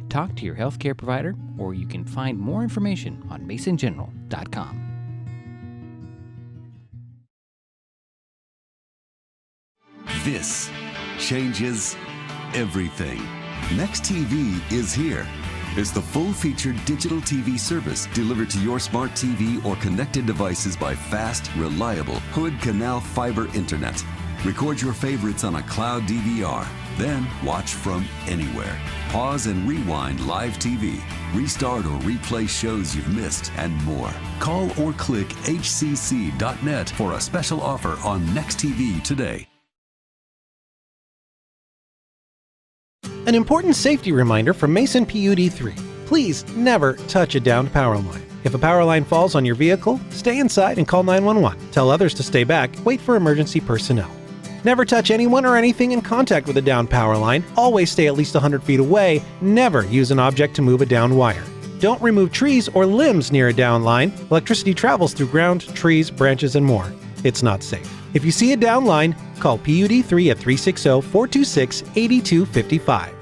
Talk to your healthcare provider, or you can find more information on masongeneral.com. This changes everything. Next TV is here. It's the full-featured digital TV service delivered to your smart TV or connected devices by fast, reliable Hood Canal fiber internet. Record your favorites on a cloud DVR, then watch from anywhere. Pause and rewind live TV, restart or replay shows you've missed, and more. Call or click hcc.net for a special offer on Next TV today. An important safety reminder from Mason PUD3. Please never touch a downed power line. If a power line falls on your vehicle, stay inside and call 911. Tell others to stay back, wait for emergency personnel. Never touch anyone or anything in contact with a downed power line. Always stay at least 100 feet away. Never use an object to move a downed wire. Don't remove trees or limbs near a downed line. Electricity travels through ground, trees, branches, and more. It's not safe. If you see a downed line, call PUD3 at 360-426-8255.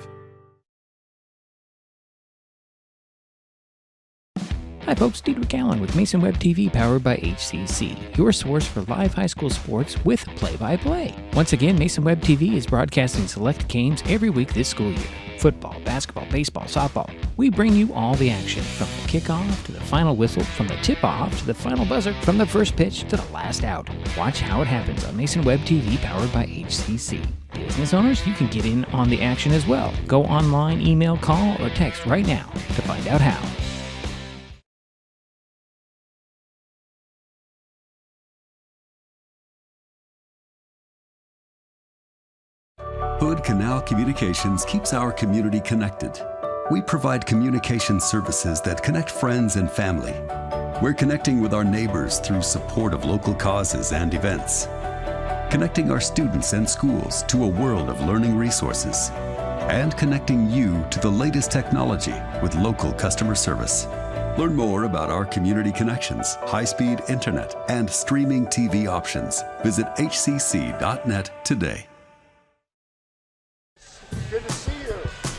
Hi folks, Diedrich Allen with Mason Web TV powered by HCC, your source for live high school sports with play-by-play. Once again, Mason Web TV is broadcasting select games every week this school year. Football, basketball, baseball, softball. We bring you all the action, from the kickoff to the final whistle, from the tip-off to the final buzzer, from the first pitch to the last out. Watch how it happens on Mason Web TV powered by HCC. Business owners, you can get in on the action as well. Go online, email, call, or text right now to find out how. Hood Canal Communications keeps our community connected. We provide communication services that connect friends and family. We're connecting with our neighbors through support of local causes and events. Connecting our students and schools to a world of learning resources. And connecting you to the latest technology with local customer service. Learn more about our community connections, high-speed internet, and streaming TV options. Visit hcc.net today. Good to see you.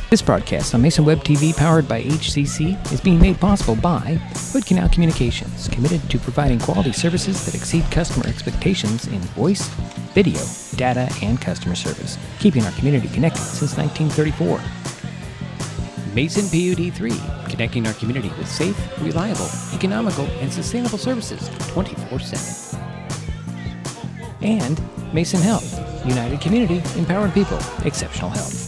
This broadcast on Mason Web TV powered by HCC is being made possible by Hood Canal Communications, committed to providing quality services that exceed customer expectations in voice, video, data, and customer service, keeping our community connected since 1934. Mason PUD3, connecting our community with safe, reliable, economical, and sustainable services 24/7. And Mason Health, United Community, empowering people, exceptional health.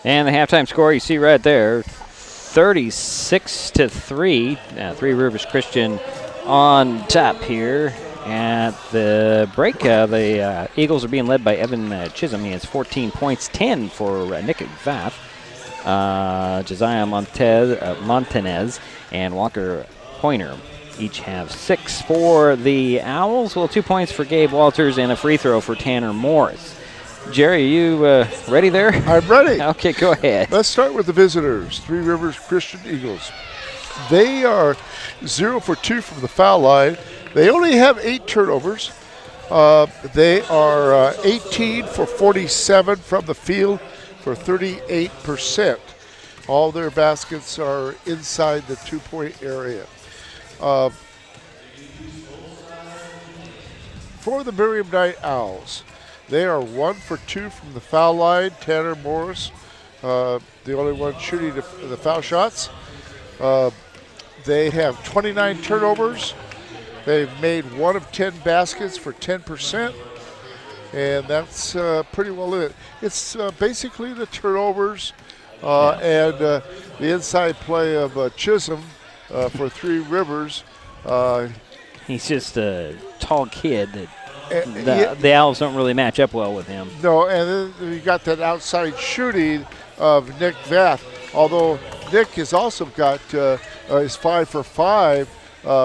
And the halftime score you see right there, 36-3. Three Rivers Christian on top here. At the break, the Eagles are being led by Evan Chisholm. He has 14 points, 10 for Nick Vath. Josiah Montanez and Walker Pointer each have 6 for the Owls. Well, 2 points for Gabe Walters and a free throw for Tanner Morris. Jerry, are you ready there? I'm ready. Okay, go ahead. Let's start with the visitors, Three Rivers Christian Eagles. They are 0 for 2 from the foul line. They only have 8 turnovers. They are 18 for 47 from the field for 38%. All their baskets are inside the 2-point area. For the Miriam Knight Owls, they are 1 for 2 from the foul line. Tanner Morris, the only one shooting the foul shots. They have 29 turnovers. They've made 1 of 10 baskets for 10%, and that's pretty well it. It's basically the turnovers and the inside play of Chisholm for Three Rivers. He's just a tall kid that the Owls don't really match up well with him. No, and then you got that outside shooting of Nick Vath, although Nick has also got is 5 for 5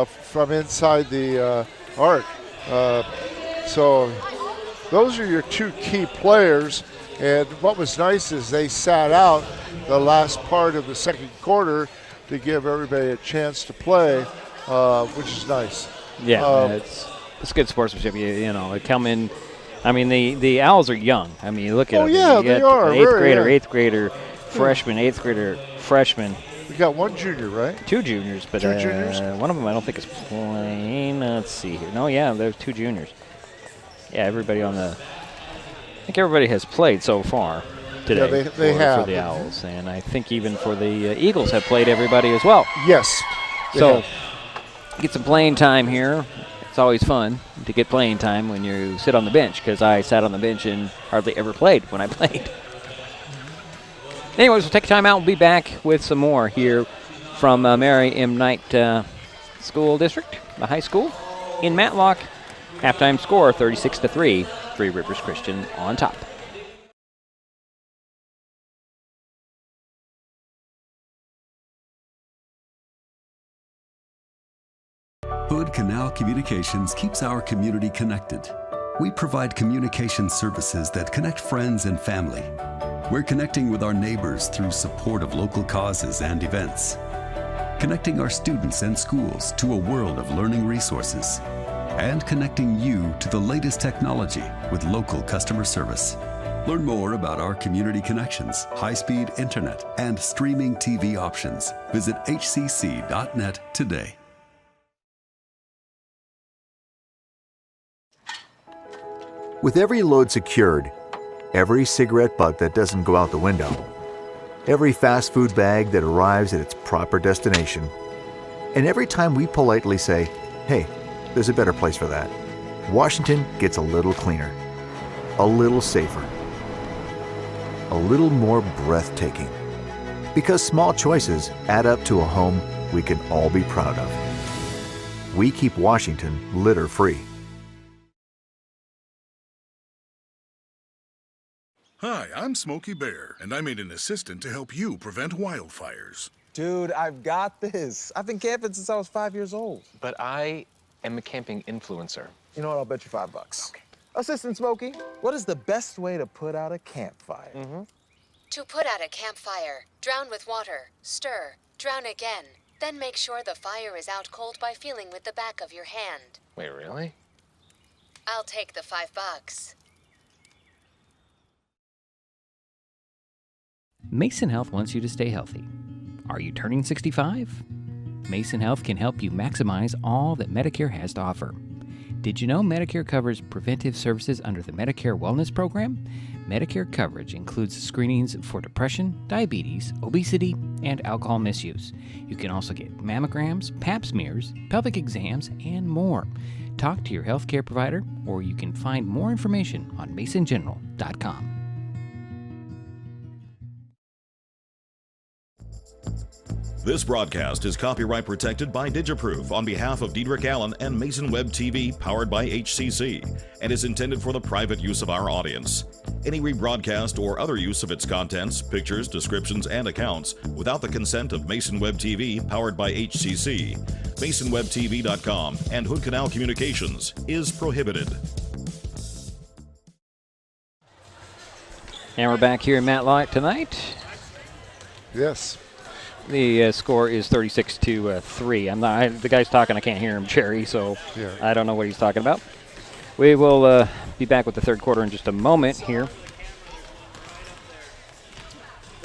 from inside the arc. So those are your 2 key players. And what was nice is they sat out the last part of the second quarter to give everybody a chance to play, which is nice. Yeah, it's good sportsmanship. You know, they come in. I mean, the Owls are young. I mean, you look at them. Yeah, they are. Eighth grader, freshman, 8th grader, freshman. We got 1 junior, right? 2 juniors, but 2 juniors? One of them I don't think is playing. Let's see here. No, yeah, there's 2 juniors. Yeah, everybody on the. I think everybody has played so far today. Yeah, they have for the Owls, and I think even for the Eagles have played everybody as well. Yes. So get some playing time here. It's always fun to get playing time when you sit on the bench, because I sat on the bench and hardly ever played when I played. Anyways, we'll take a time out. We'll be back with some more here from Mary M. Knight School District, the high school in Matlock. Halftime score 36-3, Three Rivers Christian on top. Hood Canal Communications keeps our community connected. We provide communication services that connect friends and family. We're connecting with our neighbors through support of local causes and events. Connecting our students and schools to a world of learning resources. And connecting you to the latest technology with local customer service. Learn more about our community connections, high-speed internet, and streaming TV options. Visit hcc.net today. With every load secured, every cigarette butt that doesn't go out the window, every fast food bag that arrives at its proper destination, and every time we politely say, hey, there's a better place for that, Washington gets a little cleaner, a little safer, a little more breathtaking. Because small choices add up to a home we can all be proud of. We keep Washington litter-free. Hi, I'm Smokey Bear, and I made an assistant to help you prevent wildfires. Dude, I've got this. I've been camping since I was 5 years old. But I am a camping influencer. You know what? I'll bet you $5. Okay. Assistant Smokey, what is the best way to put out a campfire? To put out a campfire, drown with water, stir, drown again. Then make sure the fire is out cold by feeling with the back of your hand. Wait, really? I'll take the $5. Mason Health wants you to stay healthy. Are you turning 65? Mason Health can help you maximize all that Medicare has to offer. Did you know Medicare covers preventive services under the Medicare Wellness Program? Medicare coverage includes screenings for depression, diabetes, obesity, and alcohol misuse. You can also get mammograms, pap smears, pelvic exams, and more. Talk to your healthcare provider, or you can find more information on masongeneral.com. This broadcast is copyright protected by Digiproof on behalf of Diedrich Allen and Mason Web TV, powered by HCC, and is intended for the private use of our audience. Any rebroadcast or other use of its contents, pictures, descriptions, and accounts without the consent of Mason Web TV, powered by HCC, MasonWebTV.com, and Hood Canal Communications is prohibited. And we're back here in Matlock tonight. Yes. The score is 36-3. The guy's talking. I can't hear him, Jerry, so yeah. I don't know what he's talking about. We will be back with the third quarter in just a moment here.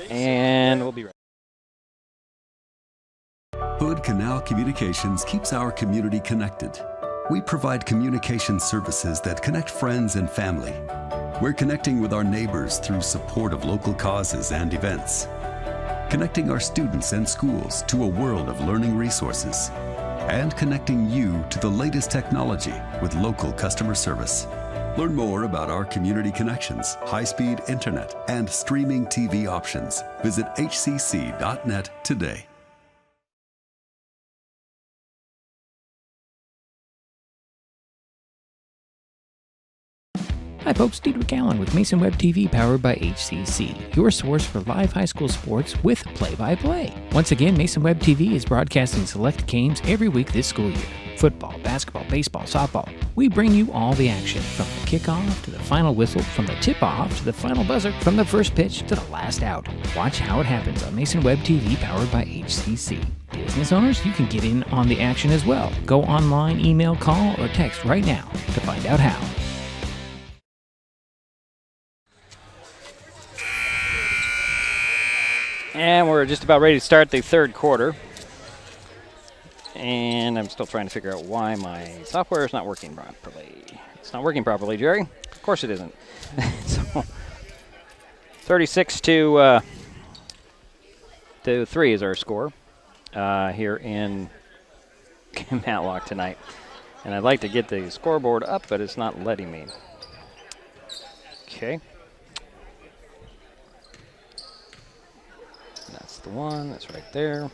And we'll be right back. Hood Canal Communications keeps our community connected. We provide communication services that connect friends and family. We're connecting with our neighbors through support of local causes and events. Connecting our students and schools to a world of learning resources, and connecting you to the latest technology with local customer service. Learn more about our community connections, high-speed internet, and streaming TV options. Visit hcc.net today. Hi folks, Diedrich Allen with Mason Web TV, powered by HCC, your source for live high school sports with play-by-play. Once again, Mason Web TV is broadcasting select games every week this school year. Football, basketball, baseball, softball. We bring you all the action, from the kickoff to the final whistle, from the tip-off to the final buzzer, from the first pitch to the last out. Watch how it happens on Mason Web TV, powered by HCC. Business owners, you can get in on the action as well. Go online, email, call, or text right now to find out how. And we're just about ready to start the third quarter. And I'm still trying to figure out why my software is not working properly. It's not working properly, Jerry. Of course it isn't. So 36-3 is our score here in Matlock tonight. And I'd like to get the scoreboard up, but it's not letting me. Okay. That's the one. That's right there.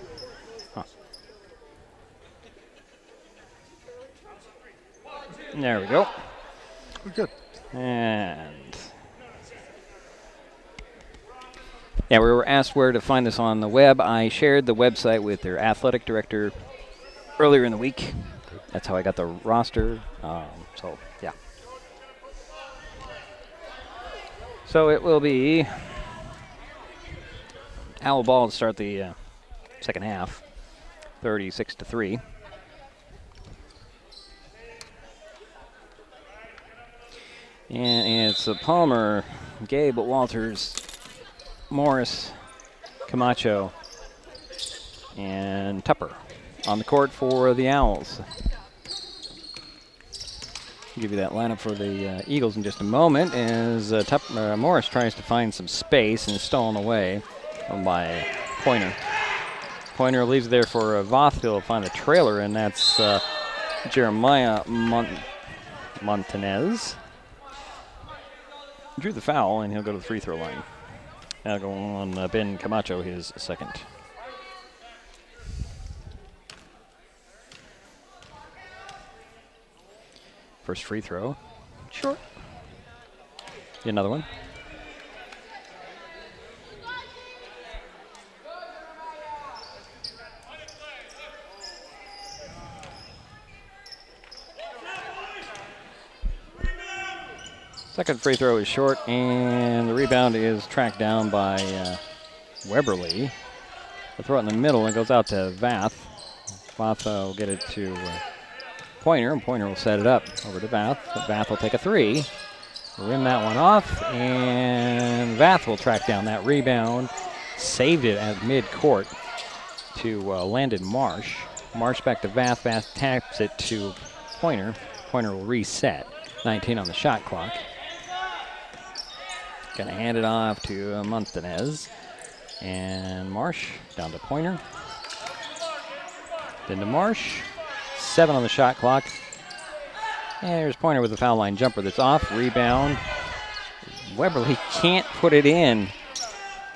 Huh. There we go. We're good. And yeah, we were asked where to find this on the web. I shared the website with their athletic director earlier in the week. That's how I got the roster. So, yeah. So it will be Owl ball to start the second half, 36-3. And it's Palmer, Gabe, Walters, Morris, Camacho, and Tupper on the court for the Owls. I'll give you that lineup for the Eagles in just a moment as Morris tries to find some space and is stolen away by Pointer. Pointer leaves it there for Voth. He'll find the trailer, and that's Jeremiah Montanez. Drew the foul, and he'll go to the free throw line. Now go on Ben Camacho, his second. First free throw. Short. Another one. Second free throw is short, and the rebound is tracked down by Weberly. They'll throw it in the middle, and it goes out to Vath. Vath will get it to Pointer, and Pointer will set it up over to Vath. Vath will take a three, rim that one off, and Vath will track down that rebound. Saved it at midcourt to Landon Marsh. Marsh back to Vath. Vath taps it to Pointer. Pointer will reset. 19 on the shot clock. Gonna hand it off to Montanez. And Marsh down to Pointer. Then to Marsh. 7 on the shot clock. And there's Pointer with a foul line jumper that's off. Rebound. Weberly can't put it in.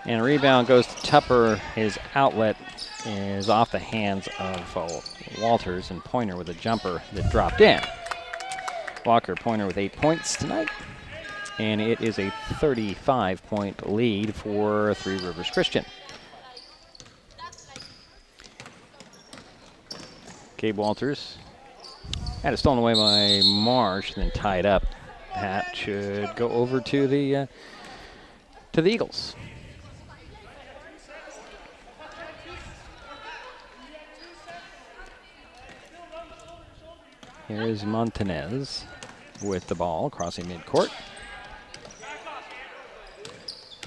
And rebound goes to Tupper. His outlet is off the hands of Walters, and Pointer with a jumper that dropped in. Walker Pointer with 8 points tonight. And it is a 35-point lead for Three Rivers Christian. Gabe Walters had it stolen away by Marsh, and then tied up. That should go over to the Eagles. Here's Montanez with the ball, crossing midcourt.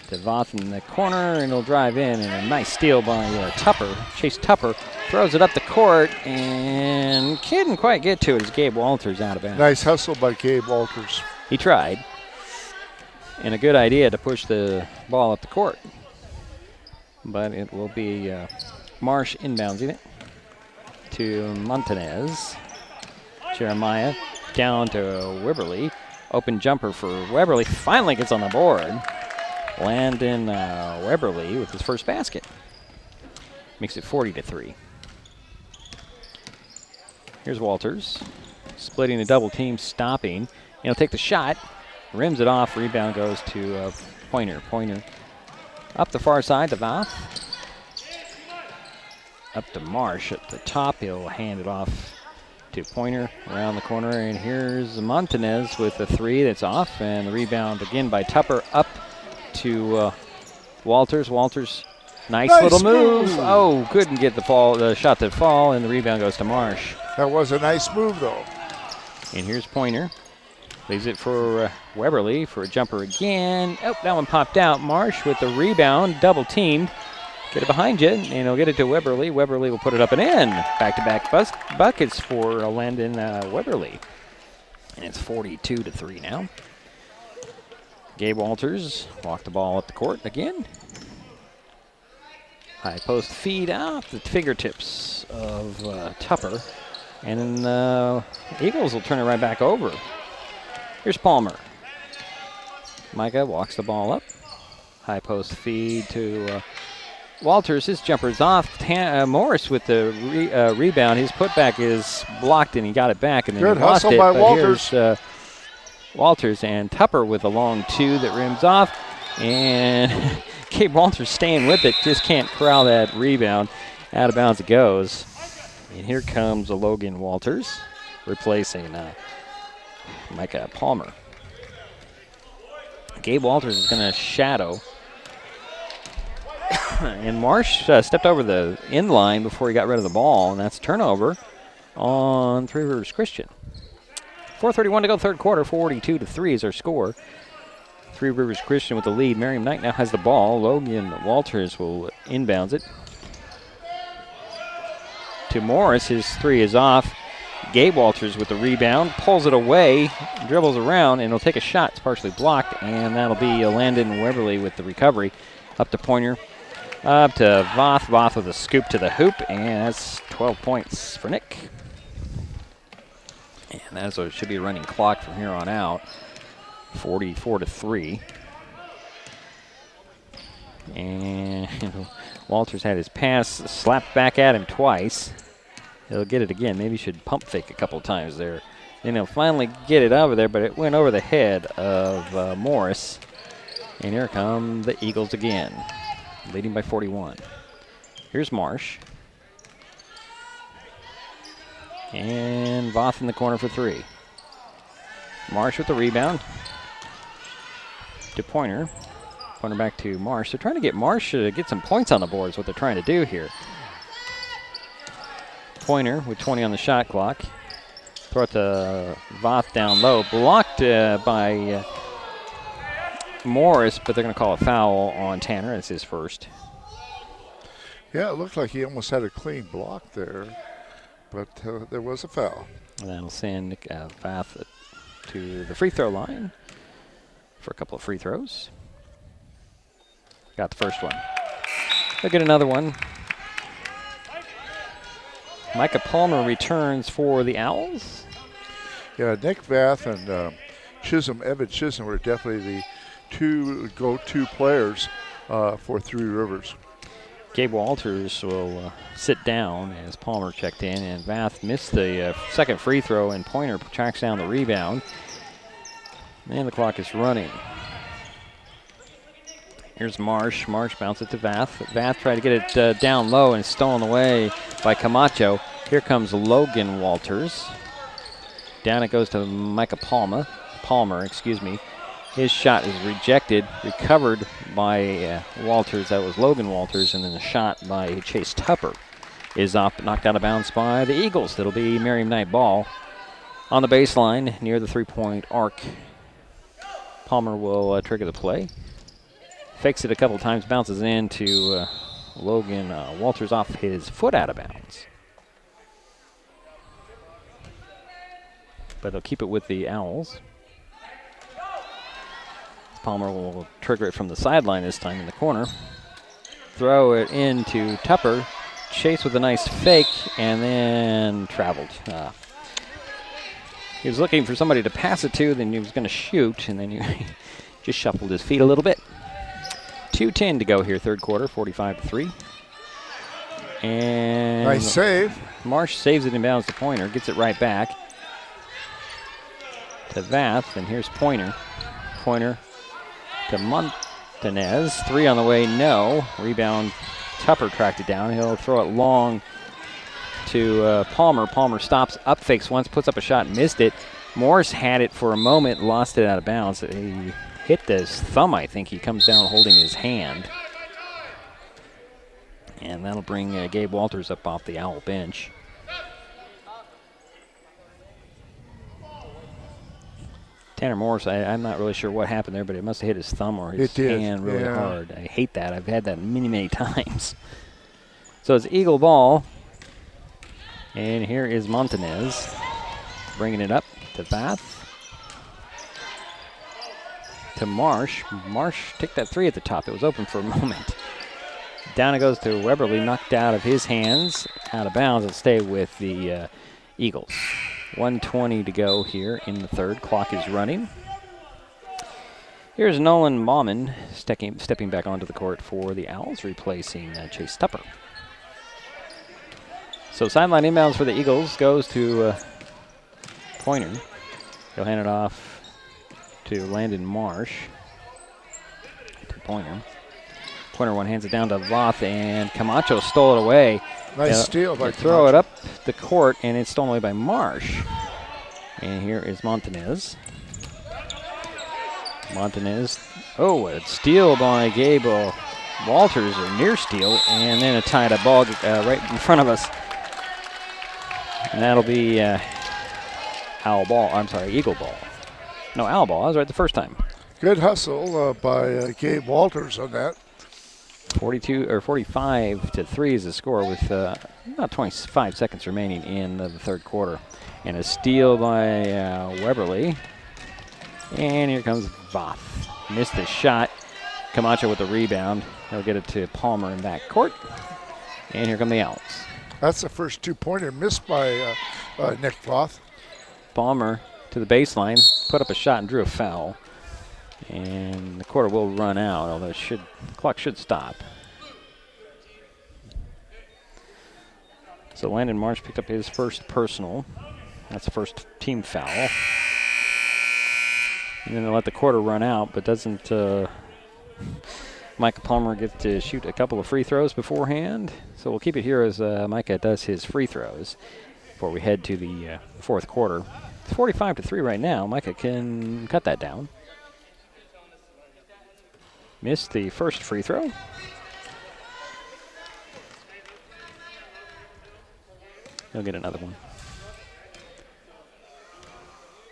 Devoth in the corner, and he'll drive in, and a nice steal by Tupper. Chase Tupper throws it up the court, and couldn't quite get to it as Gabe Walters out of bounds. Nice hustle by Gabe Walters. He tried, and a good idea to push the ball up the court. But it will be Marsh inboundsing it to Montanez. Jeremiah down to Weberly. Open jumper for Weberly. Finally gets on the board. Landon Weberly with his first basket. Makes it 40-3. Here's Walters. Splitting the double team, stopping. He'll take the shot. Rims it off. Rebound goes to Pointer. Pointer up the far side to Voth. Up to Marsh at the top. He'll hand it off to Pointer around the corner. And here's Montanez with a three that's off. And the rebound again by Tupper up to Walters. Walters, nice little move. Oh, couldn't get the shot to fall, and the rebound goes to Marsh. That was a nice move, though. And here's Pointer. Leaves it for Weberly for a jumper again. Oh, that one popped out. Marsh with the rebound, double teamed. Get it behind you, and he'll get it to Weberly. Weberly will put it up and in. Back-to-back buckets for Landon Weberly. And it's 42-3 now. Gabe Walters walked the ball up the court again. High post feed off the fingertips of Tupper. And then the Eagles will turn it right back over. Here's Palmer. Micah walks the ball up. High post feed to Walters. His jumper's off. Morris with the rebound. His putback is blocked, and he got it back. And then good he lost hustle it, by but Walters. Here's Walters and Tupper with a long two that rims off. And Gabe Walters staying with it. Just can't corral that rebound. Out of bounds it goes. And here comes Logan Walters. replacing Micah Palmer. Gabe Walters is going to shadow. And Marsh stepped over the end line before he got rid of the ball, and that's turnover on Three Rivers Christian. 4:31 to go, third quarter. 42-3 is our score. Three Rivers Christian with the lead. Merriam Knight now has the ball. Logan Walters will inbounds it to Morris. His three is off. Gabe Walters with the rebound, pulls it away, dribbles around, and he'll take a shot. It's partially blocked, and that'll be Landon Weberly with the recovery. Up to Pointer, up to Voth. Voth with a scoop to the hoop, and that's 12 points for Nick. And that should be a running clock from here on out. 44-3. And Walters had his pass slapped back at him twice. He'll get it again. Maybe he should pump fake a couple times there. Then he'll finally get it over there, but it went over the head of Morris. And here come the Eagles again, leading by 41. Here's Marsh. And Voth in the corner for three. Marsh with the rebound to Pointer. Pointer back to Marsh. They're trying to get Marsh to get some points on the board is what they're trying to do here. Pointer with 20 on the shot clock. Throw it to Voth down low. Blocked by Morris, but they're going to call a foul on Tanner. It's his first. Yeah, it looked like he almost had a clean block there, but there was a foul. And that'll send Voth to the free throw line for a couple of free throws. Got the first one. They'll get another one. Micah Palmer returns for the Owls. Yeah, Nick Vath and Evan Chisholm were definitely the two go-to players for Three Rivers. Gabe Walters will sit down as Palmer checked in, and Vath missed the second free throw, and Pointer tracks down the rebound. And the clock is running. Here's Marsh. Marsh bounces it to Vath. Vath tried to get it down low and stolen away by Camacho. Here comes Logan Walters. Down it goes to Micah Palmer. His shot is rejected, recovered by Walters. That was Logan Walters, and then the shot by Chase Tupper is up, knocked out of bounds by the Eagles. That'll be Merriam Knight ball on the baseline near the three-point arc. Palmer will trigger the play. Fakes it a couple times, bounces into Logan Walters off his foot out of bounds. But they'll keep it with the Owls. Palmer will trigger it from the sideline this time in the corner. Throw it into Tupper. Chase with a nice fake and then traveled. He was looking for somebody to pass it to, then he was going to shoot, and then he just shuffled his feet a little bit. 2:10 to go here, third quarter, 45-3. And nice save. Marsh saves it inbounds to Pointer, gets it right back to Vath, and here's Pointer. Pointer to Montanez. Three on the way, no. Rebound, Tupper tracked it down. He'll throw it long to Palmer. Palmer stops, up fakes once, puts up a shot, missed it. Morris had it for a moment, lost it out of bounds. He hit his thumb, I think. He comes down holding his hand. And that'll bring Gabe Walters up off the Owl bench. Tanner Morris, I'm not really sure what happened there, but it must have hit his thumb or his hand really hard. I hate that. I've had that many, many times. So it's Eagle ball. And here is Montanez bringing it up to Vath. To Marsh. Marsh took that three at the top. It was open for a moment. Down it goes to Weberly, knocked out of his hands, out of bounds. It'll stay with the Eagles. 1:20 to go here in the third. Clock is running. Here's Nolan Bauman stepping back onto the court for the Owls, replacing Chase Tupper. So sideline inbounds for the Eagles goes to Pointer. He'll hand it off to Landon Marsh. To Pointer. Pointer one hands it down to Voth, and Camacho stole it away. Nice steal by Throw it up the court, and it's stolen away by Marsh. And here is Montanez. Montanez. Oh, a steal by Gabe Walters, or near steal, and then a tied up ball right in front of us. And that'll be Eagle ball. No, owl ball. I was right the first time. Good hustle by Gabe Walters on that. 45-3 is the score with about 25 seconds remaining in the third quarter. And a steal by Weberly. And here comes Voth. Missed the shot. Camacho with the rebound. He'll get it to Palmer in backcourt. And here come the Owls. That's the first two-pointer missed by Nick Voth. Palmer to the baseline, put up a shot and drew a foul. And the quarter will run out, although the clock should stop. So Landon Marsh picked up his first personal. That's the first team foul. And then they'll let the quarter run out, but doesn't Micah Palmer get to shoot a couple of free throws beforehand? So we'll keep it here as Micah does his free throws before we head to the fourth quarter. It's 45-3 right now. Micah can cut that down. Missed the first free throw. He'll get another one.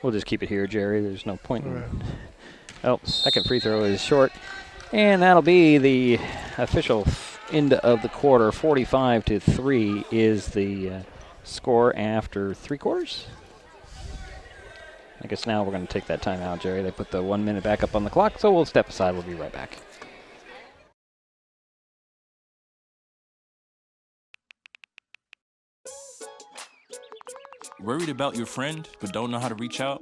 We'll just keep it here, Jerry. There's no point in... Oh, second free throw is short. And that'll be the official end of the quarter. 45-3 is the score after 3 quarters. I guess now we're going to take that time out, Jerry. They put the 1 minute back up on the clock, so we'll step aside. We'll be right back. Worried about your friend but don't know how to reach out?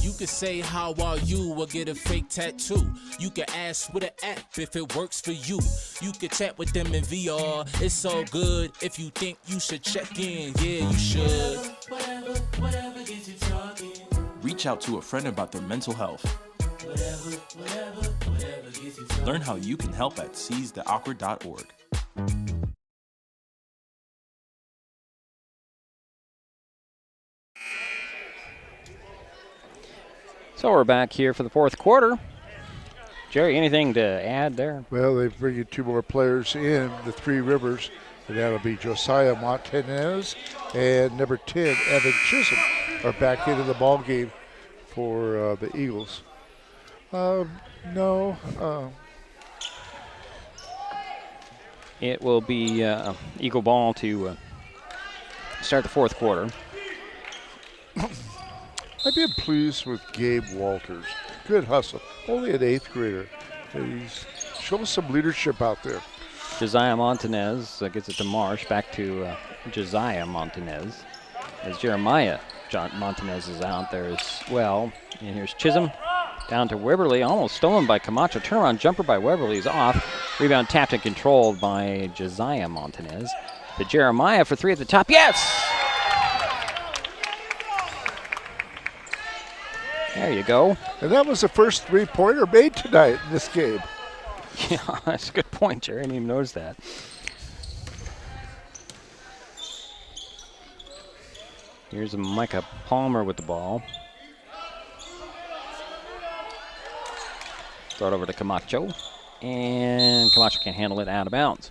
You could say, how are you, or get a fake tattoo. You could ask with an app if it works for you. You could chat with them in VR, it's so good. If you think you should check in, yeah, you should. Whatever gets you talking. Reach out to a friend about their mental health. Whatever gets you talking. Learn how you can help at seizetheawkward.org. So we're back here for the fourth quarter. Jerry, anything to add there? Well, they bring you 2 more players in, the Three Rivers, and that'll be Josiah Montanez and number 10, Evan Chisholm, are back into the ball game for the Eagles. It will be Eagle ball to start the fourth quarter. I've been pleased with Gabe Walters. Good hustle. Only an 8th grader. He's showing some leadership out there. Josiah Montanez gets it to Marsh. Back to Josiah Montanez. As Jeremiah Montanez is out there as well. And here's Chisholm. Down to Weberly. Almost stolen by Camacho. Turnaround jumper by Weberly is off. Rebound tapped and controlled by Josiah Montanez. To Jeremiah for 3 at the top. Yes! There you go. And that was the first 3-pointer made tonight in this game. Yeah, that's a good point, Jerry. I didn't even notice that. Here's Micah Palmer with the ball. Throw it over to Camacho. And Camacho can't handle it, out of bounds.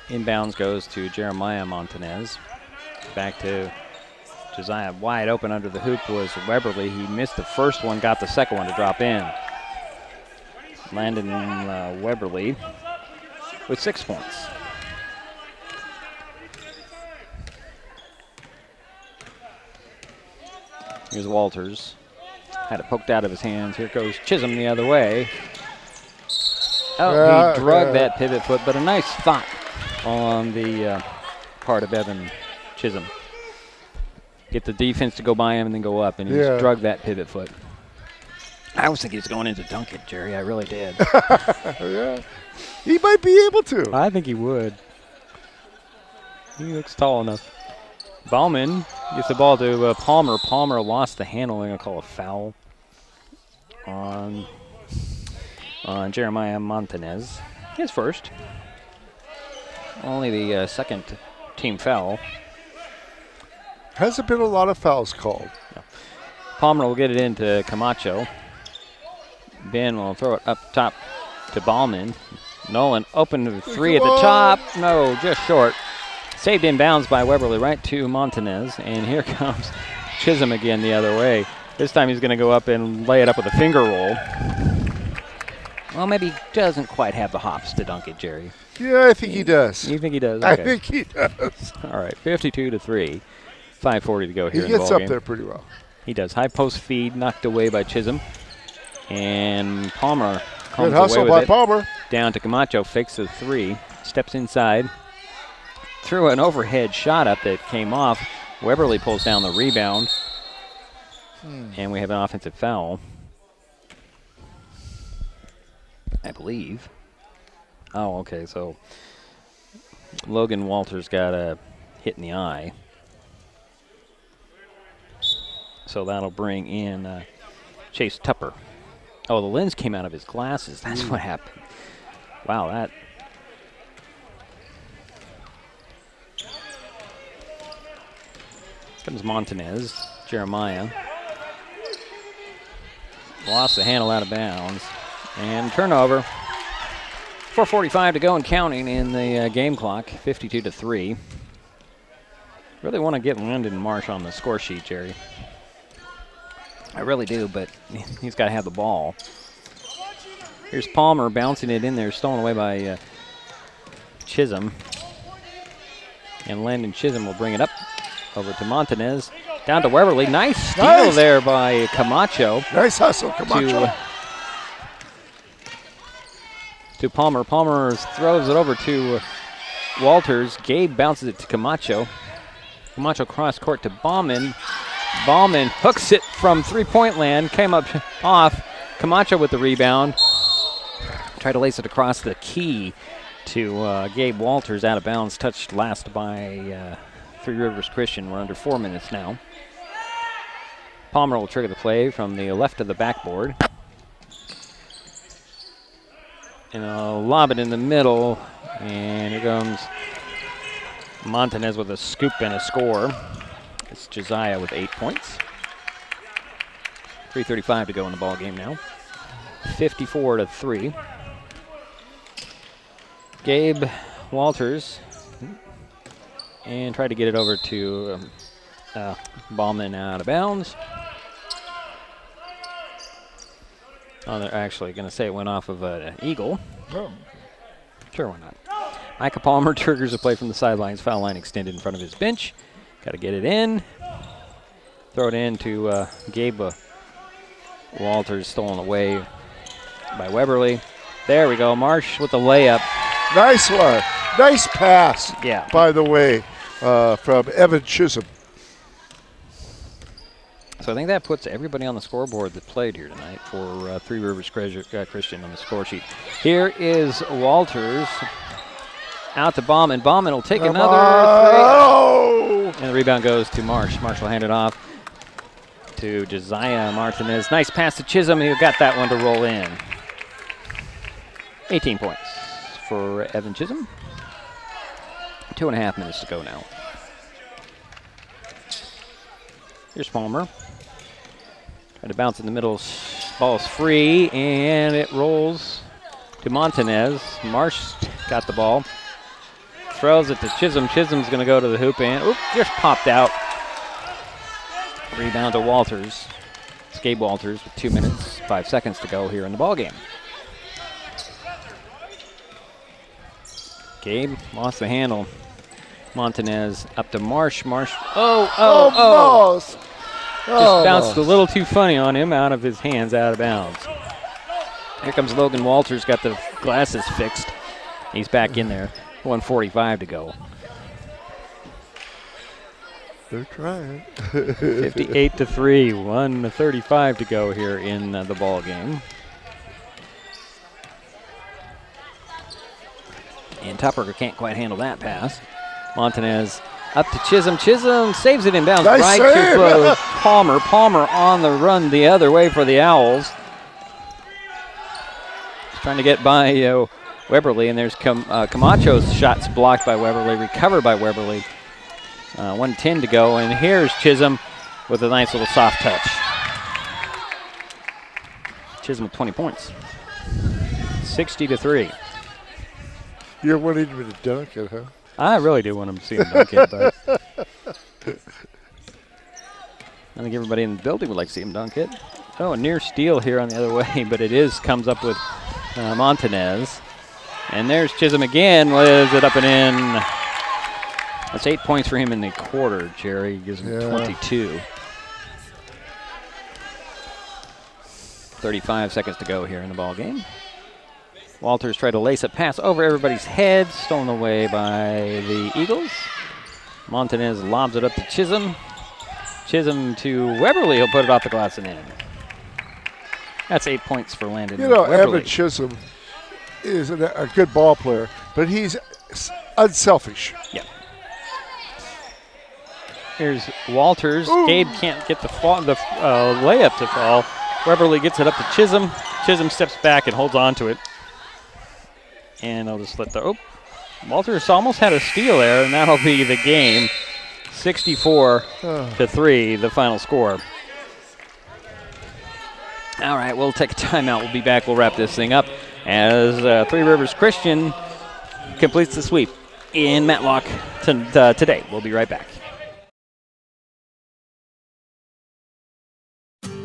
Inbounds goes to Jeremiah Montanez. Back to Josiah. Wide open under the hoop was Weberly. He missed the first one, got the second one to drop in. Landon Weberly with 6 points. Here's Walters. Had it poked out of his hands. Here goes Chisholm the other way. Oh, he drugged that pivot foot, but a nice thought on the part of Evan Chisholm. Get the defense to go by him and then go up, and he just drugged that pivot foot. I was thinking he was going into dunk it, Jerry. I really did. Yeah, he might be able to. I think he would. He looks tall enough. Bauman gets the ball to Palmer. Palmer lost the handling. I'll call a foul on Jeremiah Montanez. His first. Only the second team foul. Hasn't been a lot of fouls called. No. Palmer will get it into Camacho. Ben will throw it up top to Ballman. Nolan open to 3 at the top. No, just short. Saved in bounds by Weberly right to Montanez. And here comes Chisholm again the other way. This time he's going to go up and lay it up with a finger roll. Well, maybe he doesn't quite have the hops to dunk it, Jerry. Yeah, I think he does. You think he does? Okay. I think he does. All right, 52-3. 5:40 to go here in the ballgame. He gets up there pretty well. He does. High post feed knocked away by Chisholm. And Palmer comes good hustle away by with it. Palmer. Down to Camacho, fakes a 3. Steps inside. Threw an overhead shot up that came off. Weberly pulls down the rebound. And we have an offensive foul, I believe. Oh, okay, so Logan Walters got a hit in the eye. So that'll bring in Chase Tupper. Oh, the lens came out of his glasses. That's what happened. Wow, that. Comes Montanez, Jeremiah. Lost the handle out of bounds. And turnover. 4:45 to go and counting in the game clock, 52-3. Really want to get Landon Marsh on the score sheet, Jerry. I really do, but he's got to have the ball. Here's Palmer bouncing it in there, stolen away by Chisholm. And Landon Chisholm will bring it up over to Montanez. Down to Weberly. Nice steal there by Camacho. Nice hustle, Camacho. To Palmer. Palmer throws it over to Walters. Gabe bounces it to Camacho. Camacho cross court to Bauman. Bauman hooks it from three-point land. Came up off. Camacho with the rebound. Tried to lace it across the key to Gabe Walters, out of bounds. Touched last by Three Rivers Christian. We're under 4 minutes now. Palmer will trigger the play from the left of the backboard. And a lob it in the middle. And here comes Montanez with a scoop and a score. It's Josiah with 8 points. 3:35 to go in the ball game now. 54-3. Gabe Walters and tried to get it over to Ballman, out of bounds. Oh, they're actually going to say it went off of an eagle. Oh. Sure, why not? Micah Palmer triggers a play from the sidelines. Foul line extended in front of his bench. Got to get it in. Throw it in to Gabe Walters, stolen away by Weberly. There we go. Marsh with the layup. Nice one. Nice pass, yeah, by the way, from Evan Chisholm. So I think that puts everybody on the scoreboard that played here tonight for Three Rivers Christian on the score sheet. Here is Walters out to Bauman. Bauman will take another three. And the rebound goes to Marsh. Marsh will hand it off to Josiah Martinez. Nice pass to Chisholm. He got that one to roll in. 18 points for Evan Chisholm. 2.5 minutes to go now. Here's Palmer. Trying to bounce in the middle. Ball's free, and it rolls to Montanez. Marsh got the ball. Throws it to Chisholm. Chisholm's going to go to the hoop, and just popped out. Rebound to Walters. It's Gabe Walters with 2 minutes, 5 seconds to go here in the ballgame. Gabe lost the handle. Montanez up to Marsh. Marsh. Just bounced a little too funny on him, out of his hands, out of bounds. Here comes Logan Walters, got the glasses fixed. He's back in there. 1:45 to go. They're trying. 58-3, 1:35 to go here in the ball game. And Tupper can't quite handle that pass. Montanez up to Chisholm. Chisholm saves it in bounds. Nice right save. to close. Palmer. Palmer on the run the other way for the Owls. He's trying to get by Weberly, and there's Camacho's shots blocked by Weberly, recovered by Weberly. 1:10 to go, and here's Chisholm with a nice little soft touch. Chisholm with 20 points. 60-3. You're wanting me to dunk it, huh? I really do want him to see him dunk it, but I think everybody in the building would like to see him dunk it. Oh, a near steal here on the other way, but comes up with Montanez. And there's Chisholm again. Lays it up and in. That's 8 points for him in the quarter, Jerry. Gives him 22. 35 seconds to go here in the ball game. Walters tried to lace a pass over everybody's head, stolen away by the Eagles. Montanez lobs it up to Chisholm. Chisholm to Weberly. He'll put it off the glass and in. That's 8 points for Landon Weberly. Evan Chisholm is a good ball player, but he's unselfish. Yeah. Here's Walters. Ooh. Gabe can't get the layup to fall. Weberly gets it up to Chisholm. Chisholm steps back and holds on to it. And they'll just let Walters almost had a steal there, and that'll be the game. 64-3, the final score. All right, we'll take a timeout. We'll be back. We'll wrap this thing up as Three Rivers Christian completes the sweep in Matlock today. We'll be right back.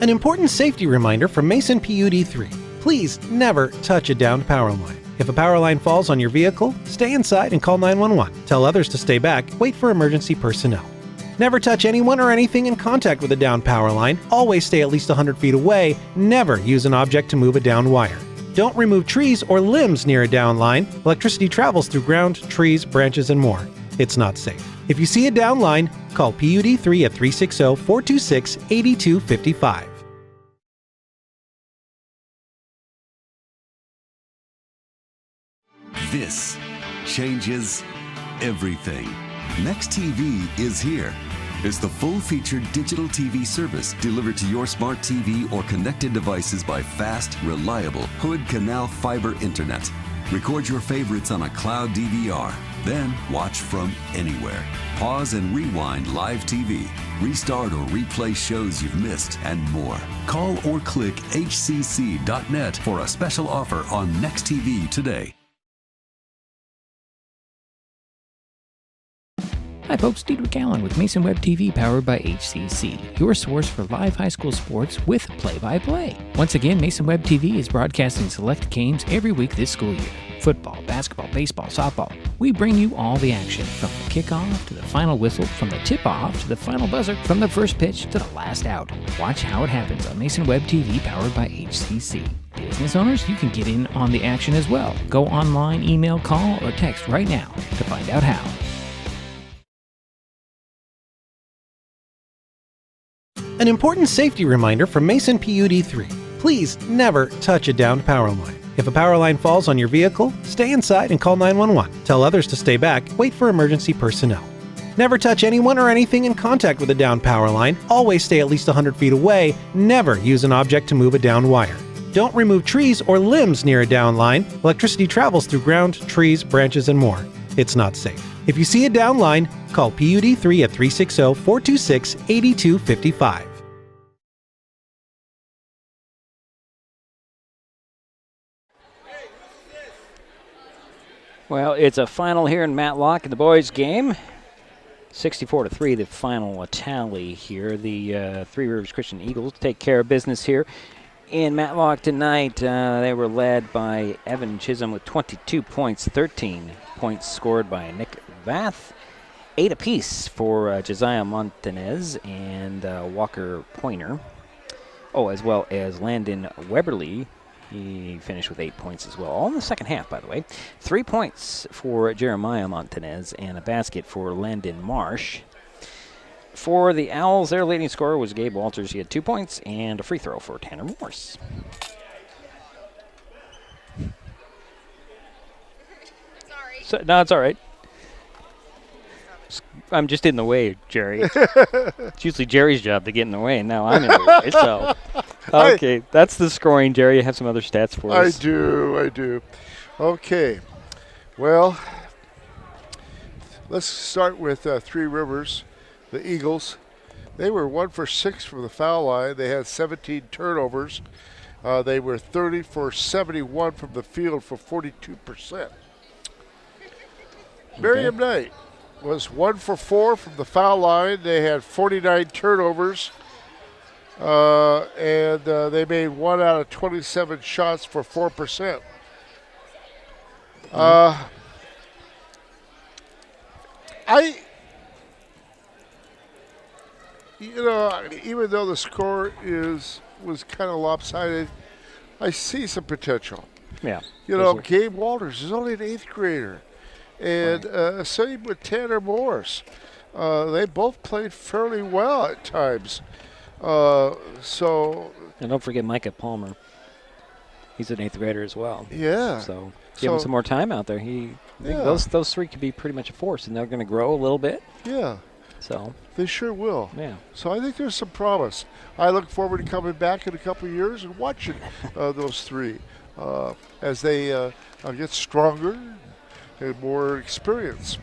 An important safety reminder from Mason PUD3. Please never touch a downed power line. If a power line falls on your vehicle, stay inside and call 911. Tell others to stay back. Wait for emergency personnel. Never touch anyone or anything in contact with a downed power line. Always stay at least 100 feet away. Never use an object to move a downed wire. Don't remove trees or limbs near a downed line. Electricity travels through ground, trees, branches, and more. It's not safe. If you see a downed line, call PUD3 at 360-426-8255. This changes everything. Next TV is here. It's the full-featured digital TV service delivered to your smart TV or connected devices by fast, reliable Hood Canal fiber internet. Record your favorites on a cloud DVR, then watch from anywhere. Pause and rewind live TV, restart or replay shows you've missed, and more. Call or click hcc.net for a special offer on Next TV today. Hi folks, Diedrich Allen with Mason Web TV powered by HCC, your source for live high school sports with play-by-play. Once again, Mason Web TV is broadcasting select games every week this school year. Football, basketball, baseball, softball. We bring you all the action, from the kickoff to the final whistle, from the tip-off to the final buzzer, from the first pitch to the last out. Watch how it happens on Mason Web TV powered by HCC. Business owners, you can get in on the action as well. Go online, email, call, or text right now to find out how. An important safety reminder from Mason PUD3. Please never touch a downed power line. If a power line falls on your vehicle, stay inside and call 911. Tell others to stay back. Wait for emergency personnel. Never touch anyone or anything in contact with a downed power line. Always stay at least 100 feet away. Never use an object to move a downed wire. Don't remove trees or limbs near a downed line. Electricity travels through ground, trees, branches, and more. It's not safe. If you see a downed line, call PUD3 at 360-426-8255. Well, it's a final here in Matlock in the boys' game. 64-3, the final tally here. The Three Rivers Christian Eagles take care of business here in Matlock tonight. They were led by Evan Chisholm with 22 points, 13 points scored by Nick Vath, 8 apiece for Josiah Montanez and Walker Pointer. Oh, as well as Landon Weberly. He finished with 8 points as well, all in the second half, by the way. 3 points for Jeremiah Montanez and a basket for Landon Marsh. For the Owls, their leading scorer was Gabe Walters. He had 2 points and a free throw for Tanner Morse. Sorry. No, it's all right. I'm just in the way, Jerry. It's usually Jerry's job to get in the way, and now I'm in the way. So, okay, that's the scoring, Jerry. You have some other stats for us. I do. Okay. Well, let's start with Three Rivers, the Eagles. They were 1 for 6 from the foul line. They had 17 turnovers. They were 30 for 71 from the field for 42%. Miriam Knight was 1 for 4 from the foul line. They had 49 turnovers. And they made 1 out of 27 shots for 4%. Even though the score was kind of lopsided, I see some potential. Yeah. Gabe Walters is only an 8th grader. And same with Tanner Morris. They both played fairly well at times. And don't forget Micah Palmer. He's an 8th grader as well. Yeah. So give him some more time out there. I think those three could be pretty much a force, and they're going to grow a little bit. Yeah. So they sure will. Yeah. So I think there's some promise. I look forward to coming back in a couple of years and watching those three as they get stronger and more experience.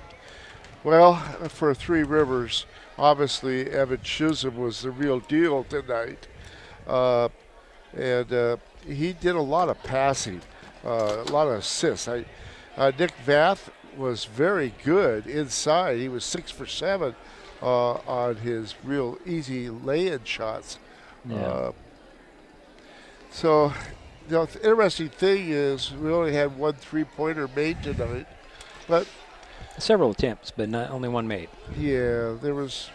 Well, for Three Rivers, obviously Evan Chisholm was the real deal tonight. And he did a lot of passing, a lot of assists. Nick Vath was very good inside. He was 6 for 7 on his real easy lay-in shots. Yeah. The interesting thing is we only had 1 3-pointer made tonight, but several attempts, but not only one made. Yeah, there was.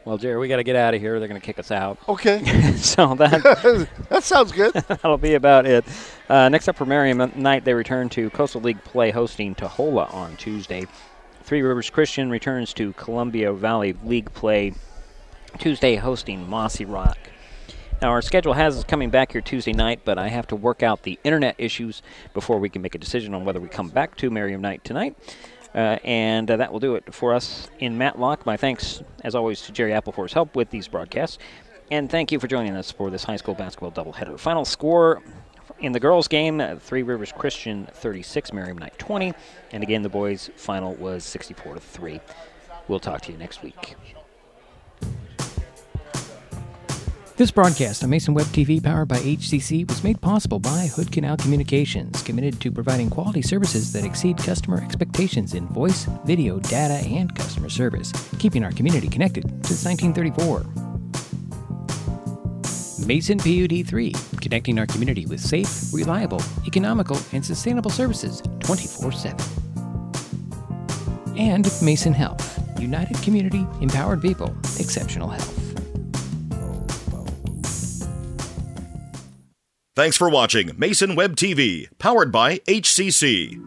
Well, Jerry, we got to get out of here. They're going to kick us out. Okay. So that sounds good. That'll be about it. Next up for Merriam Knight, they return to Coastal League play hosting Tohola on Tuesday. Three Rivers Christian returns to Columbia Valley League play Tuesday hosting Mossy Rock. Now, our schedule has us coming back here Tuesday night, but I have to work out the internet issues before we can make a decision on whether we come back to Merriam Knight tonight. And that will do it for us in Matlock. My thanks, as always, to Jerry Apple for his help with these broadcasts. And thank you for joining us for this high school basketball doubleheader. Final score in the girls' game, Three Rivers Christian 36, Merriam Knight 20. And again, the boys' final was 64-3. We'll talk to you next week. This broadcast on Mason Web TV, powered by HCC, was made possible by Hood Canal Communications, committed to providing quality services that exceed customer expectations in voice, video, data, and customer service, keeping our community connected since 1934. Mason PUD3, connecting our community with safe, reliable, economical, and sustainable services 24/7. And Mason Health, united community, empowered people, exceptional health. Thanks for watching Mason Web TV, powered by HCC.